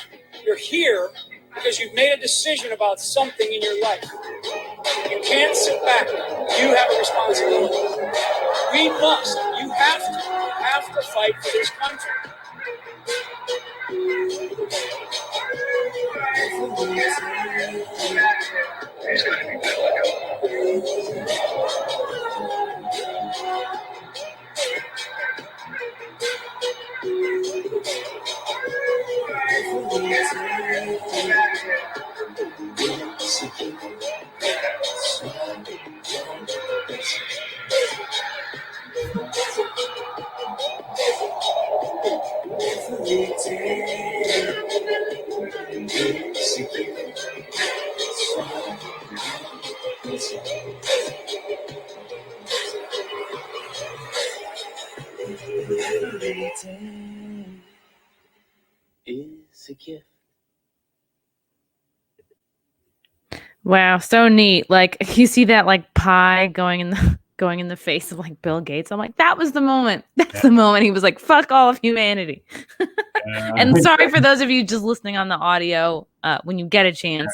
You're here because you've made a decision about something in your life. You can't sit back. You have a responsibility. We must. You have to fight for this country. Is a gift. Wow, so neat. Like you see that like pie going in the face of like Bill Gates. I'm like, that was the moment. That's the moment he was like, fuck all of humanity. And sorry for those of you just listening on the audio. When you get a chance,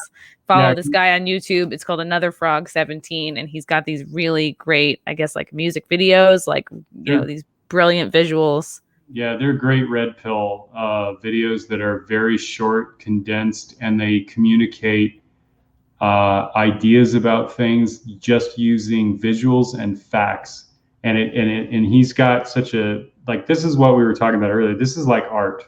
follow this guy on YouTube. It's called Another Frog 17, and he's got these really great, I guess, like music videos, like these brilliant visuals. Yeah, they're great red pill videos that are very short, condensed, and they communicate ideas about things just using visuals and facts. And he's got such a, like, this is what we were talking about earlier. This is like art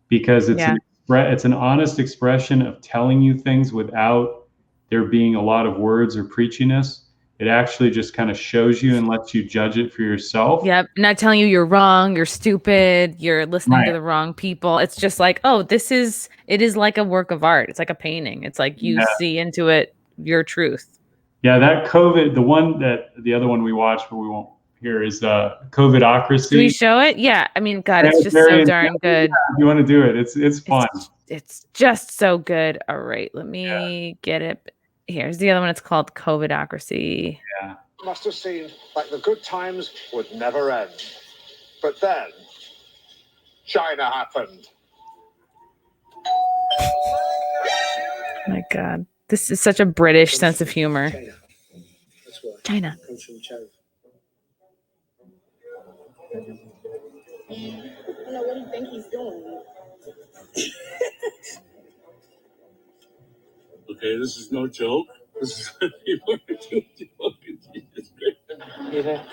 because it's an honest expression of telling you things without there being a lot of words or preachiness. It actually just kind of shows you and lets you judge it for yourself. Yep. Not telling you you're wrong, you're stupid, you're listening to the wrong people. It's just like, oh, it is like a work of art. It's like a painting. It's like you see into it your truth. Yeah, that COVID, the other one we watched, but we won't hear is COVIDocracy. Do we show it? Yeah. I mean, God, it's just so darn good. Yeah, if you want to do it. It's fun. It's just so good. All right. Let me get it. Here's the other one. It's called COVIDocracy. Yeah. Must have seemed like the good times would never end. But then, China happened. My God. This is such a British sense of humor. China. That's why. China. Comes from China. What do you think he's doing? Okay, this is no joke. This is what people are doing. Hey there.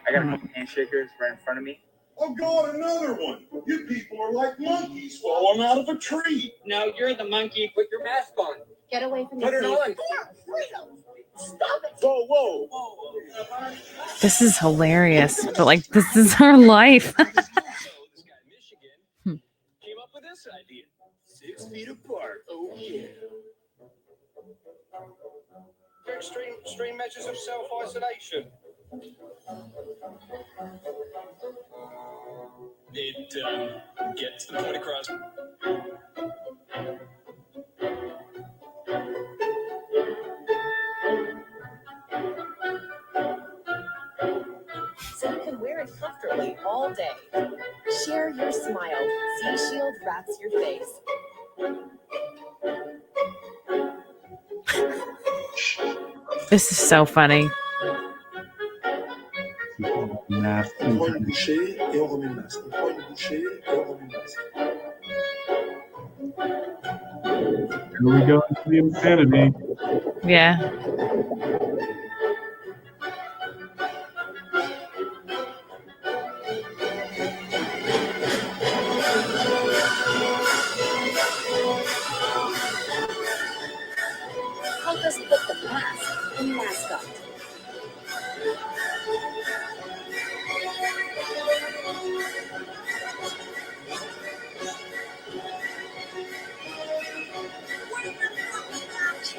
I got a couple handshakers right in front of me. Oh God, another one. You people are like monkeys falling out of a tree. No, you're the monkey. Put your mask on. Get away from Put it on. Stop it. Whoa. This is hilarious, but like this is our life. So this guy Michigan came up with this idea. 6 feet apart. Oh yeah. Extreme measures of self-isolation. It gets the point across. So you can wear it comfortably all day. Share your smile. Z-Shield wraps your face. This is so funny. Mask. On prend une bouchée et on remet le masque. On prend une bouchée et on remet le masque. Here we go into the insanity. Yeah. Help us put the mask in mascot.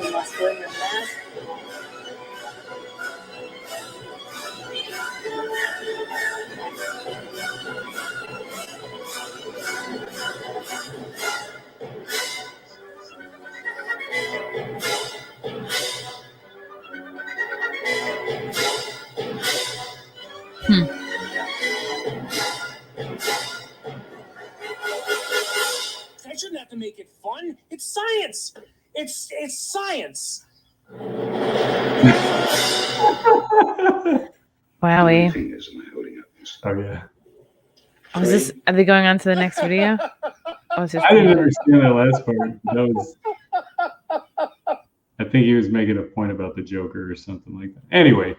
You must wear your mask. I shouldn't have to make it fun. It's science. It's science. Wowie. Fingers am I holding up? Oh yeah. Oh, is this? Are they going on to the next video? Oh, it's just I didn't understand that last part. That was. I think he was making a point about the Joker or something like that. Anyway,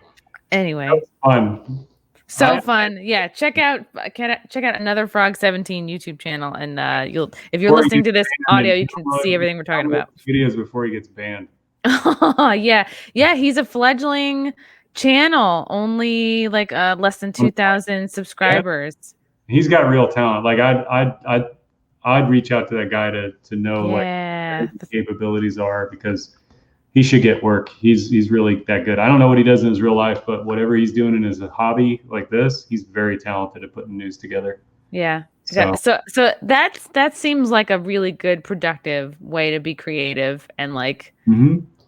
Anyway, fun. so fun. Yeah, check out another Frog 17 YouTube channel, and if you're Before listening he to this gets audio, banned, you can see everything we're talking about. Videos before he gets banned. Yeah, he's a fledgling channel, only like less than 2,000 subscribers. He's got real talent. Like I'd reach out to that guy to know like what his capabilities are, because he should get work. He's really that good. I don't know what he does in his real life, but whatever he's doing in his hobby like this, he's very talented at putting news together. Yeah. So that seems like a really good, productive way to be creative and like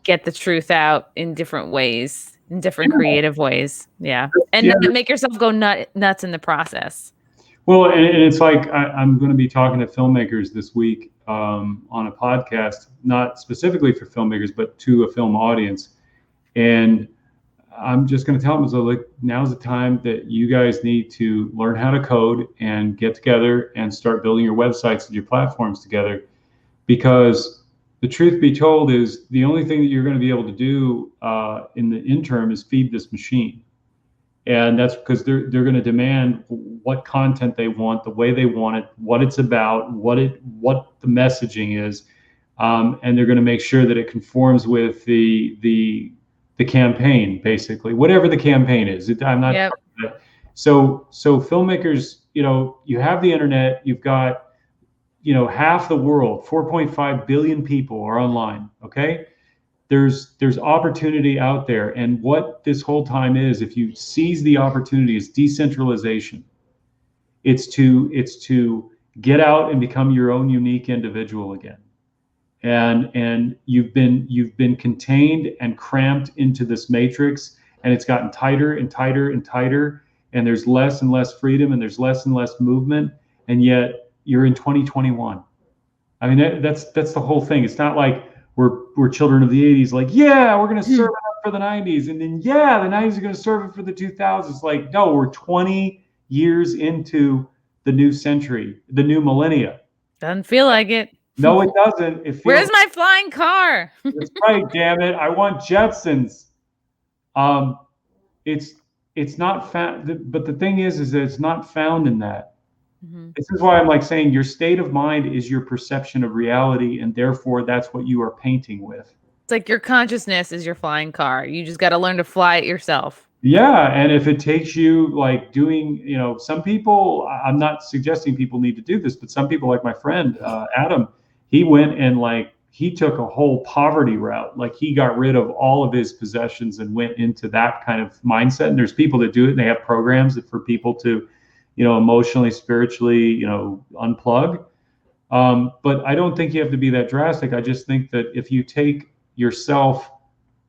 get the truth out in different ways, in different creative ways. Yeah. And not make yourself go nuts in the process. Well, and it's like I'm going to be talking to filmmakers this week on a podcast, not specifically for filmmakers, but to a film audience. And I'm just going to tell them, so like, now's the time that you guys need to learn how to code and get together and start building your websites and your platforms together. Because the truth be told is the only thing that you're going to be able to do in the interim is feed this machine. And that's because they're going to demand what content they want, the way they want it, what it's about, what the messaging is, and they're going to make sure that it conforms with the campaign, basically, whatever the campaign is. I'm not. Yep. So filmmakers, you have the internet, you've got, half the world, 4.5 billion people are online. Okay. There's opportunity out there. And what this whole time is, if you seize the opportunity, is decentralization. It's to get out and become your own unique individual again. And you've been contained and cramped into this matrix, and it's gotten tighter and tighter and tighter, and there's less and less freedom, and there's less and less movement, and yet you're in 2021. I mean, that's the whole thing. It's not like we're children of the 80s, like, yeah, we're going to serve it up for the 90s. And then, yeah, the 90s are going to serve it for the 2000s. Like, no, we're 20 years into the new century, the new millennia. Doesn't feel like it. No, it doesn't. It feels. Where's my flying car? That's right, damn it. I want Jetsons. it's not found, but the thing is that it's not found in that. Mhm. This is why I'm like saying your state of mind is your perception of reality, and therefore that's what you are painting with. It's like your consciousness is your flying car. You just got to learn to fly it yourself. Yeah, and if it takes you like doing, some people, I'm not suggesting people need to do this, but some people, like my friend Adam, he went and like he took a whole poverty route. Like he got rid of all of his possessions and went into that kind of mindset. And there's people that do it, and they have programs for people to, emotionally, spiritually, unplug. But I don't think you have to be that drastic. I just think that if you take yourself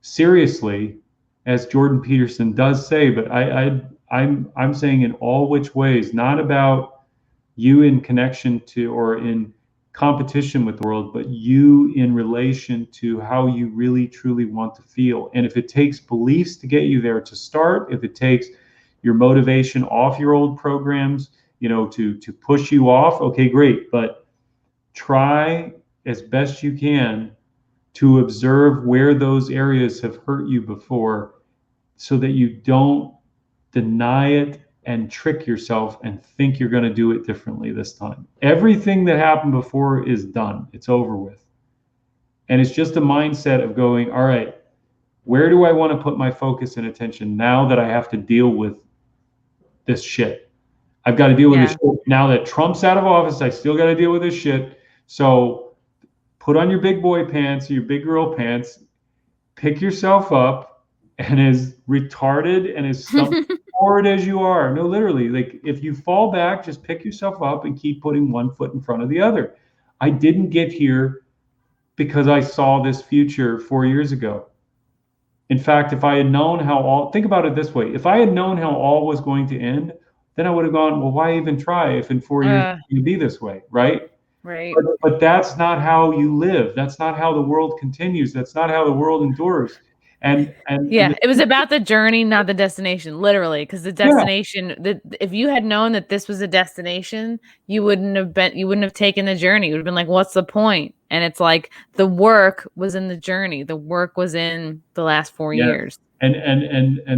seriously, as Jordan Peterson does say, but I'm saying in all which ways, not about you in connection to or in competition with the world, but you in relation to how you really truly want to feel. And if it takes beliefs to get you there to start, if it takes your motivation off your old programs, to push you off, okay, great. But try as best you can to observe where those areas have hurt you before, so that you don't deny it and trick yourself and think you're going to do it differently this time. Everything that happened before is done. It's over with. And it's just a mindset of going, all right, where do I want to put my focus and attention now that I have to deal with this shit? I've got to deal with this shit. Now that Trump's out of office, I still got to deal with this shit. So put on your big boy pants, your big girl pants, pick yourself up, and as retarded and as forward as you are, no, literally, like if you fall back, just pick yourself up and keep putting one foot in front of the other. I didn't get here because I saw this future 4 years ago. In fact, if I had known think about it this way, if I had known how all was going to end, then I would have gone, well, why even try if in 4 years it's going to be this way, right? Right. But that's not how you live. That's not how the world continues. That's not how the world endures. And it was about the journey, not the destination, literally, because the destination, if you had known that this was a destination, you wouldn't have taken the journey. You would have been like, what's the point? And it's like the work was in the journey. The work was in the last 4 years. And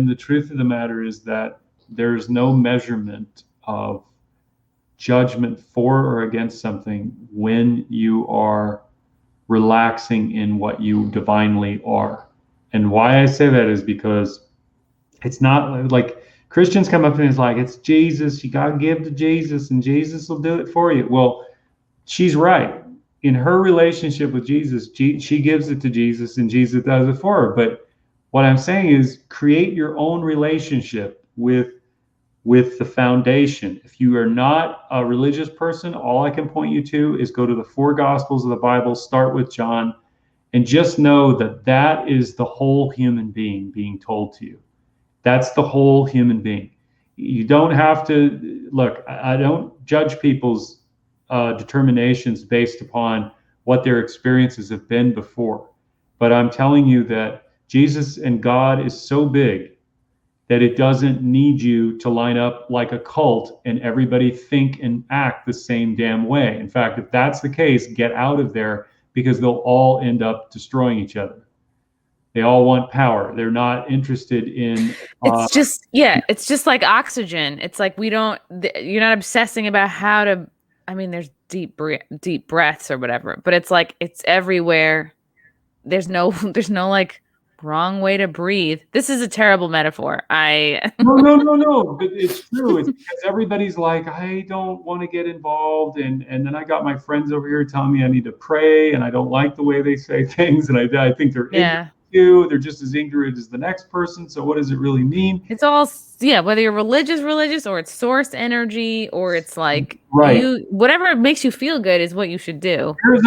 the truth of the matter is that there's no measurement of judgment for or against something when you are relaxing in what you divinely are. And why I say that is because it's not like Christians come up and it's like, it's Jesus, you got to give to Jesus and Jesus will do it for you. Well, she's right. In her relationship with Jesus, she gives it to Jesus and Jesus does it for her. But what I'm saying is create your own relationship with the foundation. If you are not a religious person, all I can point you to is go to the 4 Gospels of the Bible, start with John, and just know that that is the whole human being being told to you. That's the whole human being. You don't have to, look, I don't judge people's determinations based upon what their experiences have been before. But I'm telling you that Jesus and God is so big that it doesn't need you to line up like a cult and everybody think and act the same damn way. In fact, if that's the case, get out of there, because they'll all end up destroying each other. They all want power. They're not interested in... it's just like oxygen. It's like you're not obsessing about how to... I mean, there's deep breaths or whatever, but it's like, it's everywhere. There's no like wrong way to breathe. This is a terrible metaphor. No, but it's true. It's because everybody's like, I don't want to get involved, and then I got my friends over here telling me I need to pray, and I don't like the way they say things, and I think they're ignorant too. They're just as ignorant as the next person. So what does it really mean? It's all whether you're religious, or it's source energy, or it's like whatever makes you feel good is what you should do. There is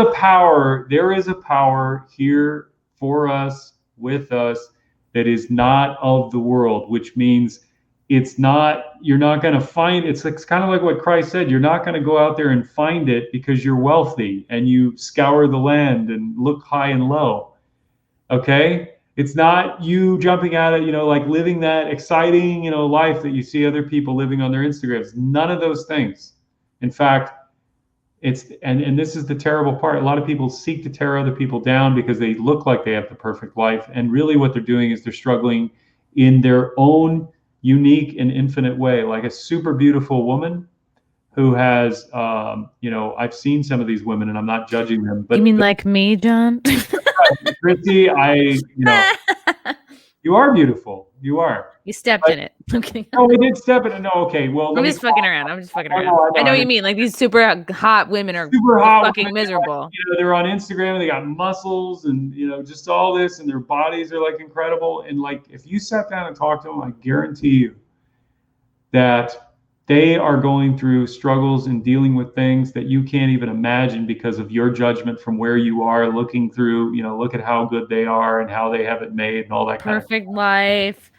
a power here for us, with us, that is not of the world, which means you're not going to find, it's kind of like what Christ said, you're not going to go out there and find it because you're wealthy and you scour the land and look high and low. Okay? It's not you jumping at it, like living that exciting, life that you see other people living on their Instagrams. None of those things. In fact, and this is the terrible part. A lot of people seek to tear other people down because they look like they have the perfect life. And really what they're doing is they're struggling in their own unique and infinite way, like a super beautiful woman who has, I've seen some of these women and I'm not judging them, but you mean like me, John? Chrissie, you are beautiful. You are. You stepped in it. I'm kidding. No, we did step in it. No, okay. Well, I'm just fucking around. I know what you mean. Like these super hot women are super hot fucking women, miserable. They're on Instagram and they got muscles and just all this, and their bodies are like incredible. And like if you sat down and talked to them, I guarantee you that they are going through struggles and dealing with things that you can't even imagine because of your judgment from where you are looking through, look at how good they are and how they have it made and all that kind of stuff. Perfect life.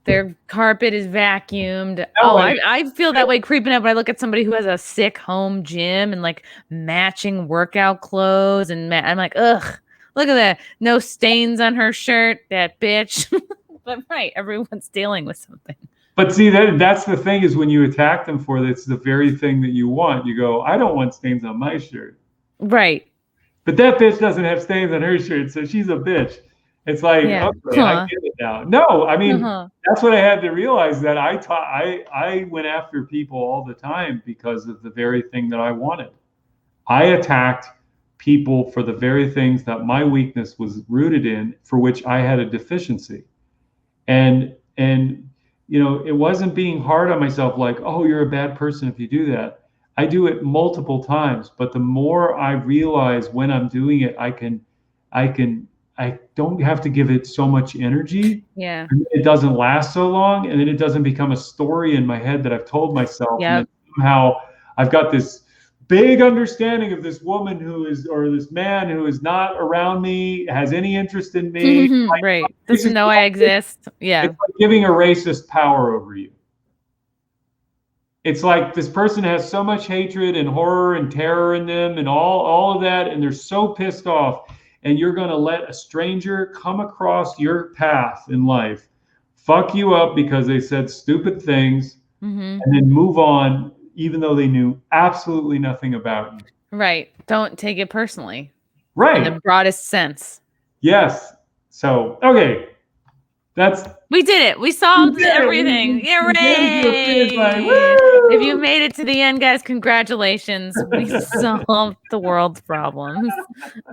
Their carpet is vacuumed. I feel that way creeping up when I look at somebody who has a sick home gym and like matching workout clothes. And I'm like, ugh, look at that. No stains on her shirt, that bitch. But right, everyone's dealing with something. But see, that's the thing is when you attack them for it, it's the very thing that you want. You go, I don't want stains on my shirt. Right. But that bitch doesn't have stains on her shirt, so she's a bitch. It's like, okay, I get it now. No, I mean, that's what I had to realize, that I went after people all the time because of the very thing that I wanted. I attacked people for the very things that my weakness was rooted in, for which I had a deficiency. And it wasn't being hard on myself like, oh, you're a bad person if you do that. I do it multiple times, but the more I realize when I'm doing it, I don't have to give it so much energy. Yeah. It doesn't last so long, and then it doesn't become a story in my head that I've told myself. Yep. And then somehow I've got this big understanding of this woman or this man who is not around me, has any interest in me. Right. Doesn't know I exist. Yeah. It's like giving a racist power over you. It's like this person has so much hatred and horror and terror in them and all of that, and they're so pissed off. And you're going to let a stranger come across your path in life, fuck you up because they said stupid things, and then move on, even though they knew absolutely nothing about you. Right. Don't take it personally. Right. In the broadest sense. Yes. So, okay. We did it. We solved everything. Hooray! If you made it to the end, guys, congratulations. We solved the world's problems.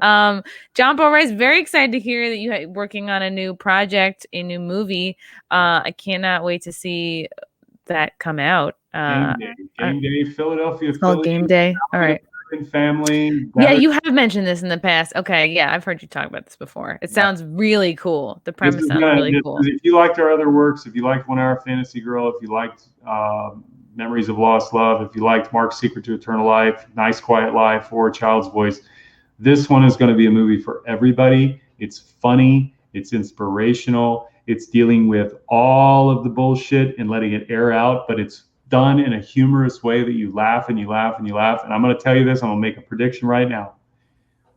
John Paul Rice, very excited to hear that you're working on a new project, a new movie. I cannot wait to see that come out. Game Day, Philadelphia. It's called Game Day. All right. Family. Yeah, you have mentioned this in the past. Okay, yeah, I've heard you talk about this before. It sounds really cool. The premise sounds really cool. If you liked our other works, if you liked 1 Hour Fantasy Girl, if you liked Memories of Lost Love, if you liked Mark's Secret to Eternal Life, Nice Quiet Life, or Child's Voice, this one is going to be a movie for everybody. It's funny. It's inspirational. It's dealing with all of the bullshit and letting it air out, but it's done in a humorous way that you laugh and you laugh and you laugh. And I'm going to tell you this, I'm going to make a prediction right now.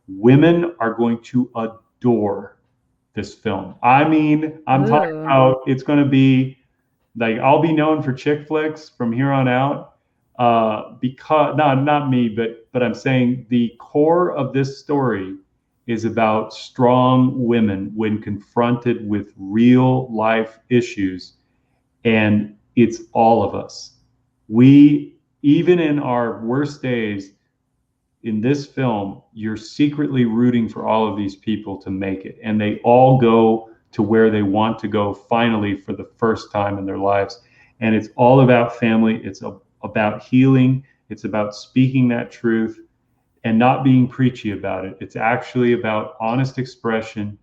Women are going to adore this film. I mean, I'm talking about, it's going to be like, I'll be known for chick flicks from here on out, because not me, but I'm saying the core of this story is about strong women when confronted with real life issues. And it's all of us. We, even in our worst days, in this film, you're secretly rooting for all of these people to make it. And they all go to where they want to go finally for the first time in their lives. And it's all about family. It's about healing. It's about speaking that truth and not being preachy about it. It's actually about honest expression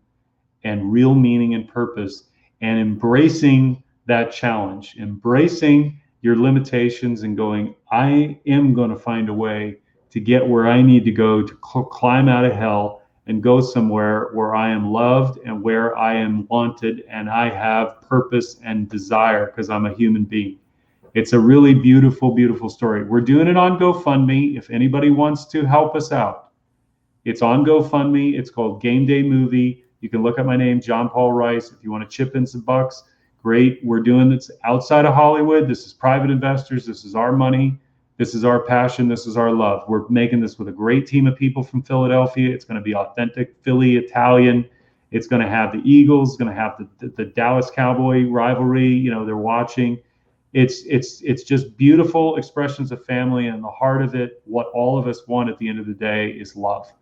and real meaning and purpose, and embracing that challenge, embracing your limitations and going, I am going to find a way to get where I need to go, to climb out of hell and go somewhere where I am loved and where I am wanted and I have purpose and desire because I'm a human being. It's a really beautiful, beautiful story. We're doing it on GoFundMe. If anybody wants to help us out, it's on GoFundMe. It's called Game Day Movie. You can look at my name, John Paul Rice. If you want to chip in some bucks, great. We're doing this outside of Hollywood. This is private investors. This is our money. This is our passion. This is our love. We're making this with a great team of people from Philadelphia. It's going to be authentic Philly Italian. It's going to have the Eagles, going to have the Dallas Cowboy rivalry. You know, they're watching. It's just beautiful expressions of family, and the heart of it, what all of us want at the end of the day is love.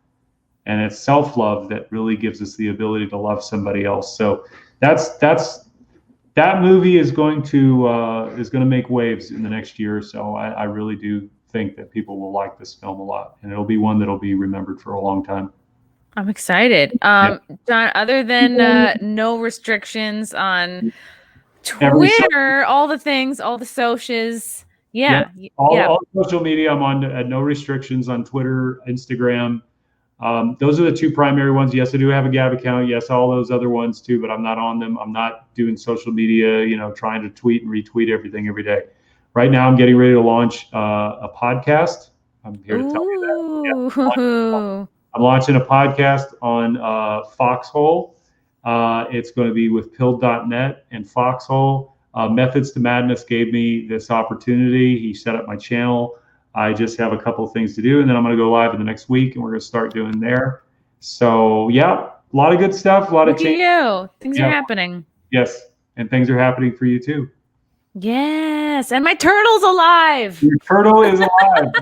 And it's self-love that really gives us the ability to love somebody else. So that movie is going to make waves in the next year or so. I really do think that people will like this film a lot, and it'll be one that'll be remembered for a long time. I'm excited. John, other than no restrictions on Twitter, all the things, all the socials. All social media, I'm on no restrictions on Twitter, Instagram. Those are the two primary ones. Yes, I do have a Gab account. Yes, all those other ones too, but I'm not on them. I'm not doing social media, trying to tweet and retweet everything every day. Right now, I'm getting ready to launch a podcast. I'm here to tell you that. I'm launching a podcast on Foxhole. It's going to be with Pilled.net and Foxhole. Methods to Madness gave me this opportunity. He set up my channel. I just have a couple of things to do, and then I'm going to go live in the next week, and we're going to start doing there. So, yeah, a lot of good stuff, a lot of change. Things are happening. Yes, and things are happening for you too. Yes, and my turtle's alive. Your turtle is alive.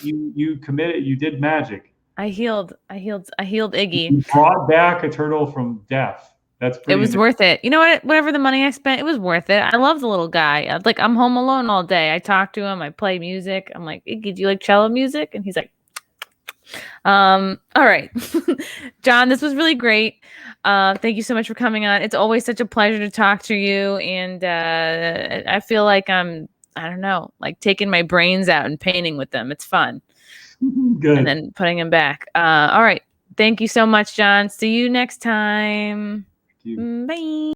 You committed. You did magic. I healed Iggy. You brought back a turtle from death. That's pretty. It was worth it. You know what? Whatever the money I spent, it was worth it. I love the little guy. I'm home alone all day. I talk to him. I play music. I'm like, Iggy, do you like cello music? And he's like, all right. John, this was really great. Thank you so much for coming on. It's always such a pleasure to talk to you. And I feel like I'm, I don't know, like taking my brains out and painting with them. It's fun. Good. And then putting them back. All right. Thank you so much, John. See you next time. Thank you. Bye.